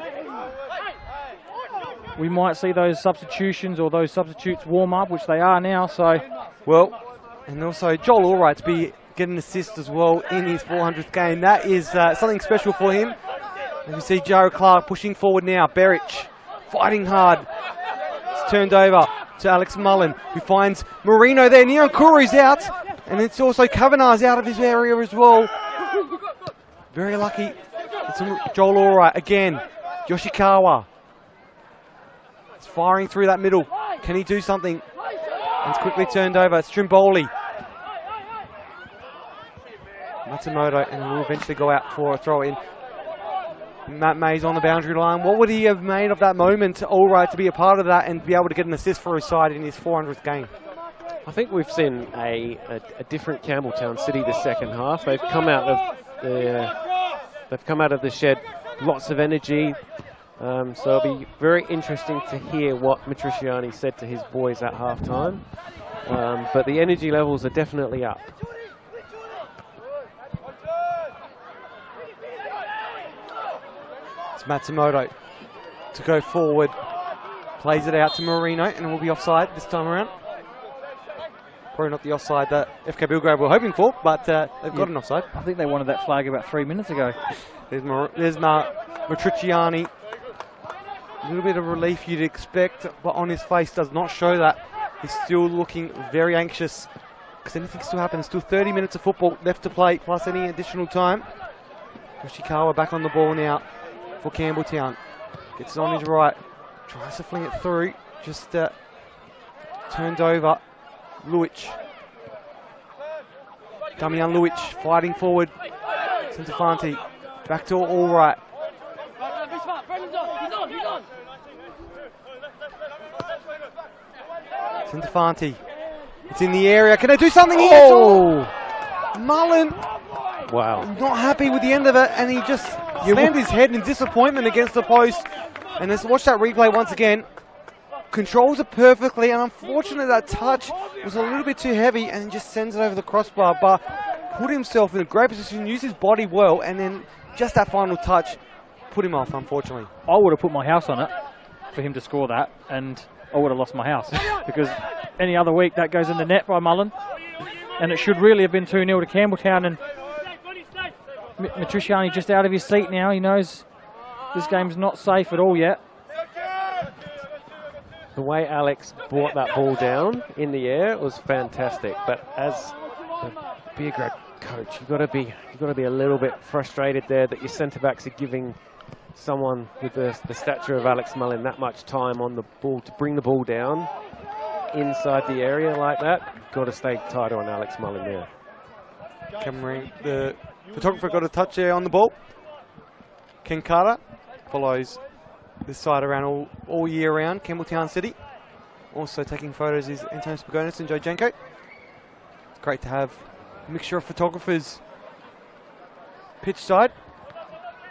we might see those substitutions or those substitutes warm up, which they are now. So well, and also Joel Allwright to be getting an assist as well in his 400th game. That is something special for him. And you see Jared Clark pushing forward now. Berich fighting hard. It's turned over to Alex Mullen, who finds Marino there. Neon Kuru's out. And it's also Kavanagh's out of his area as well. Very lucky. It's Joel Allwright again. Yoshikawa. It's firing through that middle. Can he do something? And it's quickly turned over. It's Trimboli. Matsumoto, and will eventually go out for a throw in. Matt Mays on the boundary line. What would he have made of that moment, Allwright, to be a part of that and be able to get an assist for his side in his 400th game? I think we've seen a different Campbelltown City the second half. They've come out of the shed, lots of energy. So it'll be very interesting to hear what Matriciani said to his boys at halftime. But the energy levels are definitely up. It's Matsumoto to go forward, plays it out to Marino, and it will be offside this time around. Probably not the offside that FK Beograd were hoping for, but they've got an offside. I think they wanted that flag about 3 minutes ago. There's Matriciani. A little bit of relief you'd expect, but on his face does not show that. He's still looking very anxious because anything still happens. Still 30 minutes of football left to play, plus any additional time. Yoshikawa back on the ball now for Campbelltown. Gets it on his right, tries to fling it through, just turned over. Luic. Damian Luic fighting forward. Centofanti back to all right. Centofanti. It's in the area. Can they do something here? Oh! Mullen. Wow. Not happy with the end of it, and he just slammed his head in disappointment against the post. And let's watch that replay once again. Controls it perfectly, and unfortunately that touch was a little bit too heavy and just sends it over the crossbar, but put himself in a great position, used his body well, and then just that final touch put him off, unfortunately. I would have put my house on it for him to score that, and I would have lost my house because any other week that goes in the net by Mullen, and it should really have been 2-0 to Campbelltown, and Matriciani just out of his seat now. He knows this game's not safe at all yet. The way Alex brought that ball down in the air was fantastic. But as a Beograd coach, you've got to be a little bit frustrated there that your centre backs are giving someone with the stature of Alex Mullen that much time on the ball to bring the ball down inside the area like that. You've got to stay tighter on Alex Mullen there. Cameron, the photographer, got a touch there on the ball. Ken Carter follows this side around all year round. Campbelltown City. Also taking photos is Antonis Pagonis and Joe Janko. It's great to have a mixture of photographers pitch side.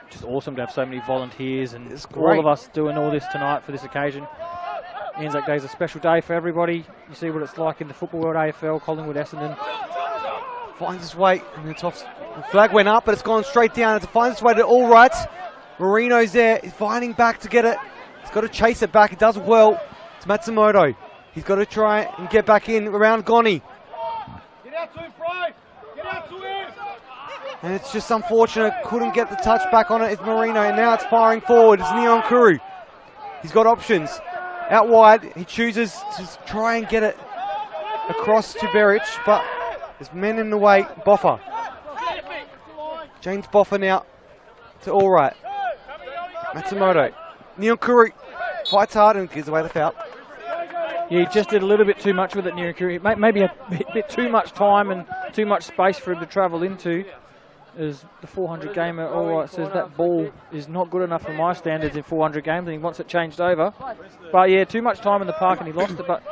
Just awesome to have so many volunteers and all of us doing all this tonight for this occasion. Anzac Day is a special day for everybody. You see what it's like in the Football World AFL. Collingwood, Essendon. Finds its way, and the flag went up, but it's gone straight down. It finds its way to all right. Marino's there. He's finding back to get it. He's got to chase it back. He does well. It's Matsumoto. He's got to try and get back in around Goni. Get out to him, Fry. Get out to him. And it's just unfortunate. Couldn't get the touch back on it. It's Marino, and now it's firing forward. It's Neon Kuru. He's got options. Out wide, he chooses to try and get it across to Beric, but there's men in the way. Boffa. James Boffa now to all right. Matsumoto. Neon Kuru fights hard and gives away the foul. Yeah, he just did a little bit too much with it, Neon Kuru. Maybe a bit too much time and too much space for him to travel into. As the 400 gamer all right says, that ball is not good enough for my standards in 400 games, and he wants it changed over. But yeah, too much time in the park and he lost it. But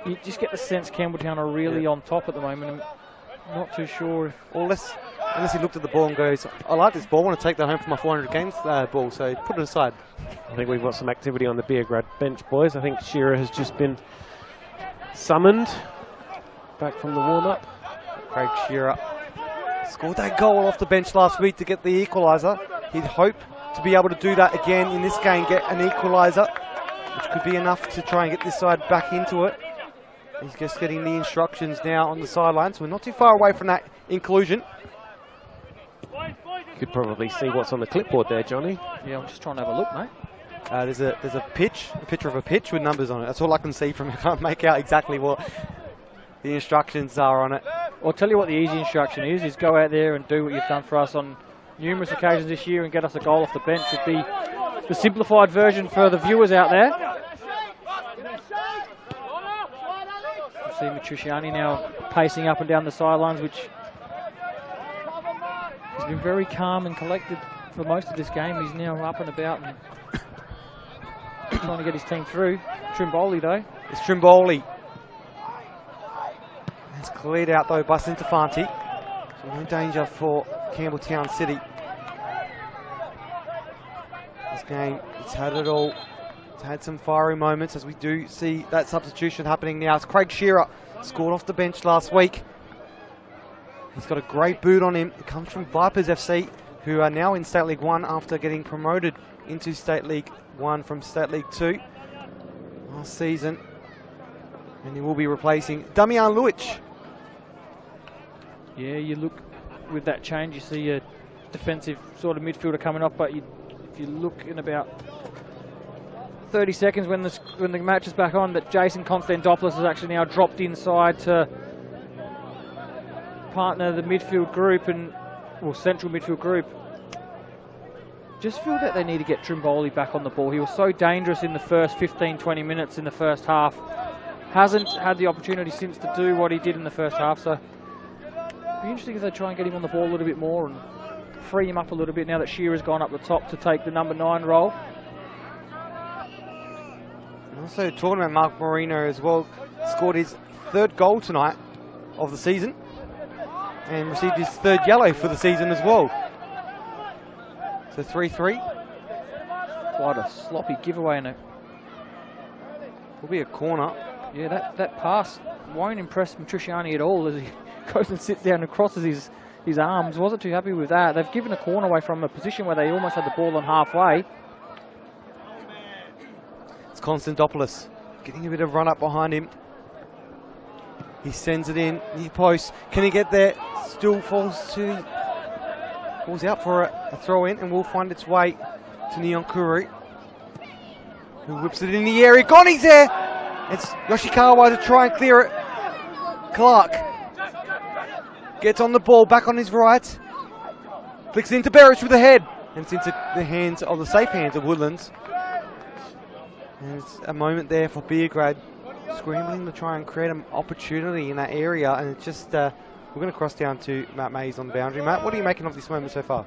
you just get the sense Campbelltown are really on top at the moment. I'm not too sure if... Unless he looked at the ball and goes, I like this ball, I want to take that home for my 400 games ball, so put it aside. I think we've got some activity on the Beograd bench, boys. I think Shearer has just been summoned back from the warm-up. Craig Shearer scored that goal off the bench last week to get the equaliser. He'd hope to be able to do that again in this game, get an equaliser, which could be enough to try and get this side back into it. He's just getting the instructions now on the sidelines. We're not too far away from that inclusion. You could probably see what's on the clipboard there, Johnny. Yeah, I'm just trying to have a look, mate. There's a picture of a pitch with numbers on it. That's all I can see from it. I can't make out exactly what the instructions are on it. I'll tell you what the easy instruction is go out there and do what you've done for us on numerous occasions this year and get us a goal off the bench. It'd be the simplified version for the viewers out there. You see Matriciani now pacing up and down the sidelines, which has been very calm and collected for most of this game. He's now up and about and trying to get his team through. Trimboli though. It's Trimboli. Cleared out though by Cintafanti. So no danger for Campbelltown City. This game, it's had it all. It's had some fiery moments as we do see that substitution happening now. It's Craig Shearer, scored off the bench last week. He's got a great boot on him. It comes from Vipers FC, who are now in State League 1 after getting promoted into State League 1 from State League 2 last season. And he will be replacing Damian Luic. Yeah, you look with that change, you see a defensive sort of midfielder coming off, but if you look in about 30 seconds when the match is back on, that Jason Constantopoulos has actually now dropped inside to partner the midfield group central midfield group. Just feel that they need to get Trimboli back on the ball. He was so dangerous in the first 15-20 minutes in the first half. Hasn't had the opportunity since to do what he did in the first half, so it'll be interesting if they try and get him on the ball a little bit more and free him up a little bit now that Shearer's gone up the top to take the number 9 role. And also talking about Mark Marino as well, scored his 3rd goal tonight of the season and received his 3rd yellow for the season as well. So 3-3. Quite a sloppy giveaway, and will be a corner. Yeah, that pass won't impress Matriciani at all as he goes and sits down and crosses his arms. Wasn't too happy with that. They've given a corner away from a position where they almost had the ball on halfway. It's Constantopoulos getting a bit of run up behind him. He sends it in, near post. Can he get there? Still falls out for a throw in and will find its way to Nyonkuru, who whips it in the air. He's there! It's Yoshikawa to try and clear it. Clark gets on the ball, back on his right. Flicks it into Berich with the head. And it's into the hands of the safe hands of Woodlands. And it's a moment there for Beograd, scrambling to try and create an opportunity in that area. And it's just, we're going to cross down to Matt Mays on the boundary. Matt, what are you making of this moment so far?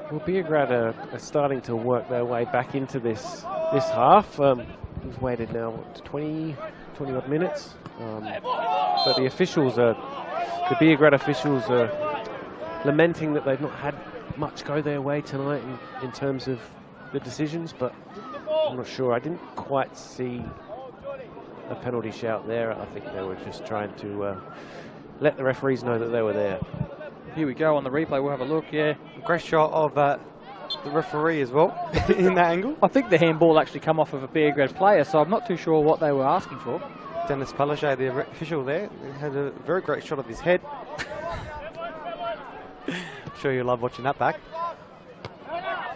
Well, Beograd are starting to work their way back into this half. We've waited now, what, 20 odd minutes. But the Beograd officials are lamenting that they've not had much go their way tonight in terms of the decisions, but I'm not sure. I didn't quite see a penalty shout there. I think they were just trying to let the referees know that they were there. Here we go on the replay. We'll have a look. Yeah, great shot of the referee as well in that angle. I think the handball actually come off of a Beograd player, so I'm not too sure what they were asking for. Dennis Palaszczuk, the official there, had a very great shot of his head. I'm sure you'll love watching that back.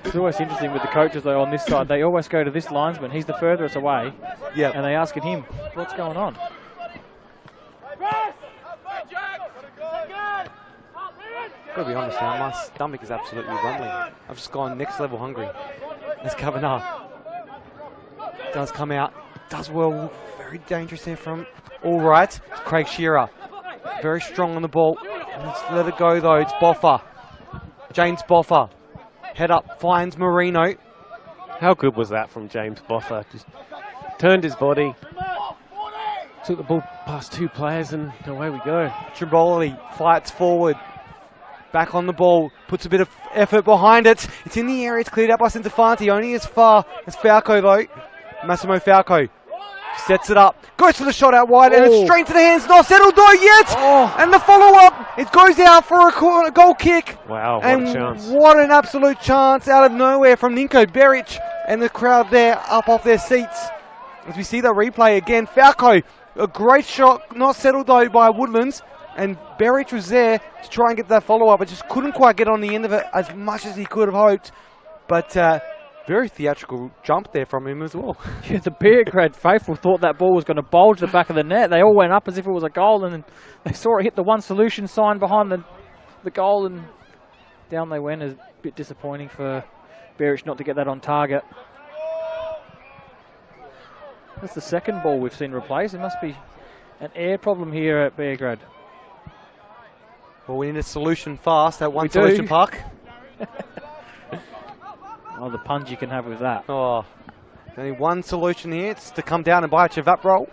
It's always interesting with the coaches though on this side. They always go to this linesman. He's the furthest away. Yeah. And they asking him, what's going on? Gotta be honest now, my stomach is absolutely rumbling. I've just gone next level hungry. As Kavanagh does come out, does well, very dangerous there from all right. It's Craig Shearer, very strong on the ball. Let's let it go though, it's Boffa. James Boffa, head up, finds Marino. How good was that from James Boffa? Just turned his body, took the ball past 2 players and away we go. Trimboli fights forward. Back on the ball, puts a bit of effort behind it. It's in the area, it's cleared out by Cintafanti, only as far as Falco though. Massimo Falco sets it up, goes for the shot out wide, and it's straight to the hands, not settled though yet! And the follow-up, it goes out for a goal kick. Wow, what and a chance. What an absolute chance out of nowhere from Ninko Berich and the crowd there up off their seats. As we see the replay again, Falco, a great shot, not settled though by Woodlands. And Berich was there to try and get that follow-up, but just couldn't quite get on the end of it as much as he could have hoped. But very theatrical jump there from him as well. Yeah, the Beograd faithful thought that ball was going to bulge the back of the net. They all went up as if it was a goal, and then they saw it hit the one solution sign behind the goal, and down they went. A bit disappointing for Berich not to get that on target. That's the second ball we've seen replaced. It must be an air problem here at Beograd. Well, we need a solution fast at One Solution Park. Oh, the puns you can have with that. Oh, only one solution here. It's to come down and buy a Chivap roll.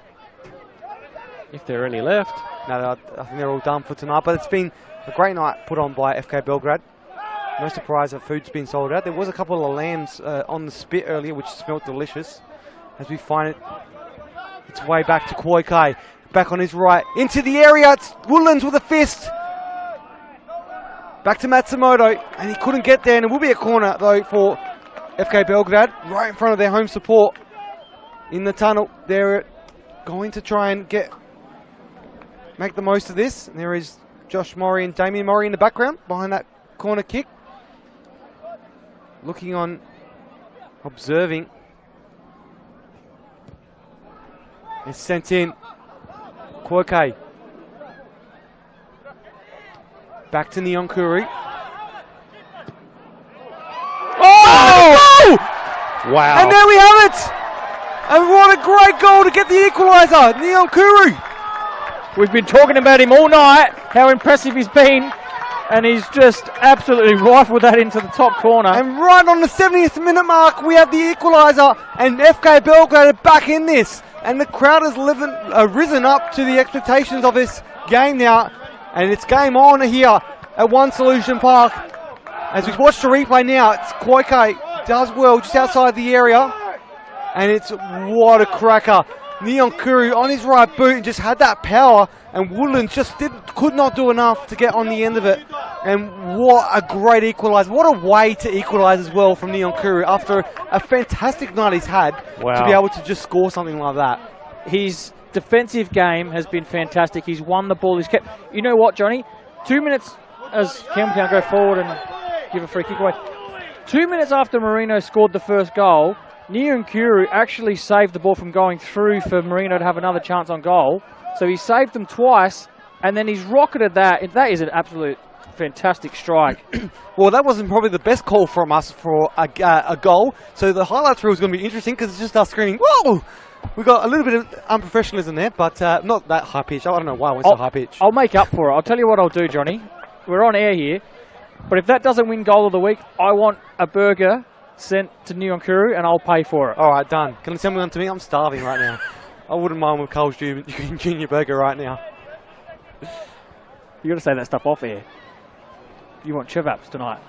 If there are any left. No, I think they're all done for tonight, but it's been a great night put on by FK Beograd. No surprise that food's been sold out. There was a couple of lambs on the spit earlier, which smelled delicious. As we find it, its way back to Koike. Back on his right, into the area. It's Woodlands with a fist. Back to Matsumoto, and he couldn't get there, and it will be a corner, though, for FK Beograd, right in front of their home support in the tunnel. They're going to try and make the most of this. And there is Josh Murray and Damien Murray in the background behind that corner kick. Looking on, observing. It's sent in. Koike. Back to Nyonkuru. Oh! Wow. And there we have it! And what a great goal to get the equaliser, Nyonkuru. We've been talking about him all night, how impressive he's been, and he's just absolutely rifled that into the top corner. And right on the 70th minute mark, we have the equaliser, and FK Beograd are back in this. And the crowd has risen up to the expectations of this game now. And it's game on here at One Solution Park. As we watch the replay now, it's Koike does well just outside the area. And it's what a cracker. Nyonkuru on his right boot and just had that power, and Woodlands just could not do enough to get on the end of it. And what a great equaliser. What a way to equalise as well from Nyonkuru after a fantastic night he's had to be able to just score something like that. His defensive game has been fantastic. He's won the ball. He's kept. You know what, Johnny? 2 minutes as Campbelltown go forward and give a free kick away. 2 minutes after Marino scored the first goal, Nyonkuru actually saved the ball from going through for Marino to have another chance on goal. So he saved them twice, and then he's rocketed that. That is an absolute fantastic strike. Well, that wasn't probably the best call from us for a goal. So the highlights reel is going to be interesting because it's just us screaming, whoa! We got a little bit of unprofessionalism there, but not that high pitch. I don't know why I went so high pitch. I'll make up for it. I'll tell you what I'll do, Johnny. We're on air here, but if that doesn't win goal of the week, I want a burger sent to Nyonkuru, and I'll pay for it. All right, done. Can you send one to me? I'm starving right now. I wouldn't mind with Coles Junior Burger right now. You got to say that stuff off air. You want Chevaps tonight?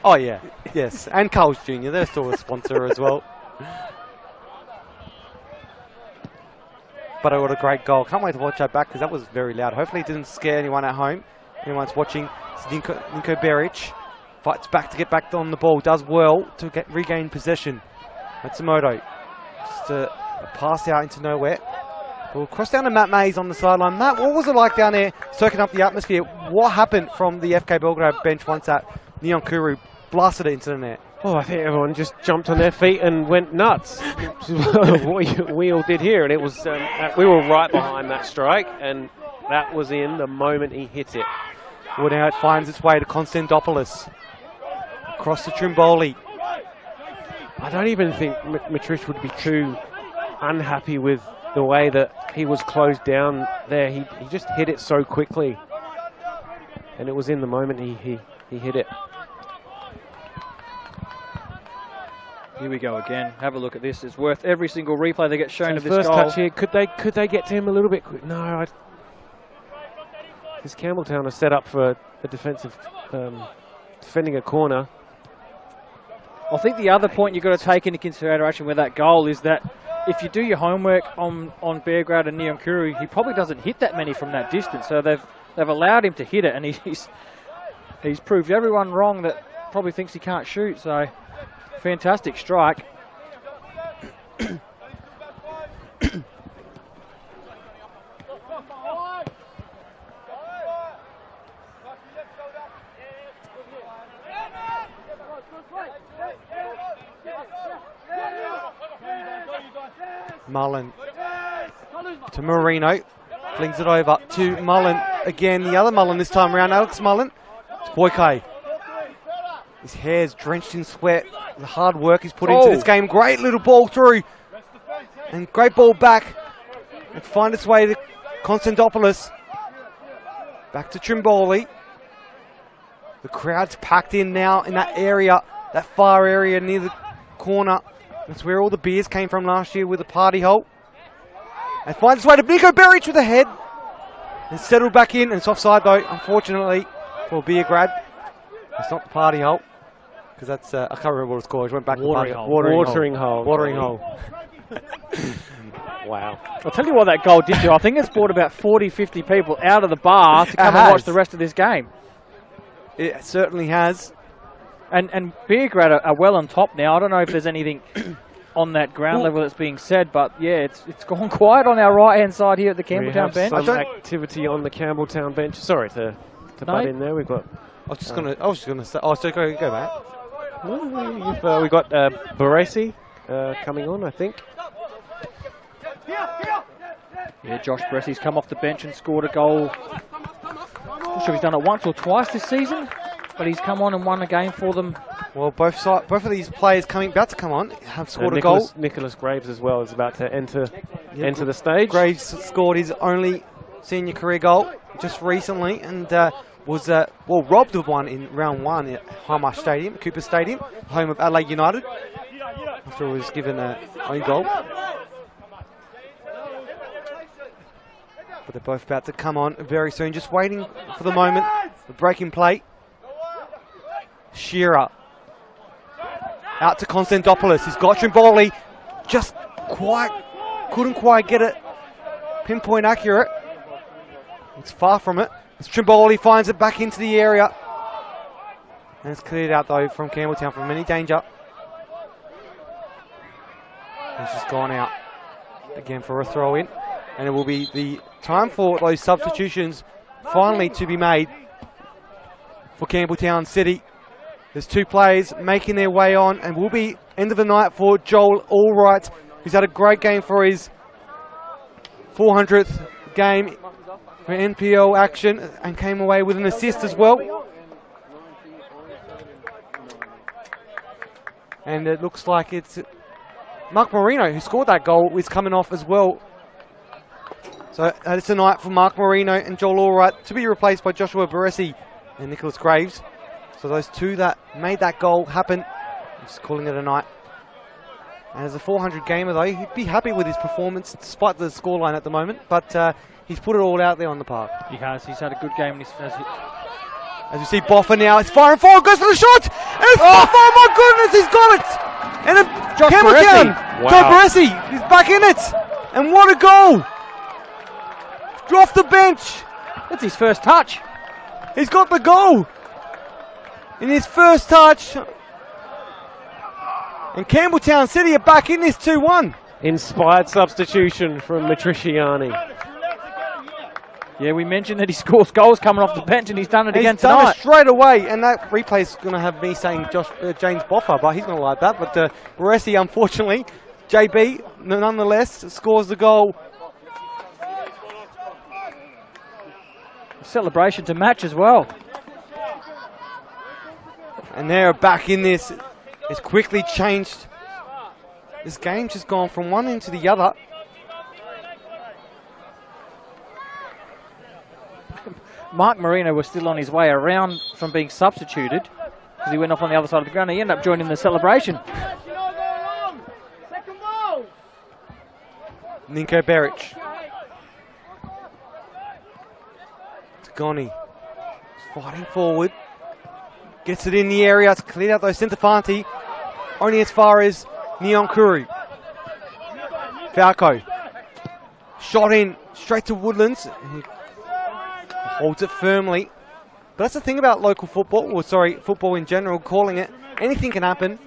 Oh yeah, yes, and Coles Junior. They're still a sponsor as well. But I got a great goal. Can't wait to watch that back because that was very loud. Hopefully it didn't scare anyone at home. Anyone's watching. It's Nico Beric. Fights back to get back on the ball. Does well to regain possession. Matsumoto. Just a pass out into nowhere. We'll cross down to Matt Mays on the sideline. Matt, what was it like down there soaking up the atmosphere? What happened from the FK Beograd bench once that Nyonkuru blasted it into the net? Oh, I think everyone just jumped on their feet and went nuts. What we all did here, and it was we were right behind that strike, and that was in the moment he hit it. Well, now it finds its way to Konstantopoulos. Across to Trimboli. I don't even think Matrish would be too unhappy with the way that he was closed down there. He just hit it so quickly, and it was in the moment he hit it. Here we go again. Have a look at this. It's worth every single replay that gets shown of this first goal. Touch here. Could they get to him a little bit quick? No. This Campbelltown is set up for a defensive defending a corner. I think the other point you've got to take into consideration with that goal is that if you do your homework on Beograd and Nyonkuru, he probably doesn't hit that many from that distance. So they've allowed him to hit it, and he's proved everyone wrong that probably thinks he can't shoot. So fantastic strike. Mullen to Marino, flings it over to Mullen again. The other Mullen this time around, Alex Mullen. It's Koike. His hair's drenched in sweat. The hard work he's put into this game. Great little ball through, and great ball back, and find its way to Konstantopoulos. Back to Trimboli. The crowd's packed in now in that area, that far area near the corner. That's where all the beers came from last year with the party hole. And finds its way to Nico Beric with a head. and settled back in, and it's offside though, unfortunately, for Beograd. It's not the party hole, because that's, I can't remember what it's called. It went back Watering to hole. Watering hole. Watering hole. Wow. I'll tell you what that goal did do. I think it's brought about 40, 50 people out of the bar to come and watch the rest of this game. It certainly has. And Beograd are well on top now. I don't know if there's anything on that ground level that's being said, but yeah, it's gone quiet on our right-hand side here at the Campbelltown bench. Some activity on the Campbelltown bench. Sorry to butt in there. We've got. I was just gonna say. Oh, so go back. No, we've got Baresi coming on, I think. Yeah, Josh Bressy's come off the bench and scored a goal. Not sure if he's done it once or twice this season, but he's come on and won a game for them. Well, both of these players about to come on have scored a goal. Nicholas Graves as well is about to enter the stage. Graves scored his only senior career goal just recently, and was robbed of one in round 1 at Hindmarsh Stadium, Cooper Stadium, home of Adelaide United, after he was given an own goal. But they're both about to come on very soon, just waiting for the moment. The breaking play. Shearer out to Konstantopoulos. He's got Trimboli, just couldn't quite get it pinpoint accurate. It's far from it. As Trimboli finds it back into the area. And it's cleared out though from Campbelltown from any danger. He's just gone out again for a throw in. And it will be the time for those substitutions finally to be made for Campbelltown City. There's 2 players making their way on, and will be end of the night for Joel Allwright, who's had a great game for his 400th game for NPL action and came away with an assist as well. And it looks like it's Mark Marino who scored that goal, is coming off as well. So it's a night for Mark Marino and Joel Allwright to be replaced by Joshua Baresi and Nicholas Graves. So those 2 that made that goal happen, I'm just calling it a night. And as a 400 gamer though, he'd be happy with his performance despite the scoreline at the moment, but he's put it all out there on the park. He has. He's had a good game. As you see Boffa now, it's firing forward, goes for the shot! And it's Boffa, oh my goodness, he's got it! And then Josh Campbelltown, Baresi. Joe Baresi, he's back in it! And what a goal! Off the bench. That's his first touch. He's got the goal in his first touch. And Campbelltown City are back in this 2-1. Inspired substitution from Matriciani. Yeah, we mentioned that he scores goals coming off the bench, and he's done it again tonight. He's done it straight away, and that replay is going to have me saying James Boffa, but he's going to like that. But Baresi, unfortunately, JB, nonetheless, scores the goal. Celebration to match as well. And they're back in this. It's quickly changed. This game's just gone from one end to the other. Mark Marino was still on his way around from being substituted because he went off on the other side of the ground. He ended up joining the celebration. Ninko Beric. Goni fighting forward, gets it in the area, it's cleared out those Centofanti, only as far as Nyonkuru. Falco, shot in, straight to Woodlands, he holds it firmly. But that's the thing about local football, or sorry, football in general, calling it, anything can happen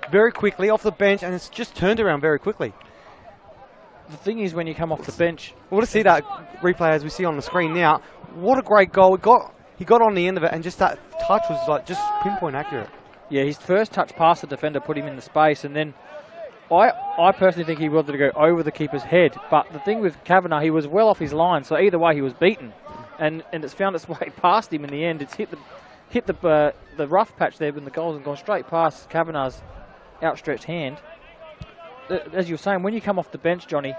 very quickly off the bench, and it's just turned around very quickly. The thing is, when you come off the bench, we'll just see that replay as we see on the screen now. What a great goal. He got on the end of it, and just that touch was like just pinpoint accurate. Yeah, his first touch past the defender put him in the space, and then I personally think he wanted to go over the keeper's head. But the thing with Kavanagh, he was well off his line, so either way he was beaten, and it's found its way past him in the end. It's hit the rough patch there in the goals and gone straight past Kavanagh's outstretched hand. As you were saying, when you come off the bench, Johnny,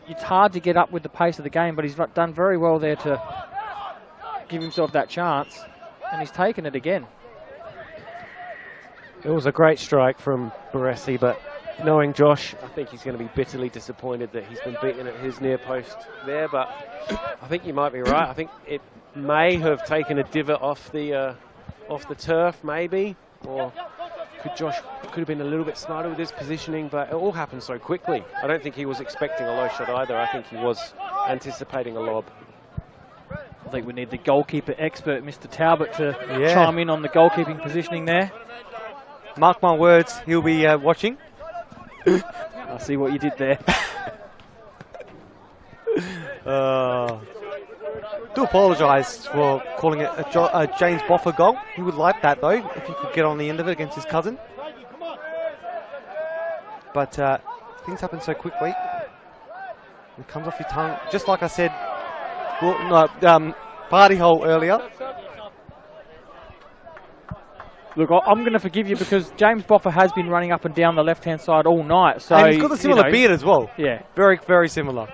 it's hard to get up with the pace of the game, but he's done very well there to give himself that chance, and he's taken it again. It was a great strike from Baresi, but knowing Josh, I think he's going to be bitterly disappointed that he's been beaten at his near post there, but I think you might be right. I think it may have taken a divot off the turf, maybe, or Josh could have been a little bit smarter with his positioning, but it all happened so quickly. I don't think he was expecting a low shot either. I think he was anticipating a lob. I think we need the goalkeeper expert, Mr. Talbot, to chime in on the goalkeeping positioning there. Mark my words, he'll be watching. I see what you did there. Do apologise for calling it a James Boffer goal. He would like that though, if he could get on the end of it against his cousin. But things happen so quickly. It comes off your tongue, just like I said. Party hole earlier. Look, I'm going to forgive you because James Boffer has been running up and down the left-hand side all night. So and he's got a similar beard as well. Yeah, very, very similar.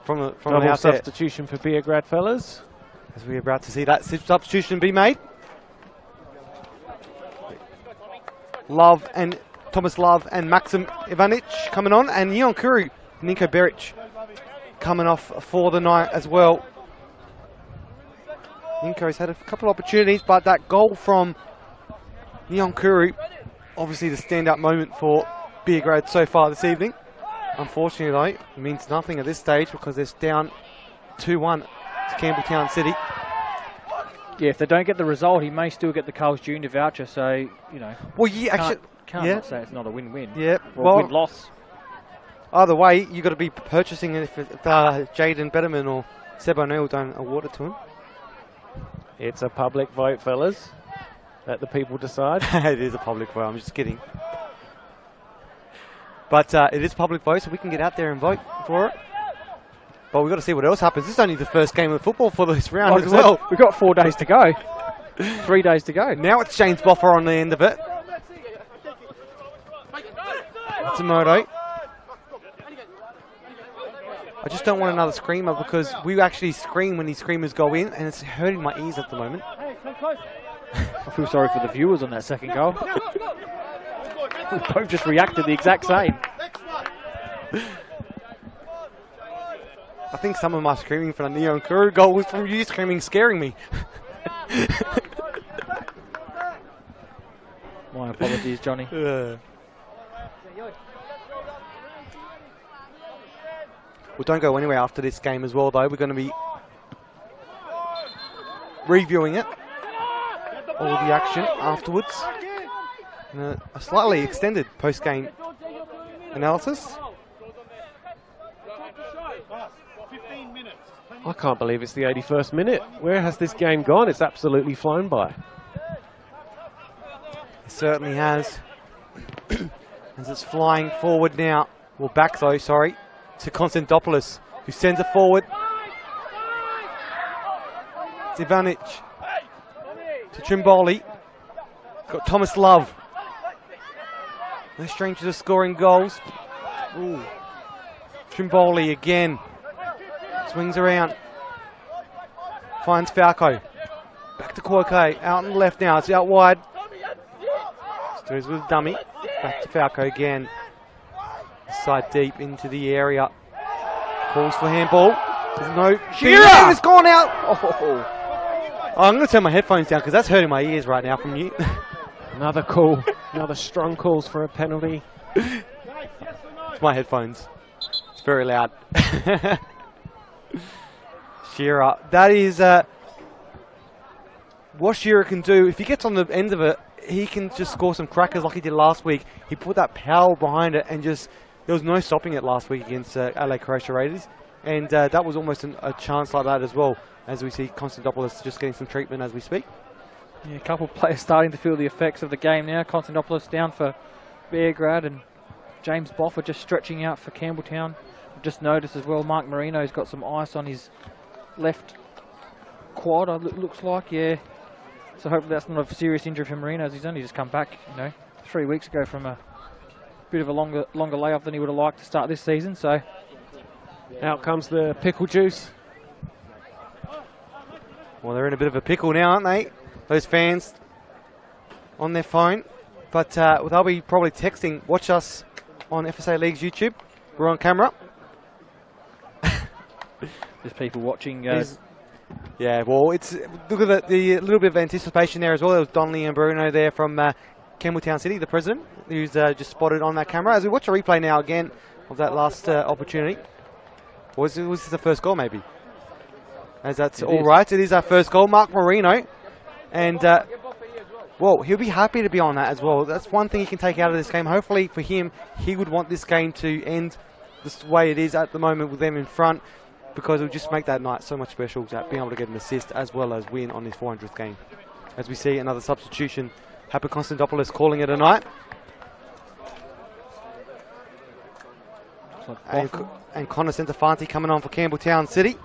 From the Double outset. Substitution for Beograd, fellas. As we're about to see that substitution be made. Thomas Love and Maxim Ivanic coming on, and Neon Kuru, Nico Beric coming off for the night as well. Ninko's had a couple of opportunities, but that goal from Neon Kuru, obviously the standout moment for Beograd so far this evening. Unfortunately though, it means nothing at this stage because they're down 2-1 to Campbelltown City. Yeah, if they don't get the result, he may still get the Carl's Junior voucher, so, you know. Well, yeah, can't not say it's not a win-win. Yeah, or win-loss. Either way, you've got to be purchasing it if Jaden Betterman or Seb O'Neill don't award it to him. It's a public vote, fellas. Let the people decide. It is a public vote, I'm just kidding. But it is a public vote, so we can get out there and vote for it. But we've got to see what else happens. This is only the first game of football for this round as well. We've got 4 days to go. 3 days to go. Now it's James Boffer on the end of it. Matsumoto. I just don't want another screamer because we actually scream when these screamers go in, and it's hurting my ears at the moment. I feel sorry for the viewers on that second goal. We both just reacted the exact same. I think some of my screaming for the Neon Kuru goal was from you screaming, scaring me. My apologies, Johnny. Well, don't go anywhere after this game as well, though. We're going to be reviewing it, all the action afterwards, in a slightly extended post-game analysis. I can't believe it's the 81st minute. Where has this game gone? It's absolutely flown by. It certainly has. As it's flying forward now, well, back though, sorry, to Konstantopoulos, who sends it forward. Ivanic to Trimboli. Got Thomas Love. No stranger to scoring goals. Ooh. Trimboli again. Swings around. Finds Falco. Back to Kouake. Out on the left now. It's out wide. Stirs with dummy. Back to Falco again. Side deep into the area. Calls for handball. There's no. Shearer has gone out. Oh, I'm going to turn my headphones down because that's hurting my ears right now from you. Another call. Another strong calls for a penalty. It's my headphones. It's very loud. Shearer. That is what Shearer can do. If he gets on the end of it, he can just score some crackers like he did last week. He put that power behind it and just, there was no stopping it last week against LA Croatia Raiders. And that was almost a chance like that as well, as we see Konstantopoulos just getting some treatment as we speak. Yeah, a couple of players starting to feel the effects of the game now. Konstantopoulos down for Beograd and James Boffer just stretching out for Campbelltown. I've just noticed as well, Mark Marino's got some ice on his left quad, looks like, yeah. So hopefully that's not a serious injury for Marino, as he's only just come back, 3 weeks ago from a bit of a longer layoff than he would have liked to start this season. So out comes the pickle juice. Well, they're in a bit of a pickle now, aren't they? Those fans on their phone. but they'll be probably texting. Watch us on FSA League's YouTube. We're on camera. There's people watching. Yeah, well, it's look at the little bit of anticipation there as well. There was Donnelly and Bruno there from Campbelltown City, the president, who's just spotted on that camera. As we watch a replay now again of that last opportunity. Was this the first goal, maybe? As that's all right. It is our first goal, Mark Marino. And, well, he'll be happy to be on that as well. That's one thing he can take out of this game. Hopefully for him, he would want this game to end the way it is at the moment with them in front, because it will just make that night so much special, being able to get an assist as well as win on his 400th game. As we see another substitution, Happy Konstantopoulos calling it a night. And Connor Centofanti coming on for Campbelltown City.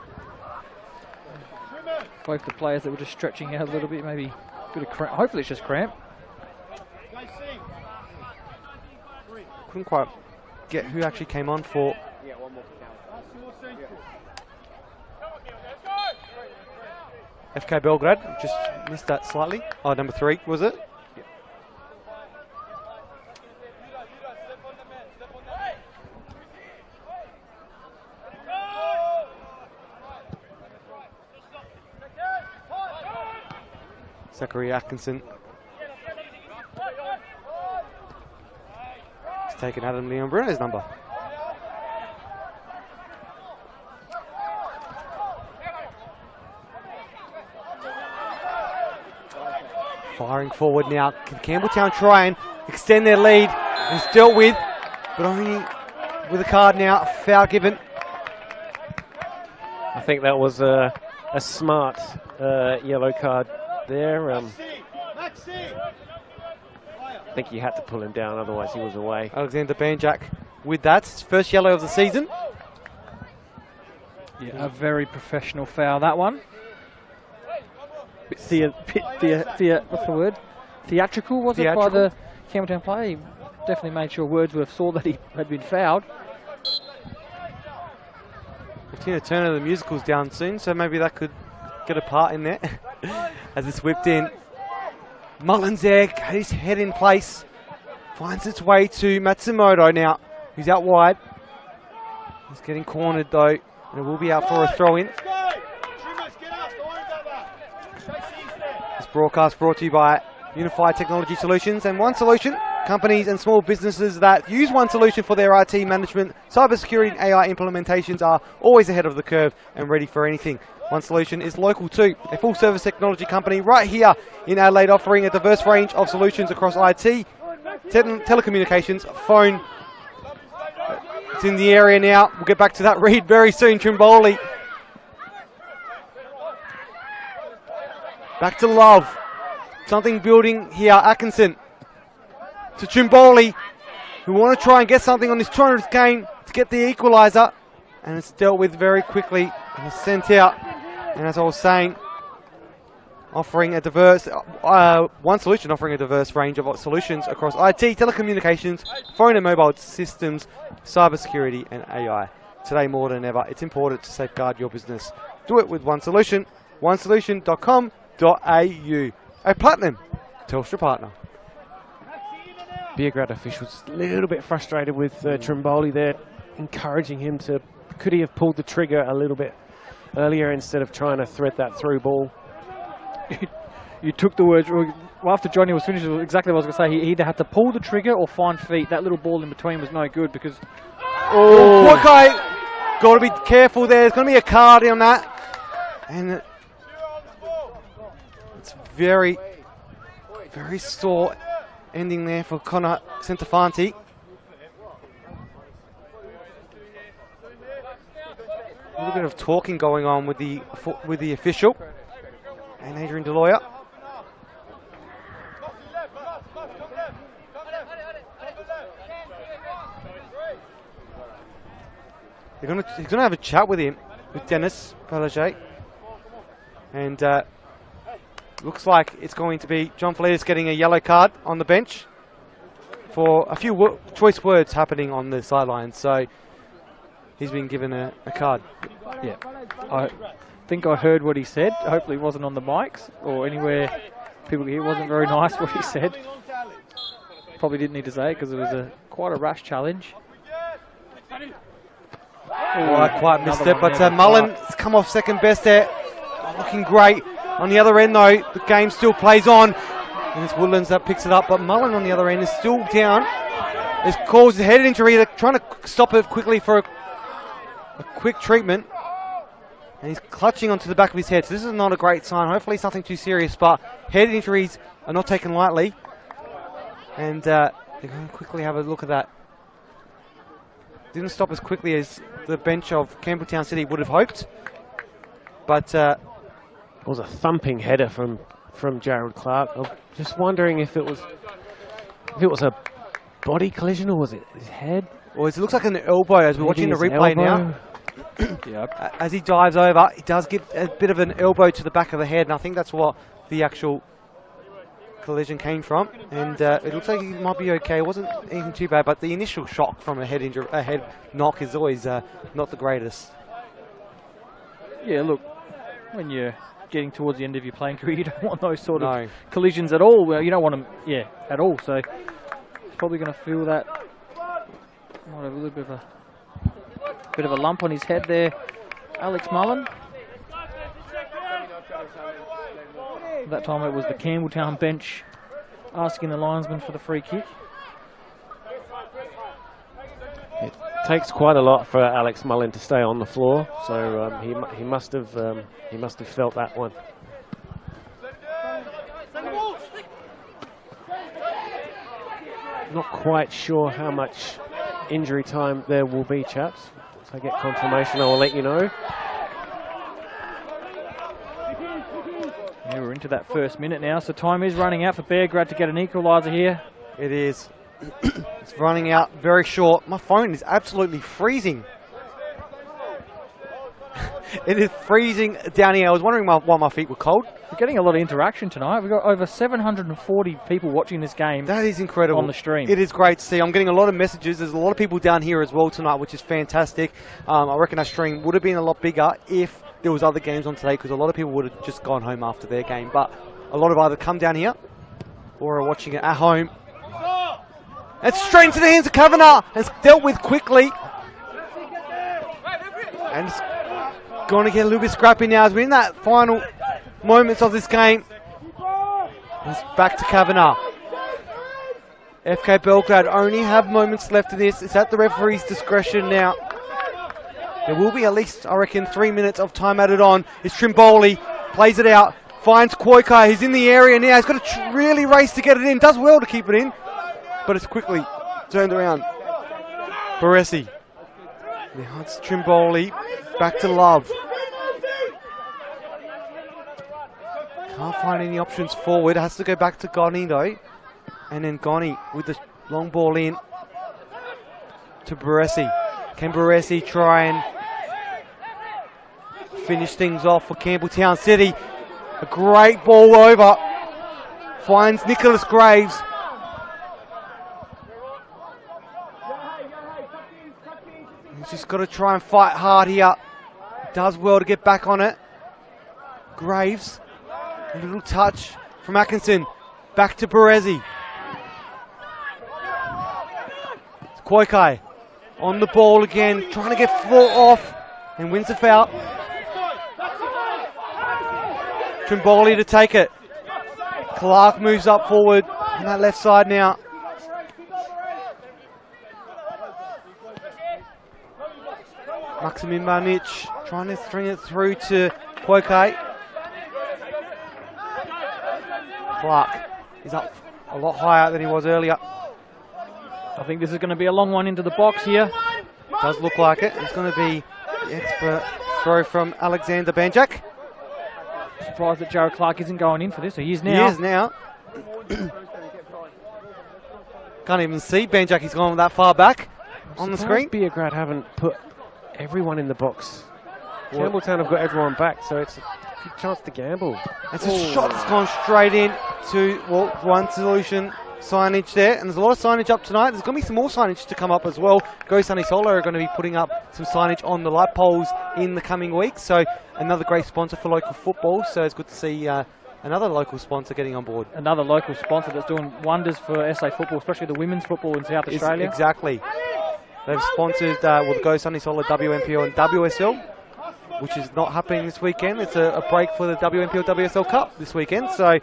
Both the players that were just stretching out a little bit, maybe a bit of cramp. Hopefully it's just cramp. Couldn't quite get who actually came on for. FK Beograd, just missed that slightly. Oh, number 3, was it? Zachary Atkinson. He's taken Adam Leon Bruno's number. Firing forward now. Can Campbelltown try and extend their lead? It's dealt with, but only with a card now. Foul given. I think that was a smart yellow card there. I think he had to pull him down, otherwise he was away. Alexander Banjak with that. His first yellow of the season. Yeah, a very professional foul, that one. What's the word? Theatrical, was it, by the Campbelltown player? He definitely made sure Wordsworth saw that he had been fouled. Tina Turner, the musical's down soon, so maybe that could get a part in there. As it's whipped in. Mullins there, his head in place. Finds its way to Matsumoto now. He's out wide. He's getting cornered though, and it will be out for a throw-in. This broadcast brought to you by Unified Technology Solutions and One Solution. Companies and small businesses that use One Solution for their IT management, cybersecurity and AI implementations are always ahead of the curve and ready for anything. One Solution is local too, a full-service technology company right here in Adelaide, offering a diverse range of solutions across IT, telecommunications, phone. It's in the area now. We'll get back to that read very soon. Trimboli. Back to Love. Something building here. Atkinson to Trimboli, who want to try and get something on this 200th game to get the equaliser. And it's dealt with very quickly and it's sent out. And as I was saying, offering a diverse, One Solution offering a diverse range of solutions across IT, telecommunications, phone and mobile systems, cybersecurity and AI. Today more than ever, it's important to safeguard your business. Do it with One Solution, onesolution.com.au. A platinum Telstra partner. Beograd officials a little bit frustrated with Trimboli there, encouraging him to, could he have pulled the trigger a little bit earlier instead of trying to thread that through ball. You took the words, well, after Johnny was finished, exactly what I was going to say. He either had to pull the trigger or find feet. That little ball in between was no good because... Oh, poor guy. Got to be careful there. There's going to be a card on that. And it's very, very sore ending there for Connor Centofanti. A little bit of talking going on with the official and Adrian Deloya. He's gonna have a chat with him, with Dennis Pelagier, and looks like it's going to be John Fleitas getting a yellow card on the bench for a few choice words happening on the sidelines. So he's been given a card. Yeah, I think I heard what he said. Hopefully it wasn't on the mics or anywhere people could hear. It wasn't very nice what he said. probably didn't need to say it because it was quite a rash challenge. I quite missed it, but Mullen's come off second best there. Looking great. On the other end, though, the game still plays on. And it's Woodlands that picks it up, but Mullen on the other end is still down. It's caused a head injury. They're trying to stop it quickly for a quick treatment. And he's clutching onto the back of his head, so this is not a great sign. Hopefully it's nothing too serious, but head injuries are not taken lightly. And they're going to quickly have a look at that. Didn't stop as quickly as the bench of Campbelltown City would have hoped. But it was a thumping header from Jared Clark. I'm just wondering if it was a body collision or was it his head? Well, it looks like an elbow as we're watching the replay now. Yep. As he dives over, he does get a bit of an elbow to the back of the head, and I think that's what the actual collision came from. And it looks like he might be okay. It wasn't even too bad, but the initial shock from a head knock is always not the greatest. Yeah, look, when you're getting towards the end of your playing career, you don't want those sort of collisions at all. Well, you don't want them, at all. So he's probably going to feel that. Might have a little bit of a lump on his head there, Alex Mullen. That time it was the Campbelltown bench asking the linesman for the free kick. It takes quite a lot for Alex Mullen to stay on the floor, so he must have felt that one. Not quite sure how much injury time there will be, chaps. If I get confirmation, I will let you know. Yeah, we're into that first minute now, so time is running out for Beograd to get an equaliser here. It is. It's running out very short. My phone is absolutely freezing. It is freezing down here. I was wondering why my feet were cold. We're getting a lot of interaction tonight. We've got over 740 people watching this game. That is incredible. On the stream. It is great to see. I'm getting a lot of messages. There's a lot of people down here as well tonight, which is fantastic. I reckon our stream would have been a lot bigger if there was other games on today, because a lot of people would have just gone home after their game. But a lot of either come down here or are watching it at home. It's straight into the hands of Kavanagh. It's dealt with quickly. And it's going to get a little bit scrappy now as we're in that final moments of this game. It's back to Kavanagh. FK Beograd only have moments left of this. It's at the referee's discretion now. There will be at least, I reckon, 3 minutes of time added on. It's Trimboli, plays it out, finds Koikai. He's in the area now. He's got to really race to get it in. Does well to keep it in, but it's quickly turned around. Baresi. Now it's Trimboli, back to Love. Can't find any options forward. Has to go back to Goni though. And then Goni with the long ball in to Baresi. Can Baresi try and finish things off for Campbelltown City? A great ball over. Finds Nicholas Graves. He's just got to try and fight hard here. Does well to get back on it. Graves. A little touch from Atkinson. Back to Baresi. It's Koikai on the ball again, trying to get full off and wins the foul. Trimboli to take it. Clark moves up forward on that left side now. Maximin Manic trying to string it through to Koikai. Clark is up a lot higher than he was earlier. I think this is going to be a long one into the box here. Does look like it. It's going to be the expert throw from Alexander Banjak. Surprised that Jared Clark isn't going in for this. He is now. He is now. Can't even see Banjak. He's gone that far back on the screen. Beograd haven't put everyone in the box. Campbelltown have got everyone back, so it's a good chance to gamble. It's a shot that's gone straight in to One Solution signage there, and there's a lot of signage up tonight. There's going to be some more signage to come up as well. Go Sunny Solar are going to be putting up some signage on the light poles in the coming weeks, so another great sponsor for local football, so it's good to see Another local sponsor getting on board. Another local sponsor that's doing wonders for SA football, especially the women's football in South Australia. Exactly. They've sponsored the Go Sunny Solid WNPL and WSL, which is not happening this weekend. It's a break for the WNPL WSL Cup this weekend. So,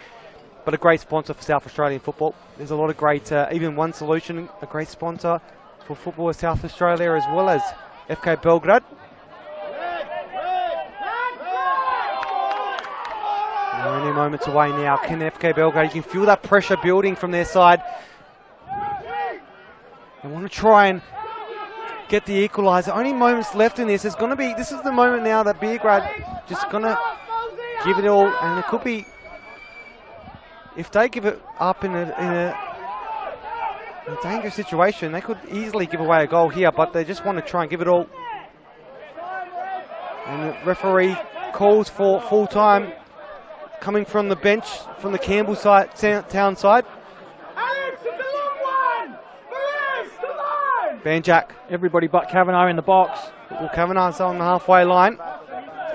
but a great sponsor for South Australian football. There's a lot of great, even One Solution, a great sponsor for football in South Australia, as well as FK Beograd. We're only moments away now. Can FK Beograd, you can feel that pressure building from their side. They want to try and get the equaliser. Only moments left in this. This is the moment now that Beograd just going to give it all, and it could be, if they give it up in a dangerous situation, they could easily give away a goal here, but they just want to try and give it all. And the referee calls for full time coming from the bench, from the Campbelltown side. Banjak. Everybody but Kavanagh in the box. Well, Kavanagh's on the halfway line.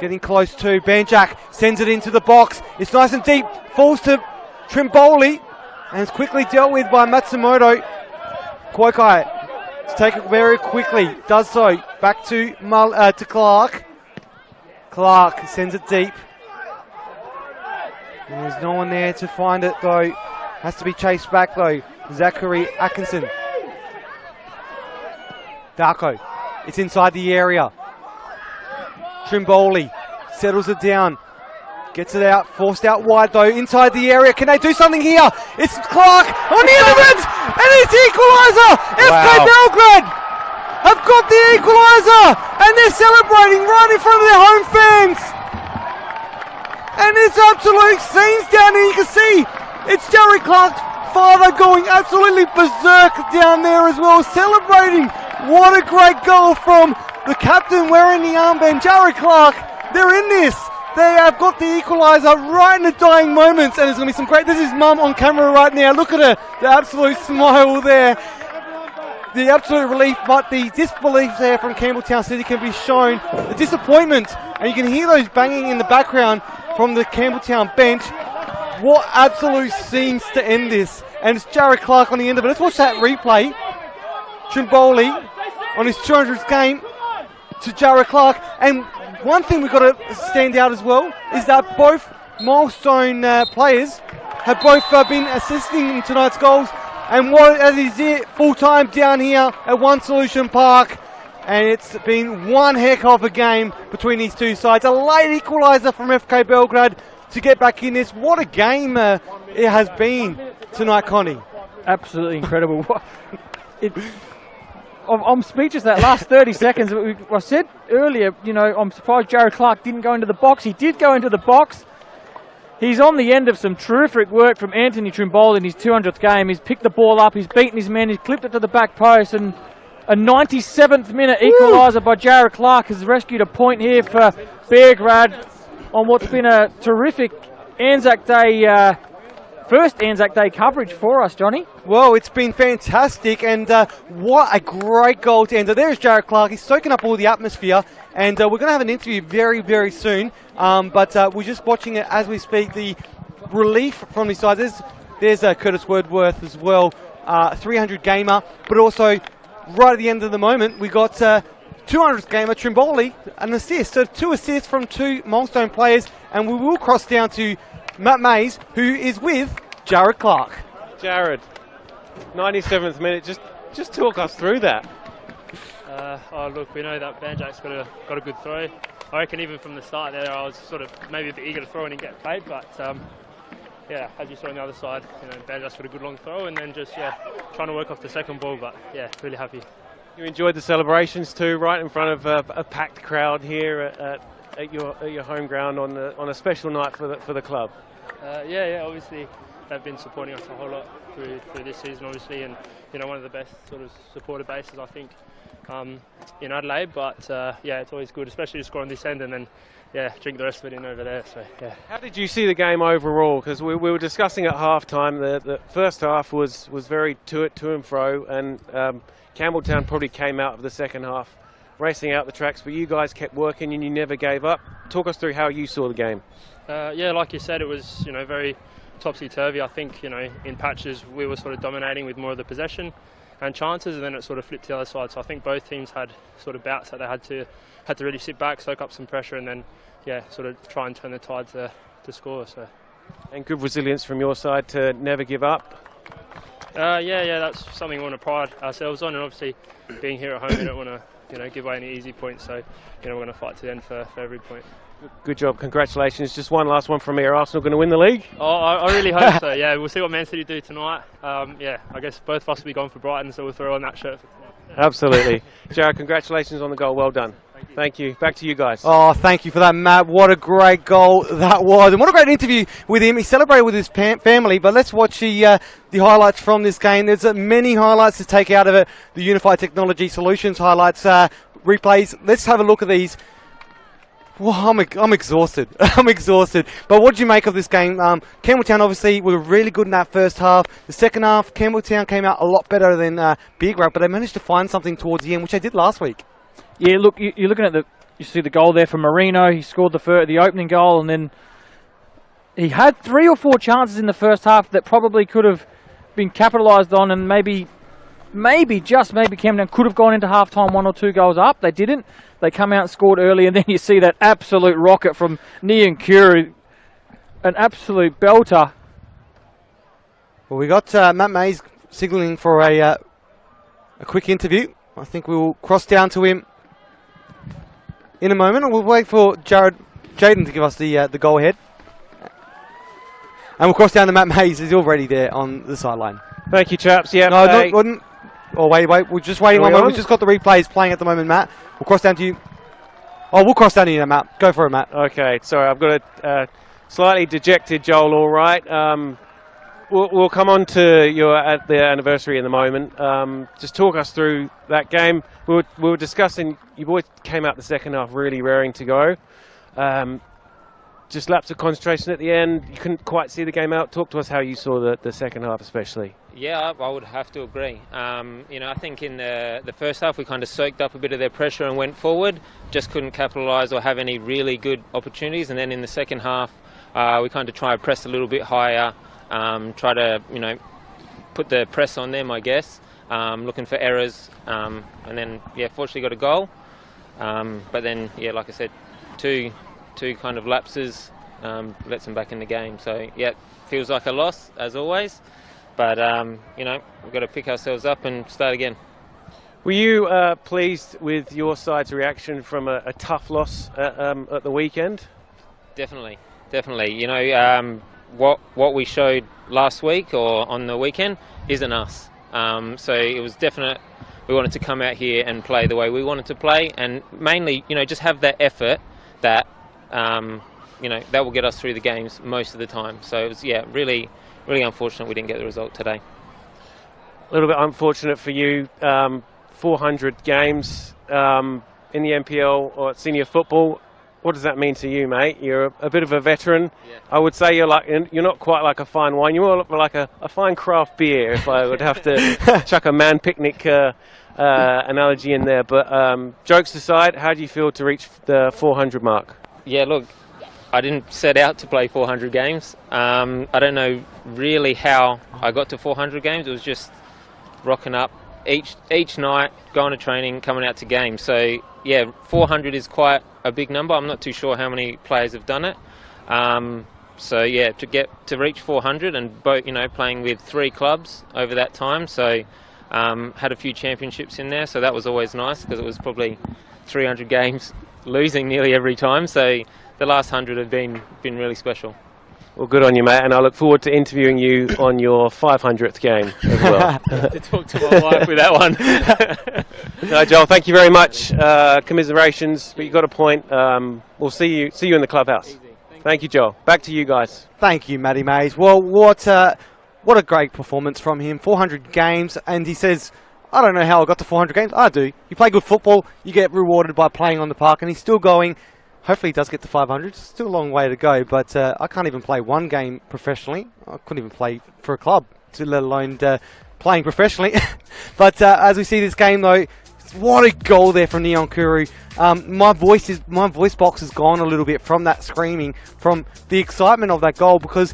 Getting close to Banjak. Sends it into the box. It's nice and deep. Falls to Trimboli. And it's quickly dealt with by Matsumoto. Koikai to take it very quickly. Does so. Back to Clark. Clark sends it deep. And there's no one there to find it though. Has to be chased back though. Zachary Atkinson. Darko, it's inside the area. Trimboli settles it down. Gets it out, forced out wide though, inside the area. Can they do something here? It's Clark on the end of it! And it's the equaliser! FK Beograd have got the equaliser! And they're celebrating right in front of their home fans! And it's absolute scenes down here. You can see it's Jerry Clark's father going absolutely berserk down there as well, celebrating. What a great goal from the captain wearing the armband, Jared Clark. They're in this. They have got the equaliser right in the dying moments, and it's going to be some great. This is Mum on camera right now. Look at her, the absolute smile there. The absolute relief, but the disbelief there from Campbelltown City can be shown. The disappointment, and you can hear those banging in the background from the Campbelltown bench. What absolute scenes to end this. And it's Jared Clark on the end of it. Let's watch that replay. Trimboli on his 200th game to Jared Clark. And one thing we've got to stand out as well is that both milestone players have both been assisting in tonight's goals. And what as is it full time down here at One Solution Park. And it's been one heck of a game between these two sides. A late equaliser from FK Beograd to get back in this. What a game it has been tonight, Connie. Absolutely incredible. I'm speechless that last 30 seconds. I said earlier, you know, I'm surprised Jared Clark didn't go into the box. He did go into the box. He's on the end of some terrific work from Anthony Trimboli in his 200th game. He's picked the ball up, he's beaten his men, he's clipped it to the back post, and a 97th minute equaliser by Jared Clark has rescued a point here for Beograd on what's been a terrific Anzac Day, first Anzac Day coverage for us, Johnny. Well, it's been fantastic, and what a great goal to end. There's Jared Clark. He's soaking up all the atmosphere, and we're going to have an interview very, very soon. But we're just watching it as we speak. The relief from these sides. There's Curtis Wordworth as well, 300 gamer, but also right at the end of the moment, we got 200th gamer Trimboli, an assist. So 2 assists from 2 milestone players, and we will cross down to Matt Mays, who is with Jared Clark. Jared, 97th minute, just talk us through that. Oh look, we know that Banjak's got a good throw. I reckon even from the start there, I was sort of maybe a bit eager to throw in and get paid, but yeah, as you saw on the other side, you know, Banjak's got a good long throw, and then just trying to work off the second ball. But yeah, really happy. You enjoyed the celebrations too, right in front of a packed crowd here at your home ground on a special night for the club. Yeah, obviously they've been supporting us a whole lot through this season, obviously, and you know, one of the best sort of supporter bases I think in Adelaide. But yeah, it's always good, especially to score on this end and then drink the rest of it in over there. So yeah. How did you see the game overall? Because we were discussing at half time the first half was very to and fro, and Campbelltown probably came out of the second half racing out the tracks, but you guys kept working and you never gave up. Talk us through how you saw the game. Yeah, like you said, it was very topsy-turvy. I think in patches we were sort of dominating with more of the possession and chances, and then it sort of flipped to the other side. So I think both teams had sort of bouts that they had to really sit back, soak up some pressure, and then sort of try and turn the tide to score. So. And good resilience from your side to never give up. Yeah, that's something we want to pride ourselves on, and obviously being here at home, we don't want to give away any easy points. So we're going to fight to the end for every point. Good job, congratulations. Just one last one from me. Are Arsenal going to win the league? Oh, I really hope so. Yeah, we'll see what Man City do tonight. I guess both of us will be gone for Brighton, so we'll throw on that shirt for tonight. Absolutely. Jared, congratulations on the goal. Well done. Thank you. Back to you guys. Oh, thank you for that, Matt. What a great goal that was. And what a great interview with him. He celebrated with his family. But let's watch the highlights from this game. There's many highlights to take out of it. The Unified Technology Solutions highlights, replays. Let's have a look at these. Well, I'm exhausted. I'm exhausted. But what did you make of this game? Campbelltown obviously were really good in that first half. The second half, Campbelltown came out a lot better than Beograd, but they managed to find something towards the end, which they did last week. Yeah, look, you're looking at you see the goal there from Marino. He scored the opening goal, and then he had 3 or 4 chances in the first half that probably could have been capitalised on, and maybe Campbelltown could have gone into half-time 1 or 2 goals up. They didn't. They come out and scored early, and then you see that absolute rocket from Nian Kuru, an absolute belter. Well, we got Matt Mays signalling for a quick interview. I think we will cross down to him in a moment. We'll wait for Jaden to give us the go-ahead. And we'll cross down to Matt Mays. He's already there on the sideline. Thank you, chaps. Yeah. No, oh, wait. We're just waiting one moment. We've just got the replays playing at the moment, Matt. We'll cross down to you. Oh, we'll cross down to you, Matt. Go for it, Matt. Okay. Sorry, I've got a slightly dejected Joel. All right. We'll come on to at the anniversary in a moment. Just talk us through that game. We were discussing. You boys came out the second half really raring to go. Just lapse of concentration at the end. You couldn't quite see the game out. Talk to us how you saw the second half, especially. Yeah, I would have to agree. I think in the first half we kind of soaked up a bit of their pressure and went forward. Just couldn't capitalise or have any really good opportunities. And then in the second half, we kind of tried to press a little bit higher. Try to put the press on them, I guess. Looking for errors, and then fortunately got a goal. But then like I said, two kind of lapses lets them back in the game. So feels like a loss as always. But we've got to pick ourselves up and start again. Were you pleased with your side's reaction from a tough loss at the weekend? Definitely. What we showed last week or on the weekend isn't us. So it was definite. We wanted to come out here and play the way we wanted to play, and mainly, just have that effort that that will get us through the games most of the time. So it was really unfortunate we didn't get the result today. A little bit unfortunate for you. 400 games in the NPL or senior football. What does that mean to you, mate? You're a bit of a veteran. Yeah. I would say you're not quite like a fine wine. You're more like a fine craft beer, if I would have to chuck a man picnic analogy in there. But jokes aside, how do you feel to reach the 400 mark? Yeah, look, I didn't set out to play 400 games. I don't know really how I got to 400 games. It was just rocking up each night, going to training, coming out to games. So 400 is quite a big number. I'm not too sure how many players have done it. To reach 400 and both, playing with 3 clubs over that time. So had a few championships in there. So that was always nice because it was probably 300 games losing nearly every time. So the last 100 have been really special. Well, good on you, mate, and I look forward to interviewing you on your 500th game as well. To talk to my wife with that one. No, Joel, thank you very much. Commiserations, but you got a point. We'll see you in the clubhouse. Thank you, Joel. Back to you guys. Thank you, Matty Mays. Well, what a great performance from him. 400 games, and he says, I don't know how I got to 400 games. I do. You play good football, you get rewarded by playing on the park, and he's still going. Hopefully he does get to 500. It's still a long way to go, but I can't even play one game professionally. I couldn't even play for a club, let alone playing professionally. But as we see this game, though, What a goal there from Neon Kuru. My voice box has gone a little bit from that screaming, from the excitement of that goal, because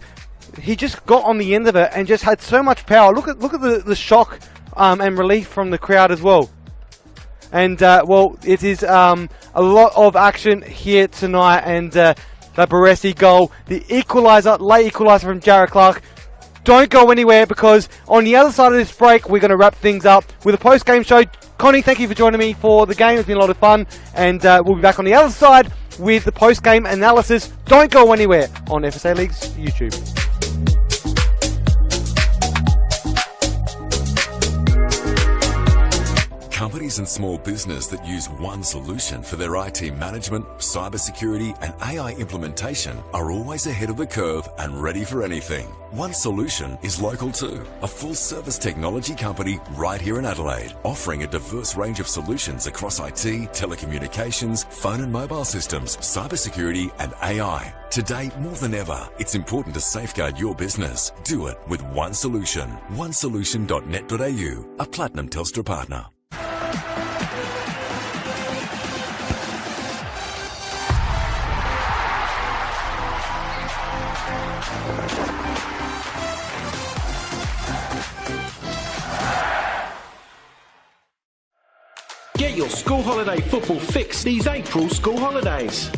he just got on the end of it and just had so much power. Look at the shock and relief from the crowd as well. And well, it is a lot of action here tonight, and the Baresi goal, the equaliser, late equaliser from Jarrett Clark. Don't go anywhere, because on the other side of this break, we're going to wrap things up with a post-game show. Connie, thank you for joining me for the game. It's been a lot of fun, and we'll be back on the other side with the post-game analysis. Don't go anywhere on FSA League's YouTube. Companies and small business that use one solution for their IT management, cybersecurity and AI implementation are always ahead of the curve and ready for anything. One Solution is local too, a full-service technology company right here in Adelaide, offering a diverse range of solutions across IT, telecommunications, phone and mobile systems, cybersecurity and AI. Today, more than ever, it's important to safeguard your business. Do it with One Solution. onesolution.net.au, a Platinum Telstra partner. Get your school holiday football fix these April school holidays,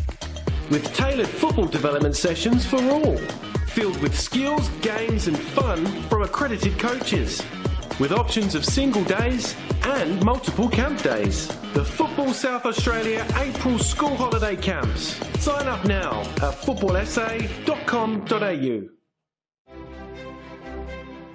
with tailored football development sessions for all, filled with skills, games and fun from accredited coaches, with options of single days and multiple camp days. The Football South Australia April School Holiday Camps. Sign up now at footballsa.com.au.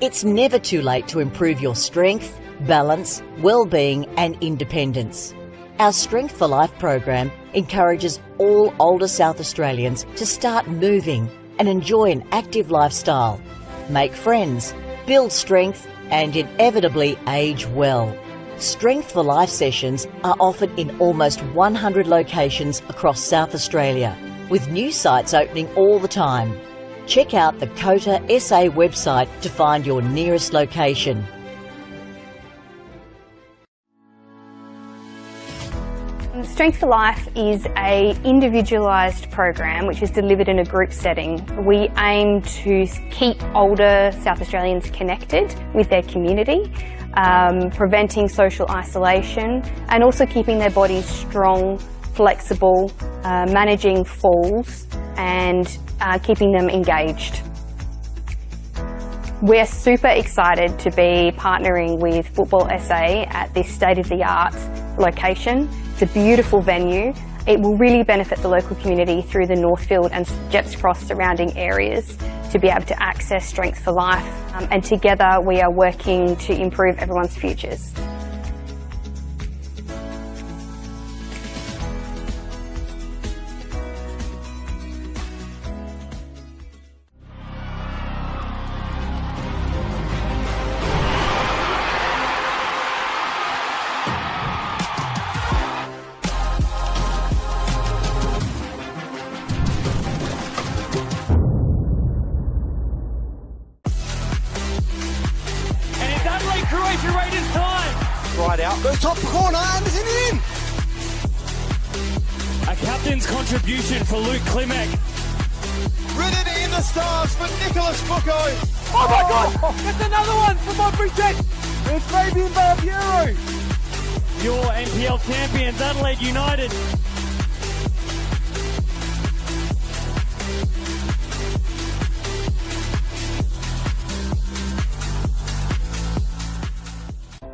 It's never too late to improve your strength, balance, well-being and independence. Our Strength for Life program encourages all older South Australians to start moving and enjoy an active lifestyle, make friends, build strength and inevitably age well. Strength for Life sessions are offered in almost 100 locations across South Australia, with new sites opening all the time. Check out the COTA SA website to find your nearest location. Strength for Life is an individualised program which is delivered in a group setting. We aim to keep older South Australians connected with their community, preventing social isolation and also keeping their bodies strong, flexible, managing falls and keeping them engaged. We're super excited to be partnering with Football SA at this state-of-the-art location. It's a beautiful venue. It will really benefit the local community through the Northfield and Jepps Cross surrounding areas to be able to access Strength for Life, and together we are working to improve everyone's futures. Goes top corner, Anderson in! A captain's contribution for Luke Klimek. Written in the stars for Nicholas Bucco. Oh my God! That's another one for my Bridget. It's Fabian Barbiero. Your NPL champions, Adelaide United.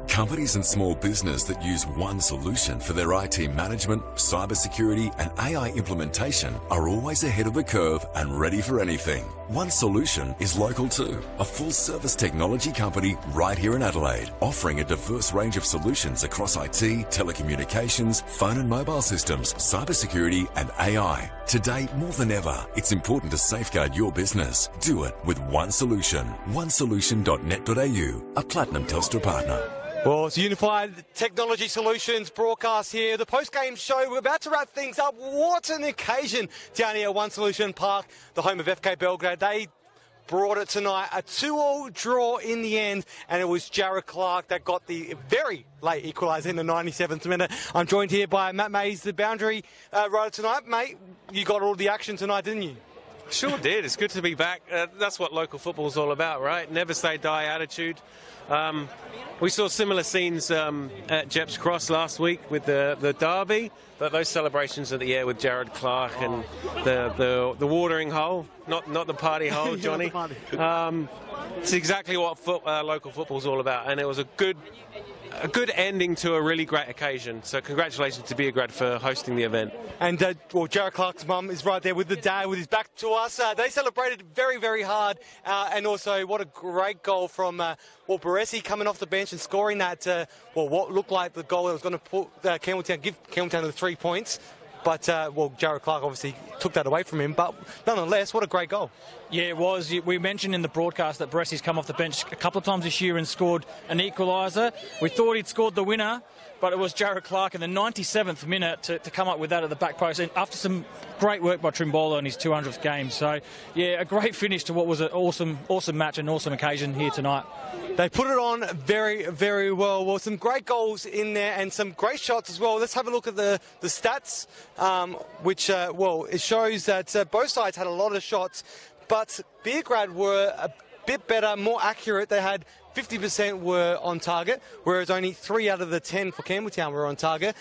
Companies and small business that use one solution for their IT management, cybersecurity and AI implementation are always ahead of the curve and ready for anything. One Solution is local too, a full-service technology company right here in Adelaide, offering a diverse range of solutions across IT, telecommunications, phone and mobile systems, cybersecurity and AI. Today, more than ever, it's important to safeguard your business. Do it with One Solution. onesolution.net.au, a Platinum Telstra partner. Well, it's Unified Technology Solutions broadcast here. The post-game show, we're about to wrap things up. What an occasion down here at One Solution Park, the home of FK Beograd. They brought it tonight. A 2-2 draw in the end, and it was Jared Clark that got the very late equaliser in the 97th minute. I'm joined here by Matt Mays, the boundary rider tonight. Mate, you got all the action tonight, didn't you? Sure did. It's good to be back. That's what local football's all about, right? Never say die attitude. We saw similar scenes at Jeps Cross last week with the derby, but those celebrations at the air with Jared Clark and the watering hole, not the party hole, Johnny. It's exactly what local football's all about, and it was a good ending to a really great occasion. So congratulations to Beograd for hosting the event. And Jared Clark's mum is right there with the dad with his back to us. They celebrated very, very hard. And also what a great goal from Baresi coming off the bench and scoring that, what looked like the goal that was going to put give Campbelltown the 3 points. But, Jared Clark obviously took that away from him. But nonetheless, what a great goal. Yeah, it was. We mentioned in the broadcast that Baresi's come off the bench a couple of times this year and scored an equaliser. We thought he'd scored the winner, but it was Jared Clark in the 97th minute to come up with that at the back post. And after some great work by Trimbola in his 200th game. So, yeah, a great finish to what was an awesome match, an awesome occasion here tonight. They put it on very, very well. Well, some great goals in there and some great shots as well. Let's have a look at the stats, which, it shows that both sides had a lot of shots, but Beograd were a bit better, more accurate. They had 50% were on target, whereas only 3 out of the 10 for Campbelltown were on target.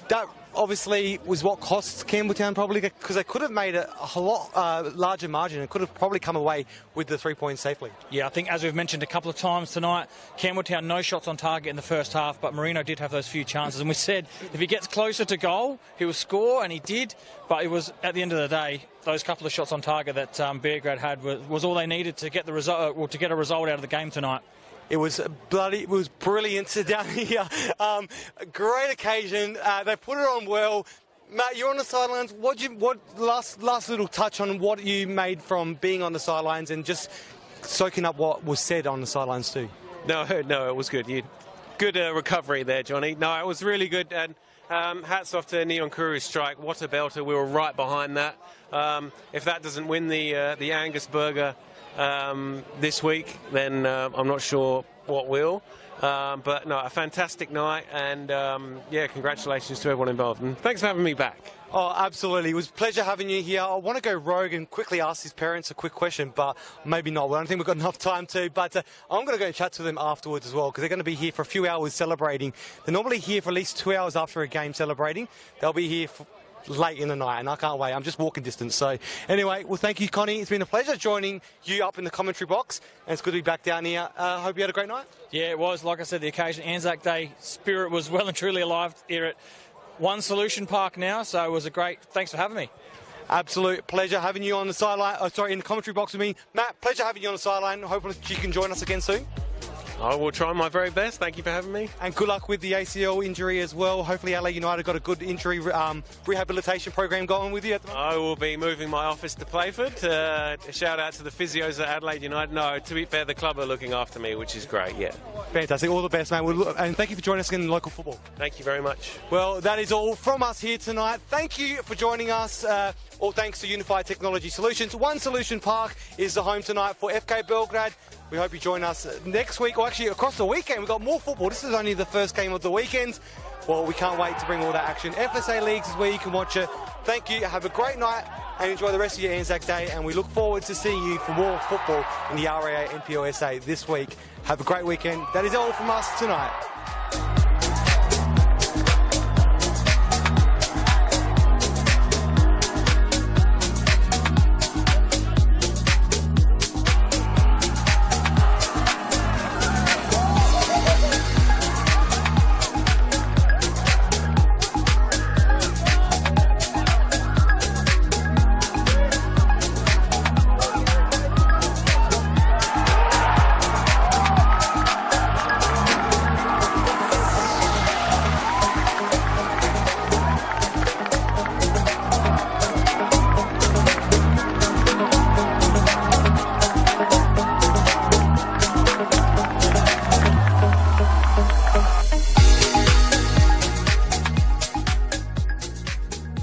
That obviously was what cost Campbelltown probably, because they could have made a lot larger margin and could have probably come away with the 3 points safely. Yeah, I think as we've mentioned a couple of times tonight, Campbelltown no shots on target in the first half, but Marino did have those few chances. And we said if he gets closer to goal, he will score, and he did. But it was, at the end of the day, those couple of shots on target that Beograd had was all they needed to get the result, or to get a result out of the game tonight. It was brilliant down here. A great occasion. They put it on well. Matt, you're on the sidelines. Last little touch on what you made from being on the sidelines and just soaking up what was said on the sidelines too? No, it was good. Good recovery there, Johnny. No, it was really good. And hats off to Neon Kuru's strike. What a belter. We were right behind that. If that doesn't win the Angus Burger this week, then I'm not sure what will. But no, a fantastic night, and congratulations to everyone involved. And thanks for having me back. Oh, absolutely. It was a pleasure having you here. I want to go rogue and quickly ask his parents a quick question, but maybe not. I don't think we've got enough time to. But I'm going to go and chat to them afterwards as well, because they're going to be here for a few hours celebrating. They're normally here for at least 2 hours after a game celebrating. They'll be here for late in the night, and I can't wait. I'm just walking distance. So anyway, well, thank you, Connie. It's been a pleasure joining you up in the commentary box, and it's good to be back down here. Hope you had a great night. Yeah, it was. Like I said, the occasion, Anzac Day spirit was well and truly alive here at One Solution Park now, so it was a great... Thanks for having me. Absolute pleasure having you on the sideline. In the commentary box with me. Matt, pleasure having you on the sideline. Hopefully you can join us again soon. I will try my very best. Thank you for having me. And good luck with the ACL injury as well. Hopefully LA United got a good injury rehabilitation program going with you at the moment. I will be moving my office to Playford. Shout out to the physios at Adelaide United. No, to be fair, the club are looking after me, which is great, yeah. Fantastic. All the best, mate. And thank you for joining us again in local football. Thank you very much. Well, that is all from us here tonight. Thank you for joining us. All thanks to Unified Technology Solutions. One Solution Park is the home tonight for FK Beograd. We hope you join us next week, or actually across the weekend. We've got more football. This is only the first game of the weekend. Well, we can't wait to bring all that action. FSA Leagues is where you can watch it. Thank you. Have a great night and enjoy the rest of your Anzac Day. And we look forward to seeing you for more football in the RD8 NPLSA this week. Have a great weekend. That is all from us tonight.